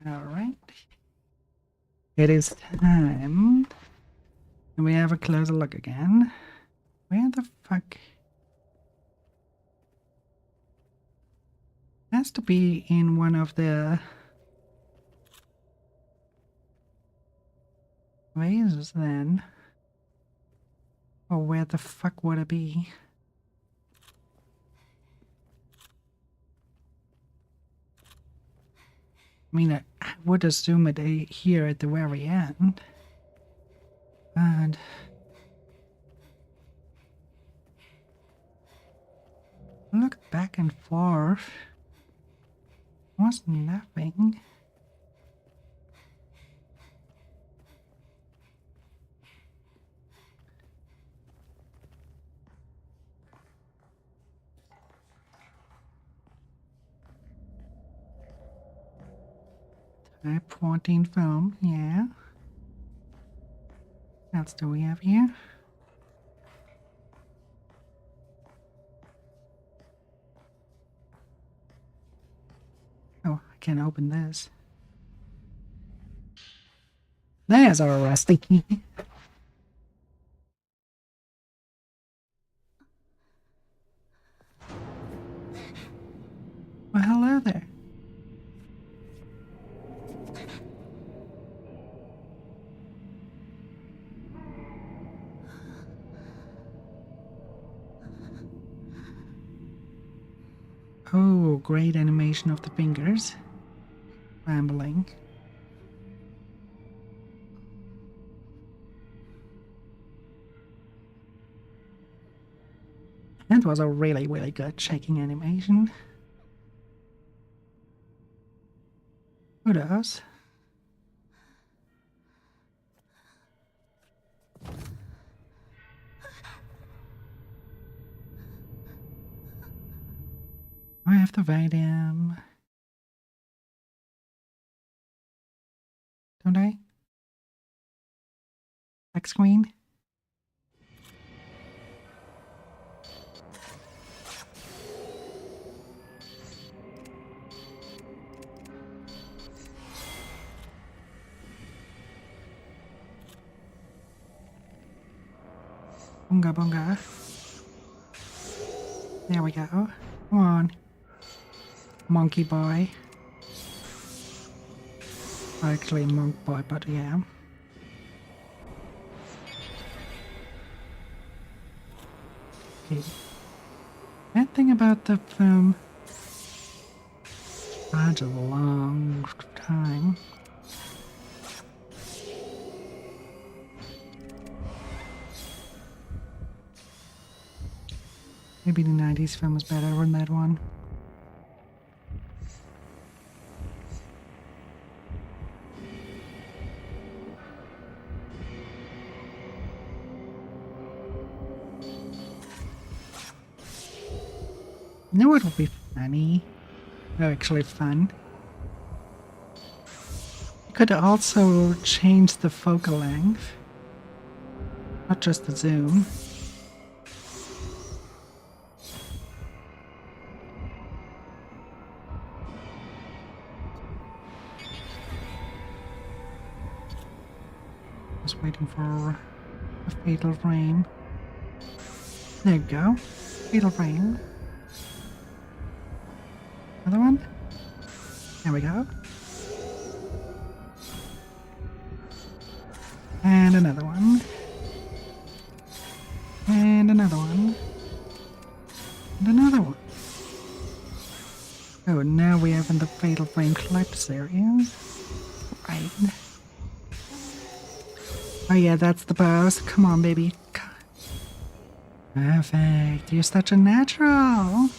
A: Alright. It is time. And we have a closer look again. Where the fuck? Has to be in one of the vases then. Or where the fuck would it be? I mean, I would assume it here at the very end. And look back and forth. Was nothing. Type 14 film, yeah. What else do we have here? Oh, I can't open this. There's our rusty key. Well, hello there. Oh, great animation of the fingers. Rambling. That was a really, really good shaking animation. Kudos. I have to fight him. Don't I? Black screen? Bunga bunga. There we go. Come on. Monkey boy. Actually monk boy, but yeah. Okay. Bad thing about the film. Such a long time. Maybe the 90s film was better than that one. You know what would be funny? Actually fun. You could also change the focal length. Not just the zoom. waiting for a fatal frame. There you go. Fatal frame. Another one. There we go. And another one. And another one. And another one. Oh, now we have in the Fatal Frame Collect series. Right. Oh yeah, that's the boss. Come on, baby. Perfect. You're such a natural.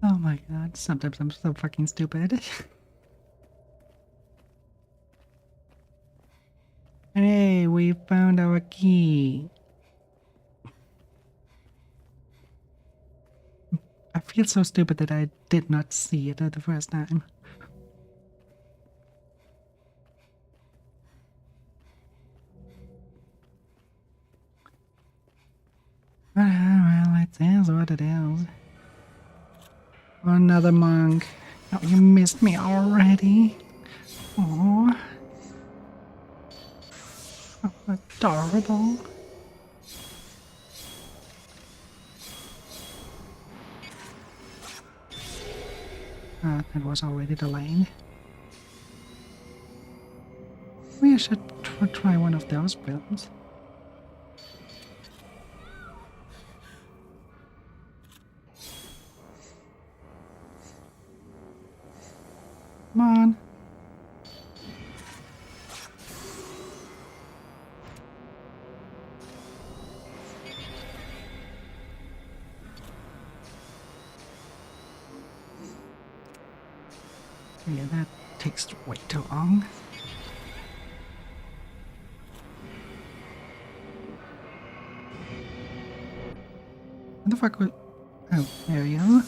A: Oh my god, sometimes I'm so fucking stupid. Hey, we found our key. I feel so stupid that I did not see it the first time. Well, it is what it is. Another monk. Oh, you missed me already. Aww. Oh, adorable. Ah, that was already the lane. We should try one of those builds. Come on. Yeah, that takes way too long. What the fuck was... Oh, there you go.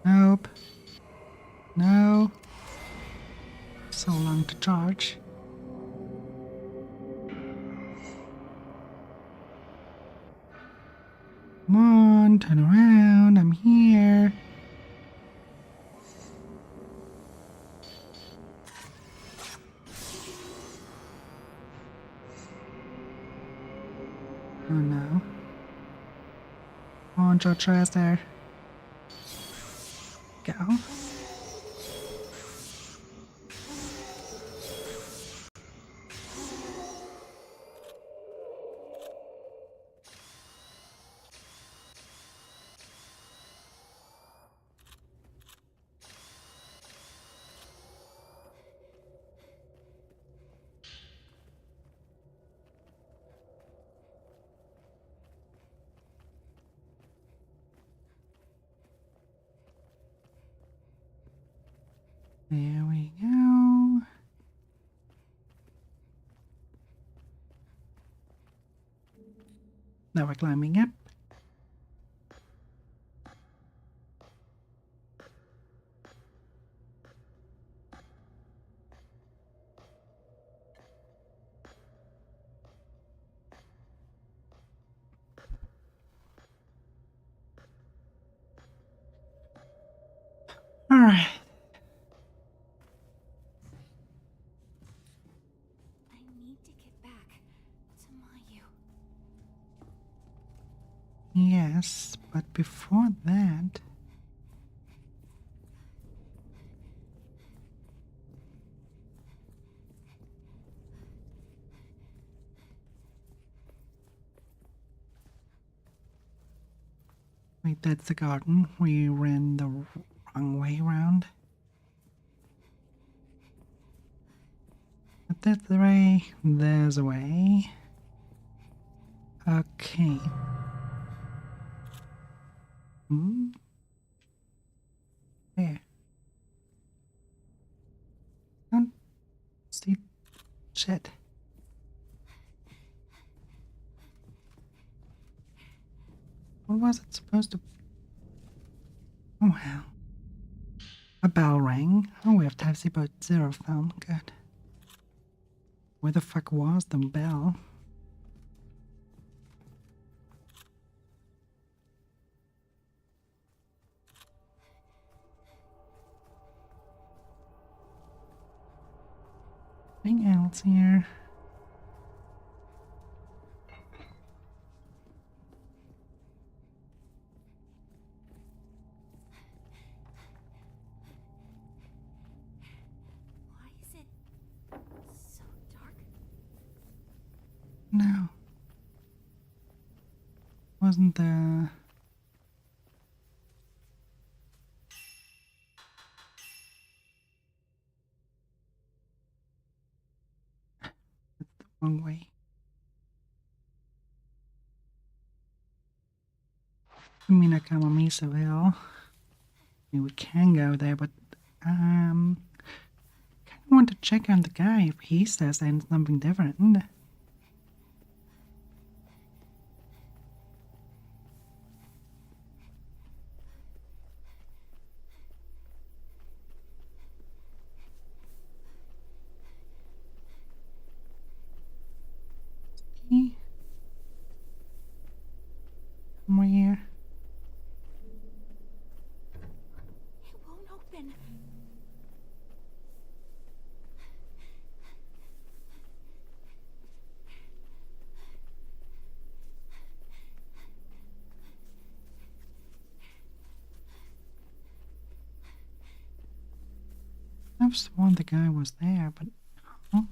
A: Nope. No. So long to charge. Come on, turn around, I'm here. Oh no. Come on, George there. Go. There we go. Now we're climbing up. All right.
B: I need to get back to Mayu.
A: Yes, but before that... Wait, that's the garden. We ran the wrong way around. But that's the way. There's a way. Okay. Hmm? There. Don't see shit. What was it supposed to... Oh well. A bell rang. Oh, we have Type-C boat 0 found. Good. Where the fuck was the bell? Anything else here?
B: Why is it so dark?
A: No. Wasn't the... wrong way. Minakama-Misaville. We can go there, but kind of want to check on the guy if he says something different. Somewhere here.
B: It won't open.
A: I've sworn the guy was there, but oh.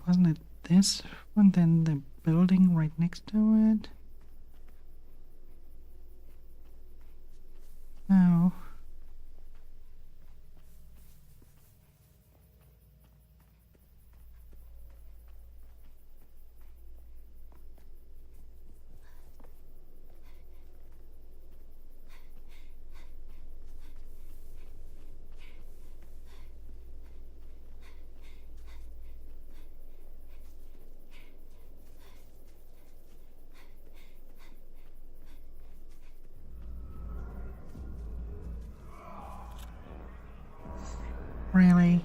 A: Wasn't it this one, then the building right next to it? No. Really?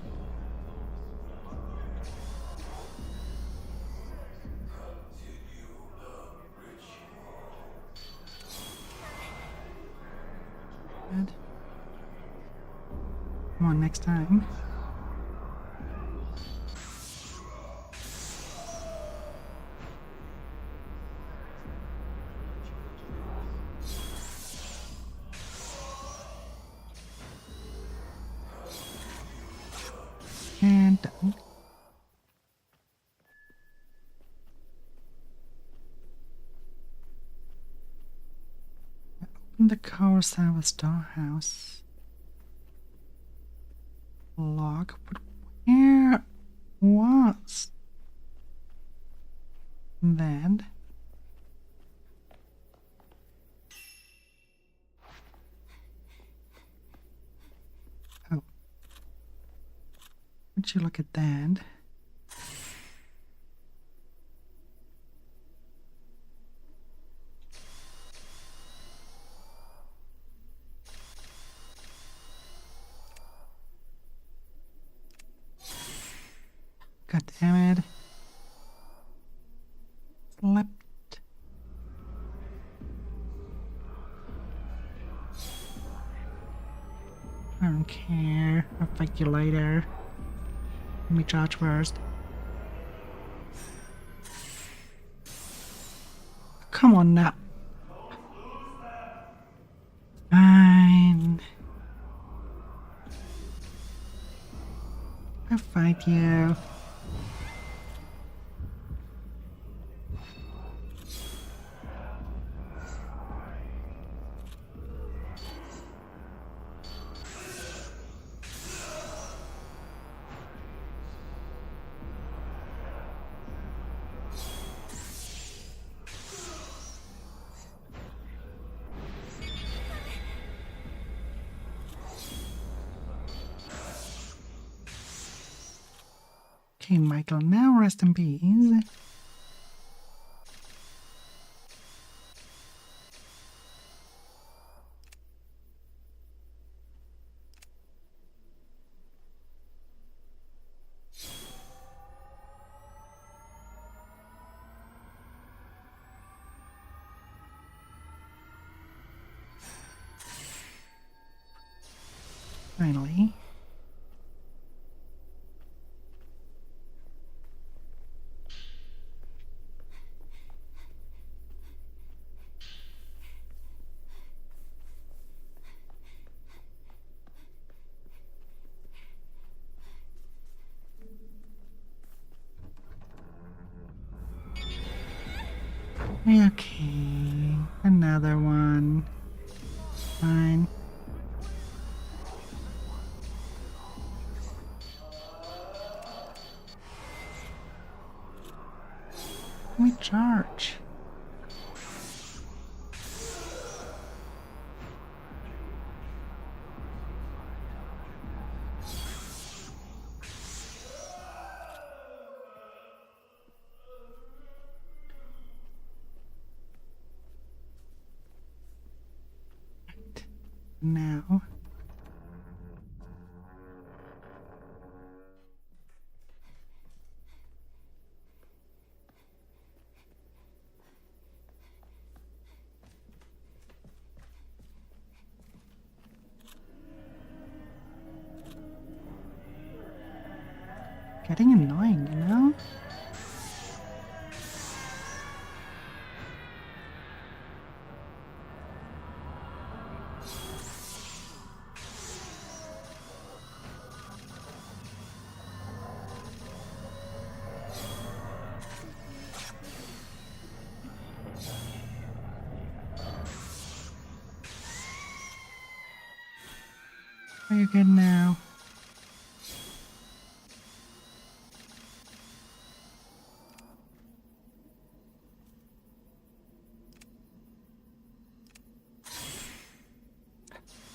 A: Good. Come on, next time. And done. Open the Kurosawa storehouse. Log, but where was that? Oh. Would you look at that? God damn it. Slept. I don't care. I'll fight you later. Let me charge first. Come on now. Fine. I'll fight you. Okay, Michael, now rest in peace. Finally. Okay, another one. Fine. Let me charge. Now. Getting annoying, you know? Are you good now?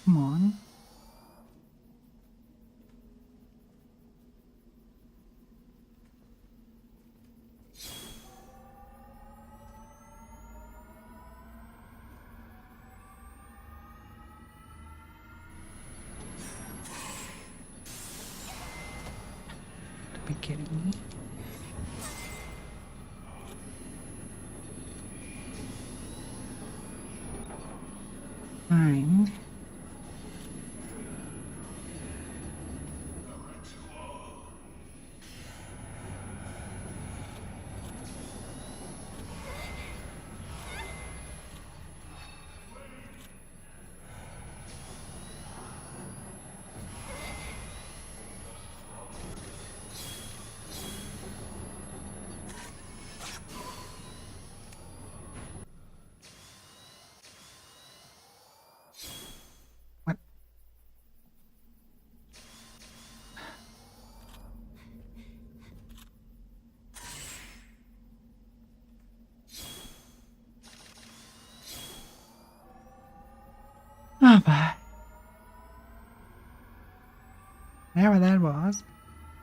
A: Come on. To be kidding me. Fine. What? Oh, bye. Whatever that was.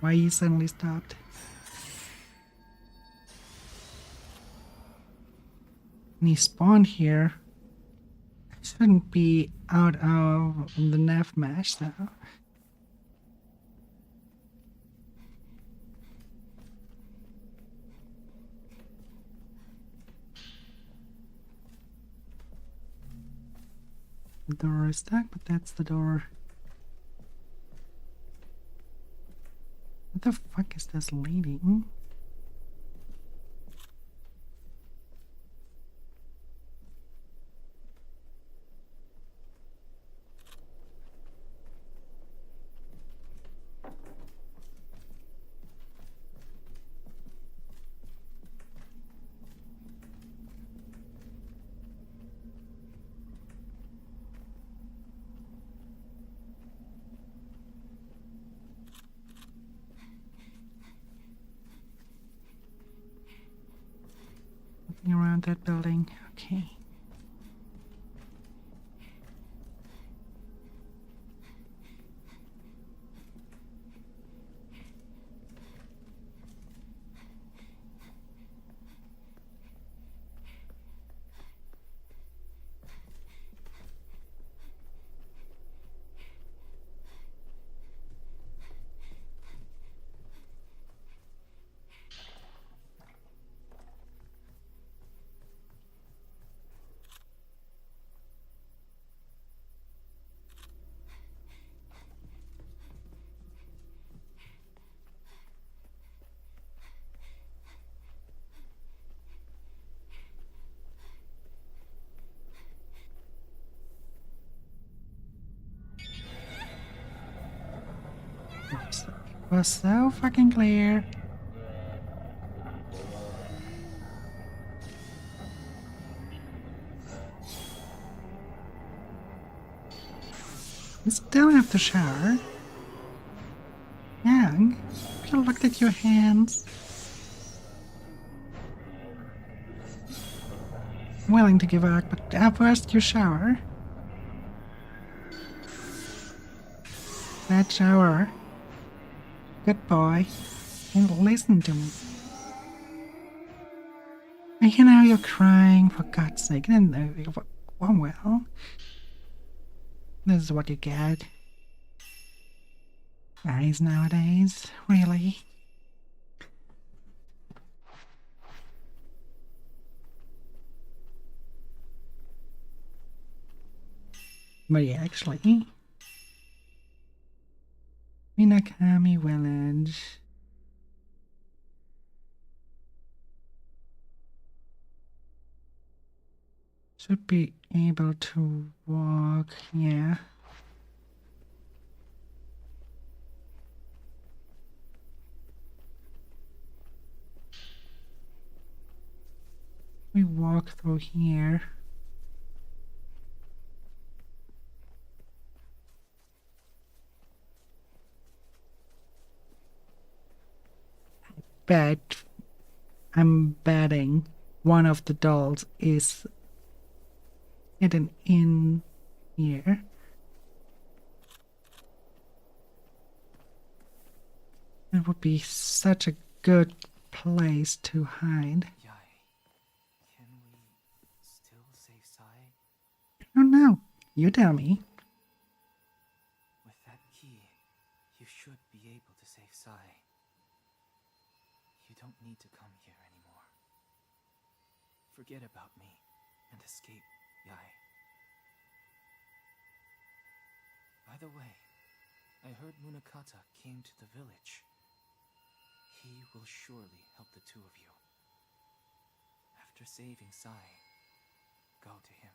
A: Why you suddenly stopped? And he spawned here. I shouldn't be out of the nav mesh though. The door is stuck, but that's the door. What the fuck is this leading? Looking around that building. Okay. was so fucking clear. You still have to shower. Young, you looked at your hands. I'm willing to give up, but first you shower. That shower. Good boy. And listen to me. You know you're crying, for God's sake. Well, this is what you get. Guys nowadays, really. But yeah, actually, Minakami Village. Should be able to walk, yeah. We walk through here. I'm betting one of the dolls is hidden in here. It would be such a good place to hide.
E: Yai, can we still save Sai?
A: I don't know. You tell me.
E: With that key, you should be able to save Sai. You don't need to come here anymore. Forget about me and escape, Yai. By the way, I heard Munakata came to the village. He will surely help the two of you. After saving Sai, go to him.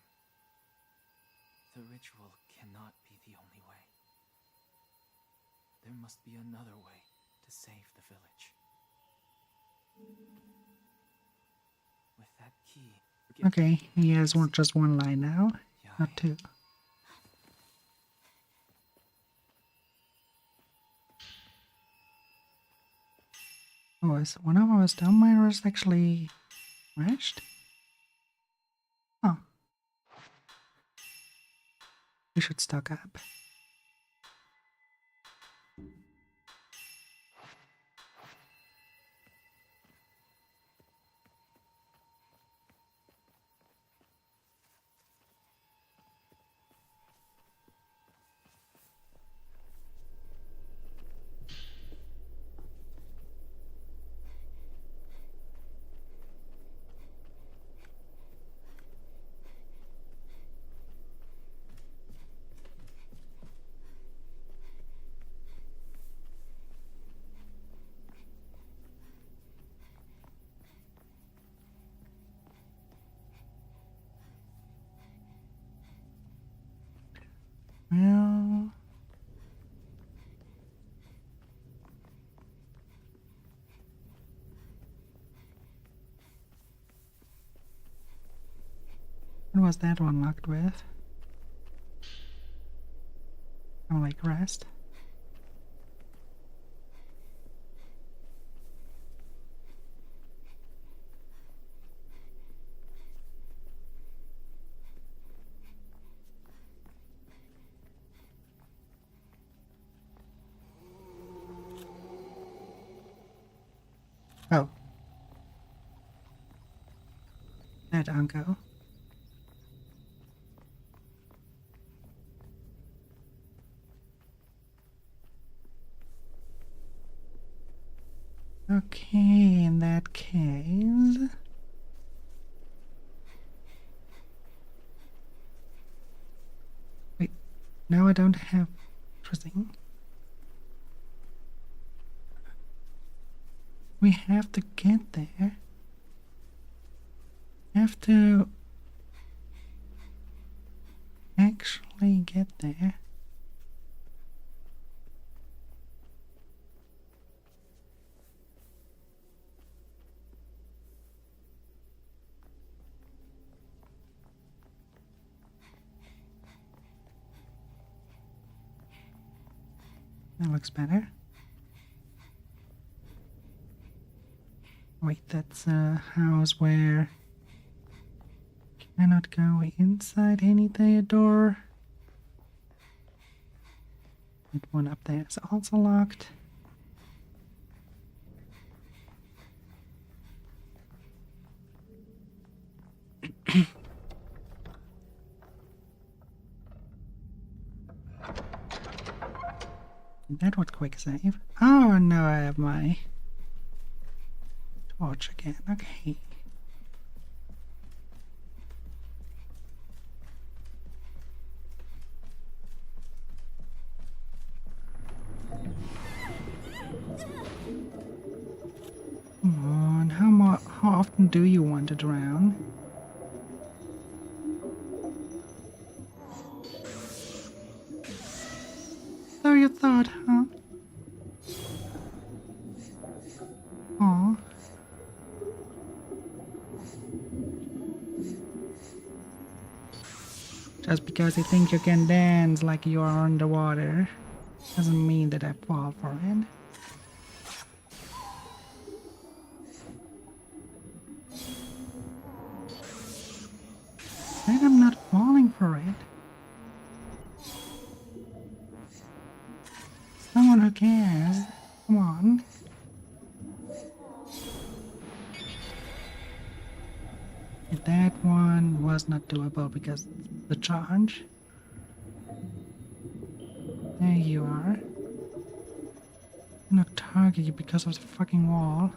E: The ritual cannot be the only way. There must be another way to save the village. With that key...
A: Okay, he has just one line now,
E: Yai.
A: not two. Oh, is one of our stone mirrors actually smashed? Oh. We should stock up. Well... What was that one locked with? Oh, like rest? Oh. That uncle. Okay, in that case... Wait, now I don't have... Interesting. We have to get there. Have to... actually get there. That looks better. Wait, that's a house where cannot go inside anything, a door. That one up there is also locked. That was quick save. Oh, no, I have my torch again. Okay. Come on, how often do you want to drown? So you thought, huh? Aw. Just because you think you can dance like you are underwater doesn't mean that I fall for it. And I'm not falling for it. Someone who cares. Come on. That one was not doable because the charge. There you are. I'm not target you because of the fucking wall.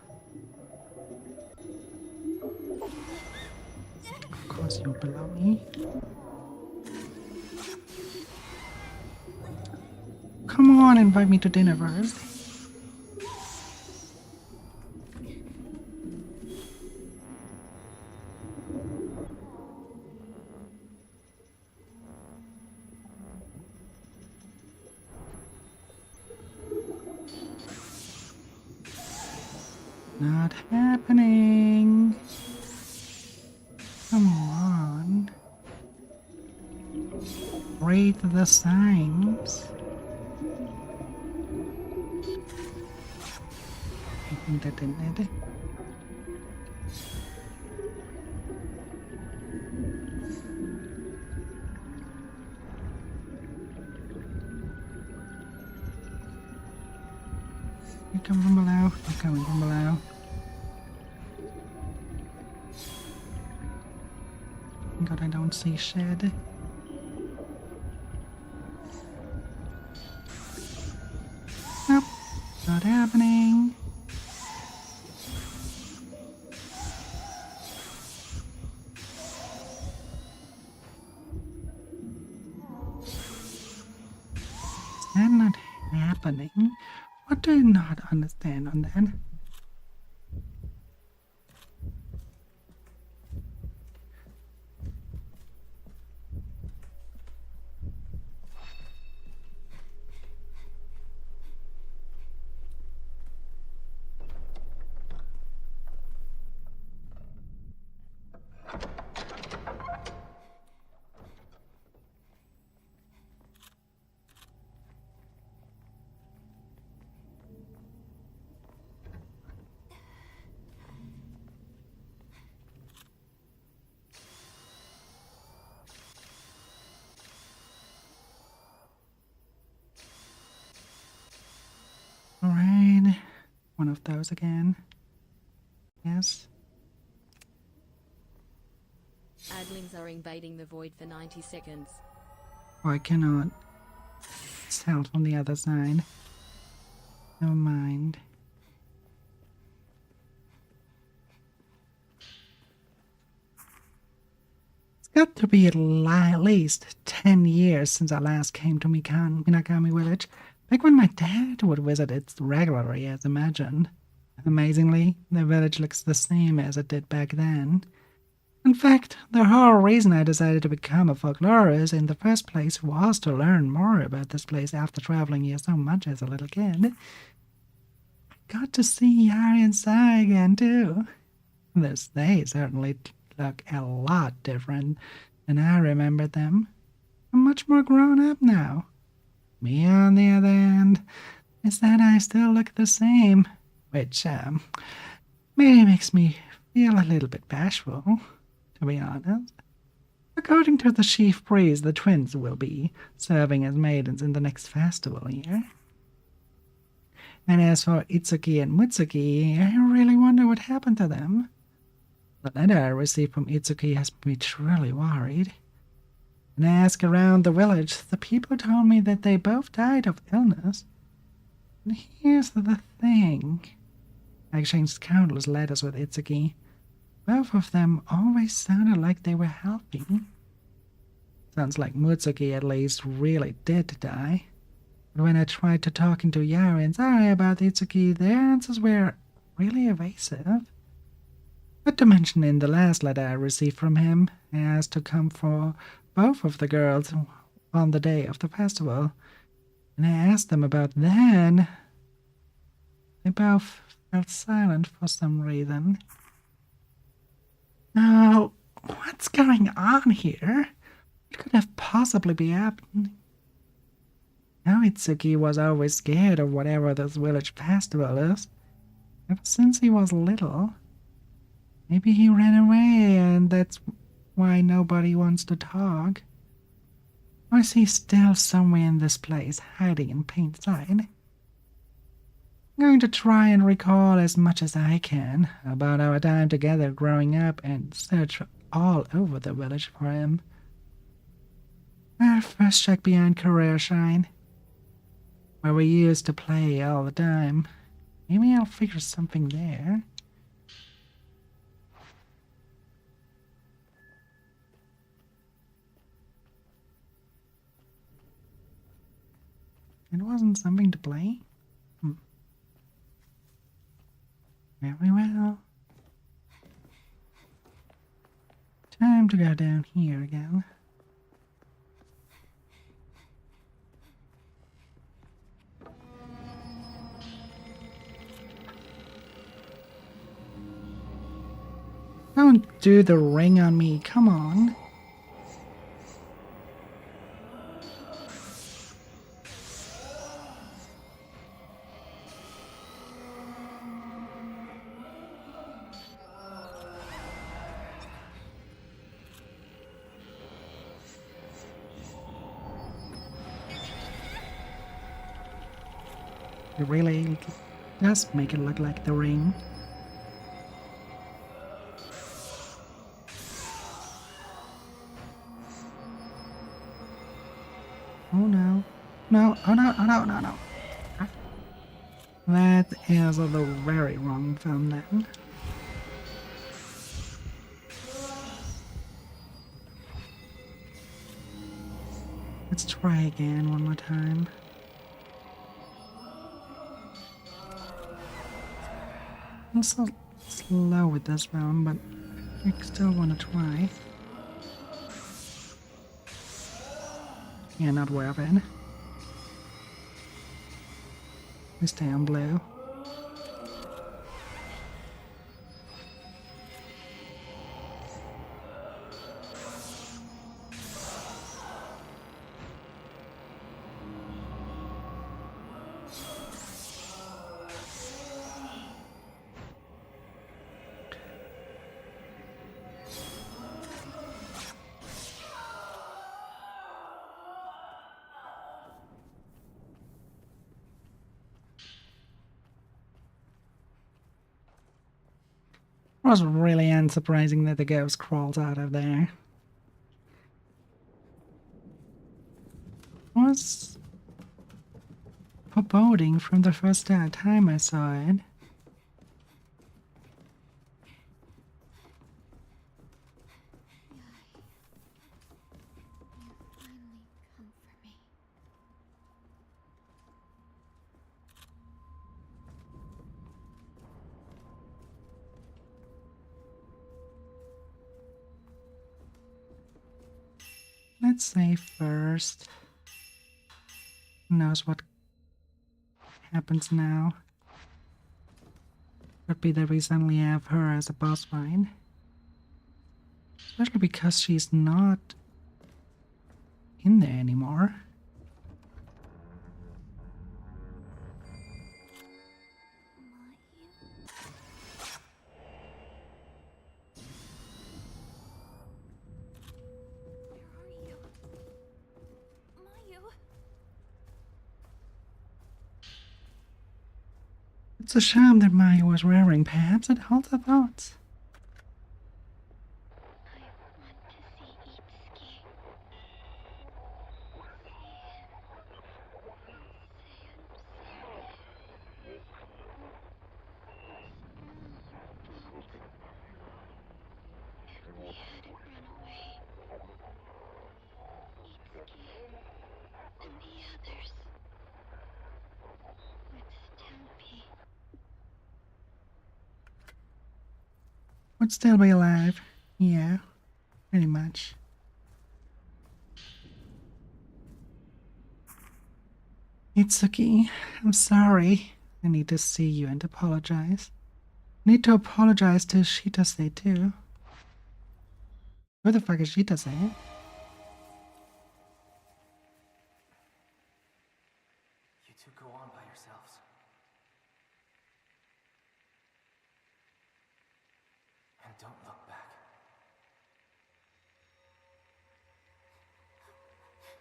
A: Of course you're below me. Come on, invite me to dinner first. Not happening. Come on. Read the signs. I think that didn't it. You come from below. You're coming from below. God, I don't see shed. Nope, not happening. Is that not happening? What do you not understand on that? Alright, one of those again. Yes.
C: Adlings are invading the void for 90 seconds.
A: Oh, I cannot sell from the other side. Never mind. It's got to be at least 10 years since I last came to Minakami Village. Back when my dad would visit it regularly, as imagined. Amazingly, the village looks the same as it did back then. In fact, the whole reason I decided to become a folklorist in the first place was to learn more about this place after traveling here so much as a little kid. I got to see Yari and Sai again, too. They certainly look a lot different than I remembered them. I'm much more grown up now. Me, on the other hand, is that I still look the same, which, maybe makes me feel a little bit bashful, to be honest. According to the chief priest, the twins will be serving as maidens in the next festival here. And as for Itsuki and Mutsuki, I really wonder what happened to them. The letter I received from Itsuki has me truly worried. When I asked around the village, the people told me that they both died of illness. And here's the thing. I exchanged countless letters with Itsuki. Both of them always sounded like they were healthy. Sounds like Mutsuki at least really did die. But when I tried to talk into Yari and Zari about Itsuki, their answers were really evasive. Not to mention in the last letter I received from him, I asked to come for both of the girls on the day of the festival. And I asked them about then. They both felt silent for some reason. Now, what's going on here? What could have possibly be happening? Now Itsuki was always scared of whatever this village festival is. Ever since he was little. Maybe he ran away and that's why nobody wants to talk. Or is he still somewhere in this place, hiding in plain sight? I'm going to try and recall as much as I can about our time together growing up and search all over the village for him. I'll first check behind Career Shine, where we used to play all the time. Maybe I'll figure something there. It wasn't something to play? Very well. Time to go down here again. Don't do the ring on me, come on. It really does make it look like the ring. Oh no. No, oh no, oh no, no, no. That is the very wrong film then. Let's try again one more time. I'm so slow with this film, but I still want to try. Yeah, not worth it. We stay on blue. It was really unsurprising that the ghost crawls out of there. It was foreboding from the first time I saw it.
B: Finally come for me.
A: Let's say first. Who knows what happens now? Could be that we suddenly have her as a boss fight. Especially because she's not in there anymore. It's a shame that Maya was wearing. Perhaps it holds her thoughts.
B: I want to see Itsuki. If we hadn't run away, Itsuki and the others would still be.
A: Would still be alive. Yeah, pretty much. Itsuki, I'm sorry. I need to see you and apologize. Need to apologize to Shitase too. Who the fuck is Shitase?
E: You two go on by yourselves. And don't look back.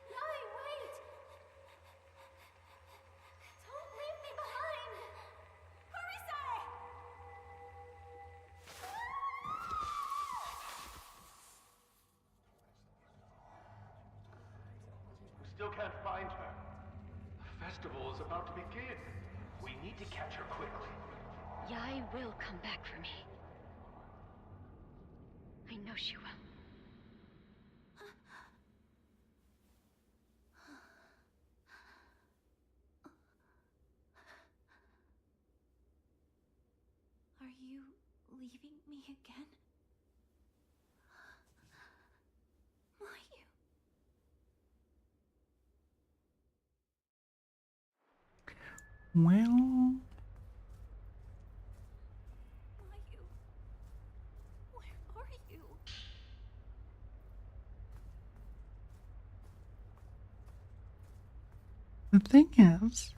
B: Yai, wait! Don't leave me behind! Horisai!
F: We still can't find her. The festival is about to begin. We need to catch her quickly.
B: Yai will come back for me. I know she will. Are you leaving me again? Mayu.
A: Well,
B: Mayu. Where are you?
A: the thing is,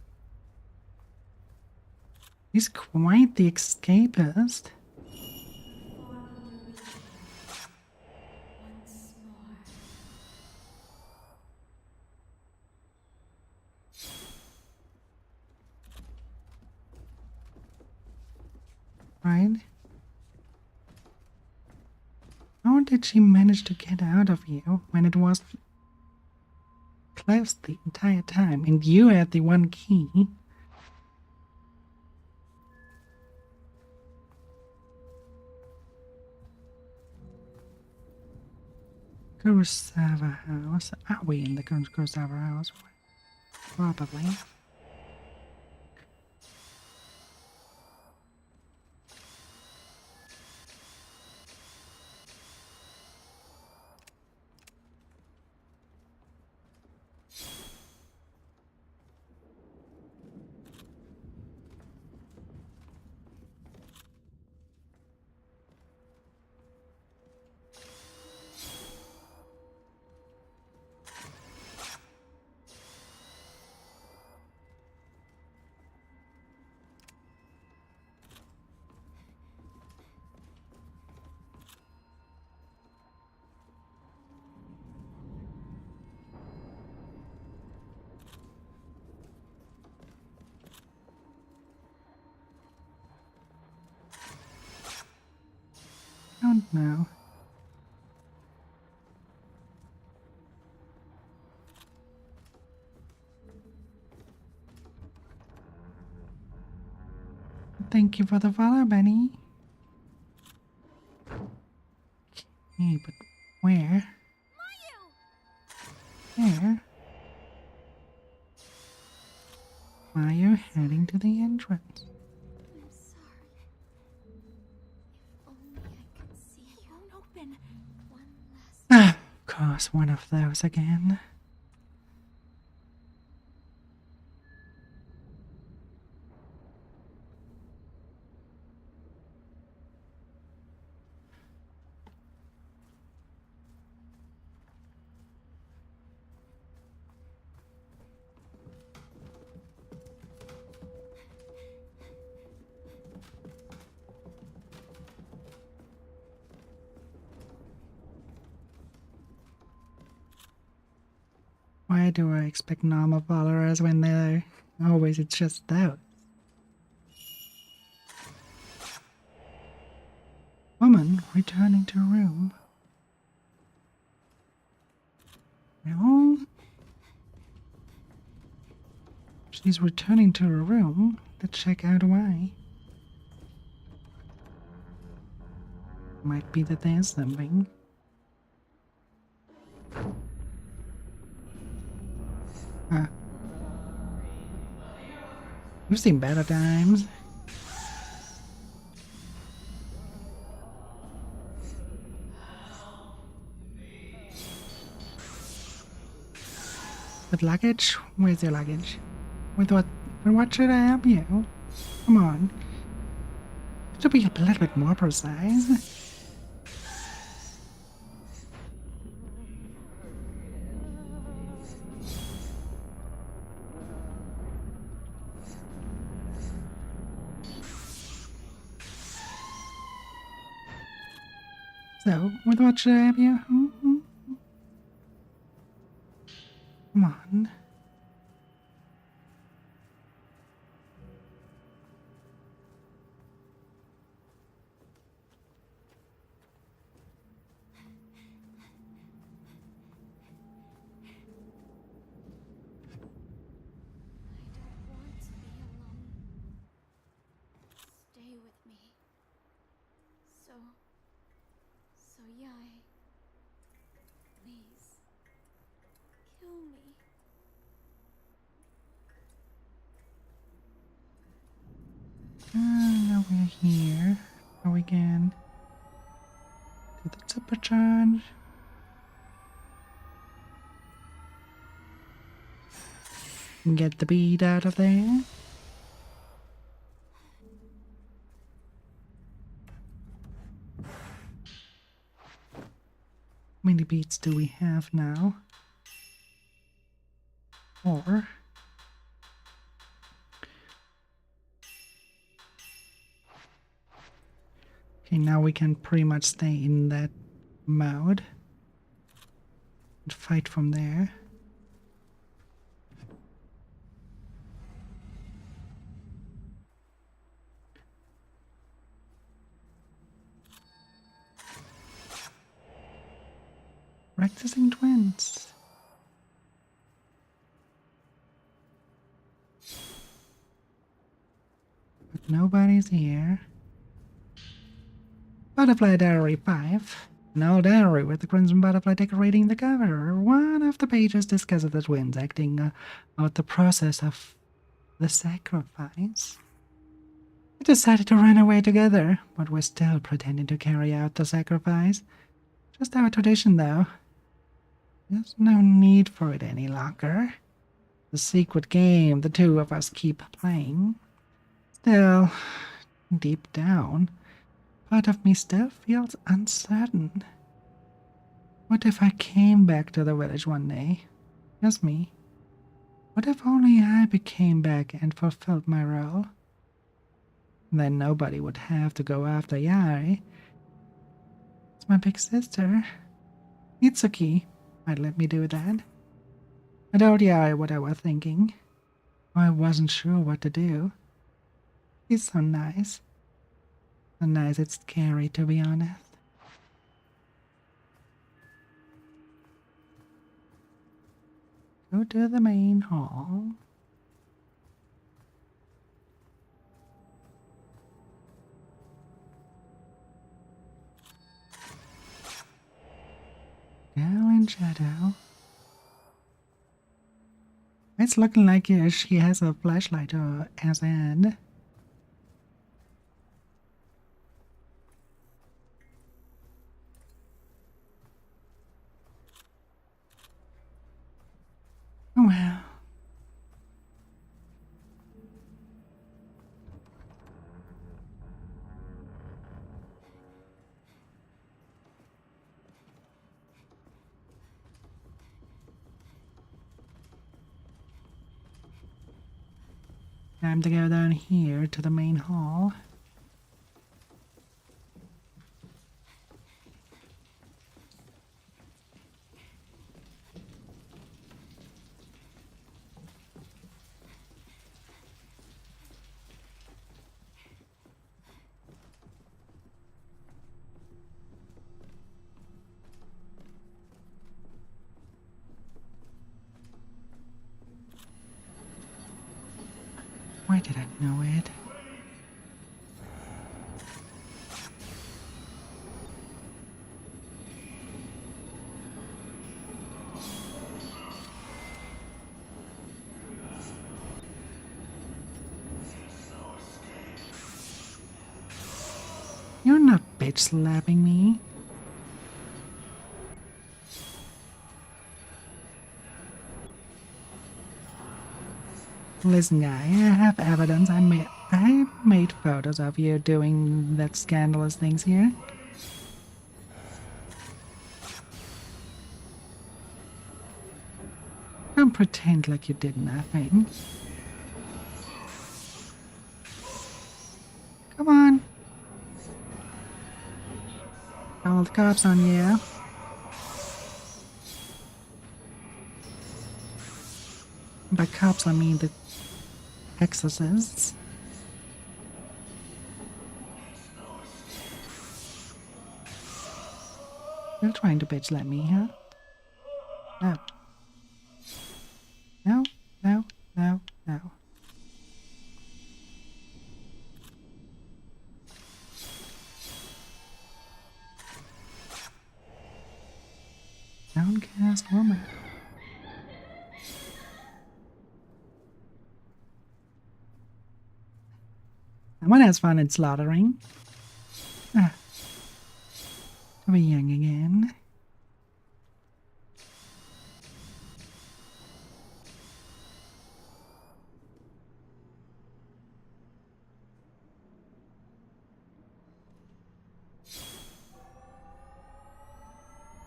A: he's quite the escapist.
B: Once more.
A: Right? How did she manage to get out of you when it was closed the entire time and you had the one key? Kurosawa house. Are we in the Kurosawa house? Probably. Don't know. Thank you for the follow, Benny. Okay, but where? Where? Why are you heading to the entrance?
B: I'm sorry. If only I could see you. It won't open. One last.
A: Ah, of course, one of those again. Why do I expect normal followers when they're always it's just those? woman returning to her room. Well, she's returning to her room. Let's check out why. Might be that there's something. We've seen better times. With luggage? Where's your luggage? With what should I help you? Come on. To be a little bit more precise. So, with what should I help you? Come on.
B: I don't want to be alone. Stay with me. So Yai, please, kill me.
A: Now we're here. Now we can do the supercharge. And get the bead out of there. How many beads do we have now? 4. Okay, now we can pretty much stay in that mode and fight from there. Practicing twins. But nobody's here. Butterfly Diary 5. An old diary with the crimson butterfly decorating the cover. One of the pages discusses the twins acting out the process of the sacrifice. We decided to run away together, but we're still pretending to carry out the sacrifice. Just our tradition, though. There's no need for it any longer. The secret game the two of us keep playing. Still, deep down, part of me still feels uncertain. What if I came back to the village one day? Just me. What if only I became back and fulfilled my role? Then nobody would have to go after Yari. It's my big sister. Itsuki might let me do that. I told Yari what I was thinking. I wasn't sure what to do. He's so nice. So nice it's scary, to be honest. Go to the main hall. Girl in shadow. It's looking like she has a flashlight as an. Oh well. Time to go down here to the main hall. did I know it? You're not bitch slapping me. Listen, guy, I have evidence. I made photos of you doing that scandalous things here. Don't pretend like you did nothing. Come on. Call the cops on you. By cops, I mean the exorcists. You're trying to bitch slap me, huh? No. No, no, no, no. Downcast woman. Someone has fun in slaughtering. Ah. To be young again.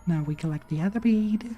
A: Now we collect the other bead.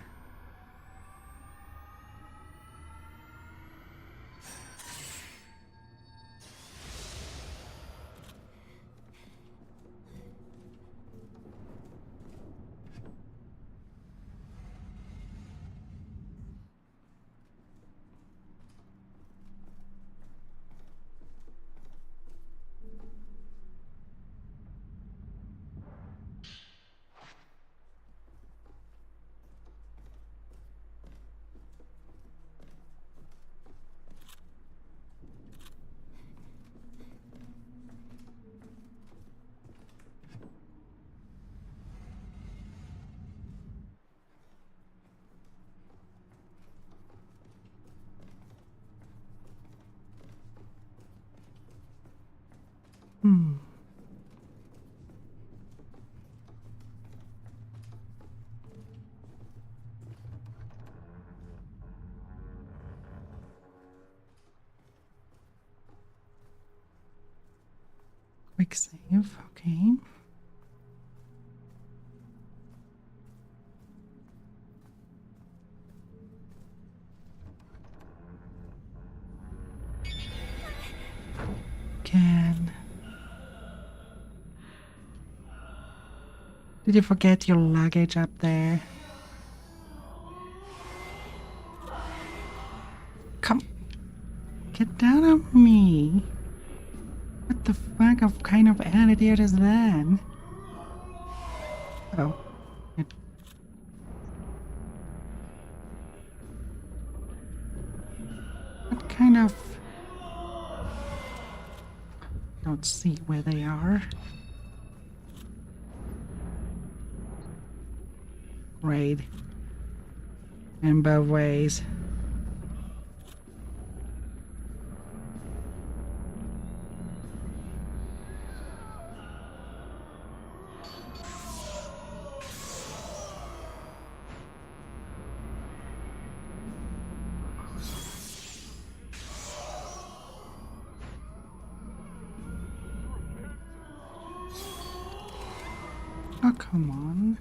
A: Quick save, okay. Did you forget your luggage up there? Come. Get down on me. What the fuck of kind of attitude is that? Oh. What kind of... Don't see where they are. Great. In both ways. Oh, come on.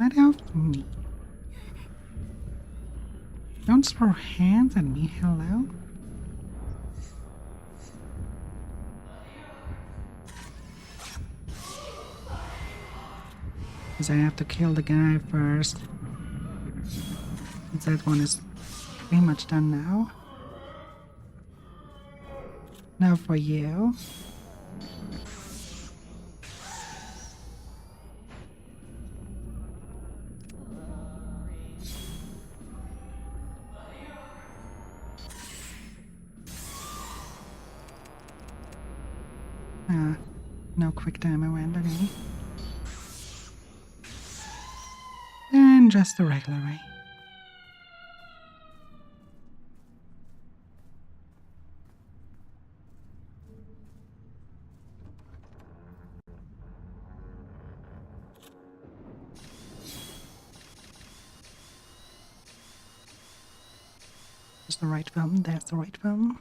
A: Let out me. Don't throw hands at me, hello? Because I have to kill the guy first. Since that one is pretty much done now. Now for you. No quick time event, okay. And just the regular way. There's the right film, there's the right film.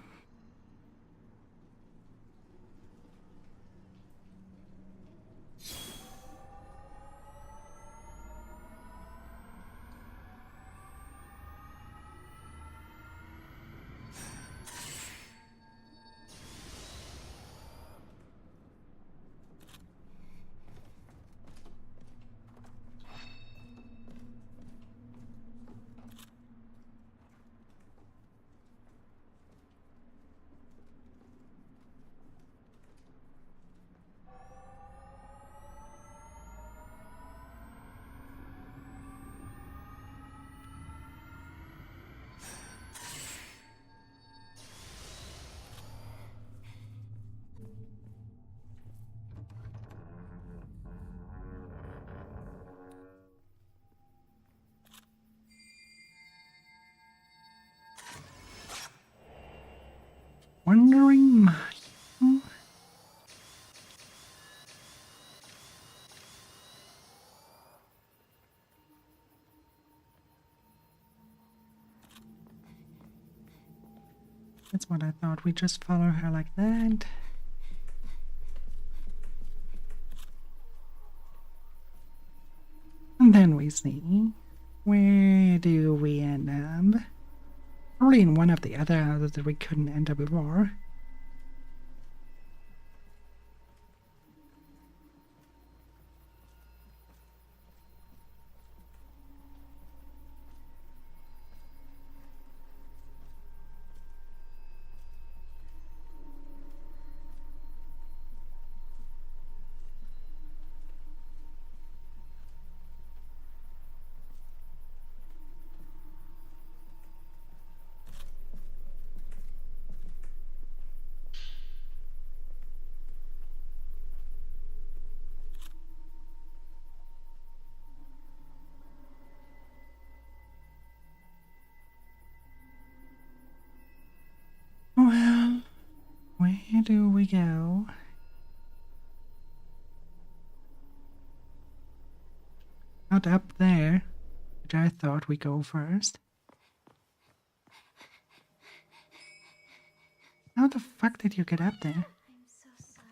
A: Wandering Mile. That's what I thought. We just follow her like that. And then we see, where do we end up? Probably in one of the other houses that we couldn't enter before. Well, where do we go? Not up there, which I thought we'd go first. How the fuck did you get up there?
B: I'm so sorry.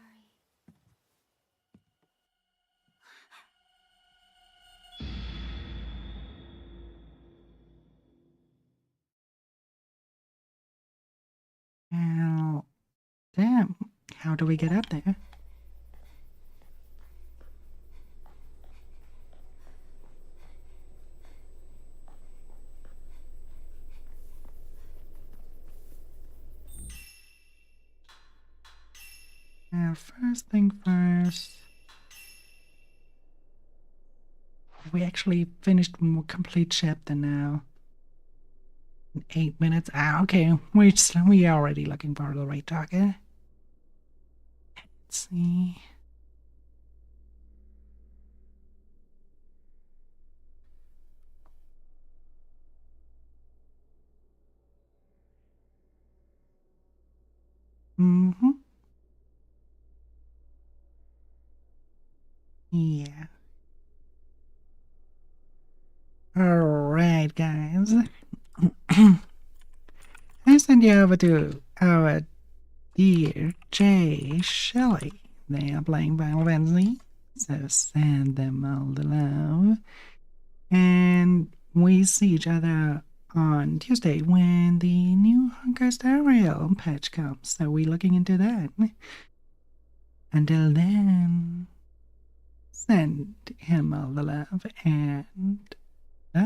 A: Well, damn. How do we get up there? Now, first thing first. We actually finished a complete chapter now. In 8 minutes. Ah, okay. We are already looking for the right target. Let's see. Mm-hmm. Yeah. Alright, guys. I send you over to our dear Jay Shelley. They are playing Final Fantasy, so send them all the love. And we see each other on Tuesday when the new Honkai Star Rail patch comes. So we're looking into that. Until then, send him all the love and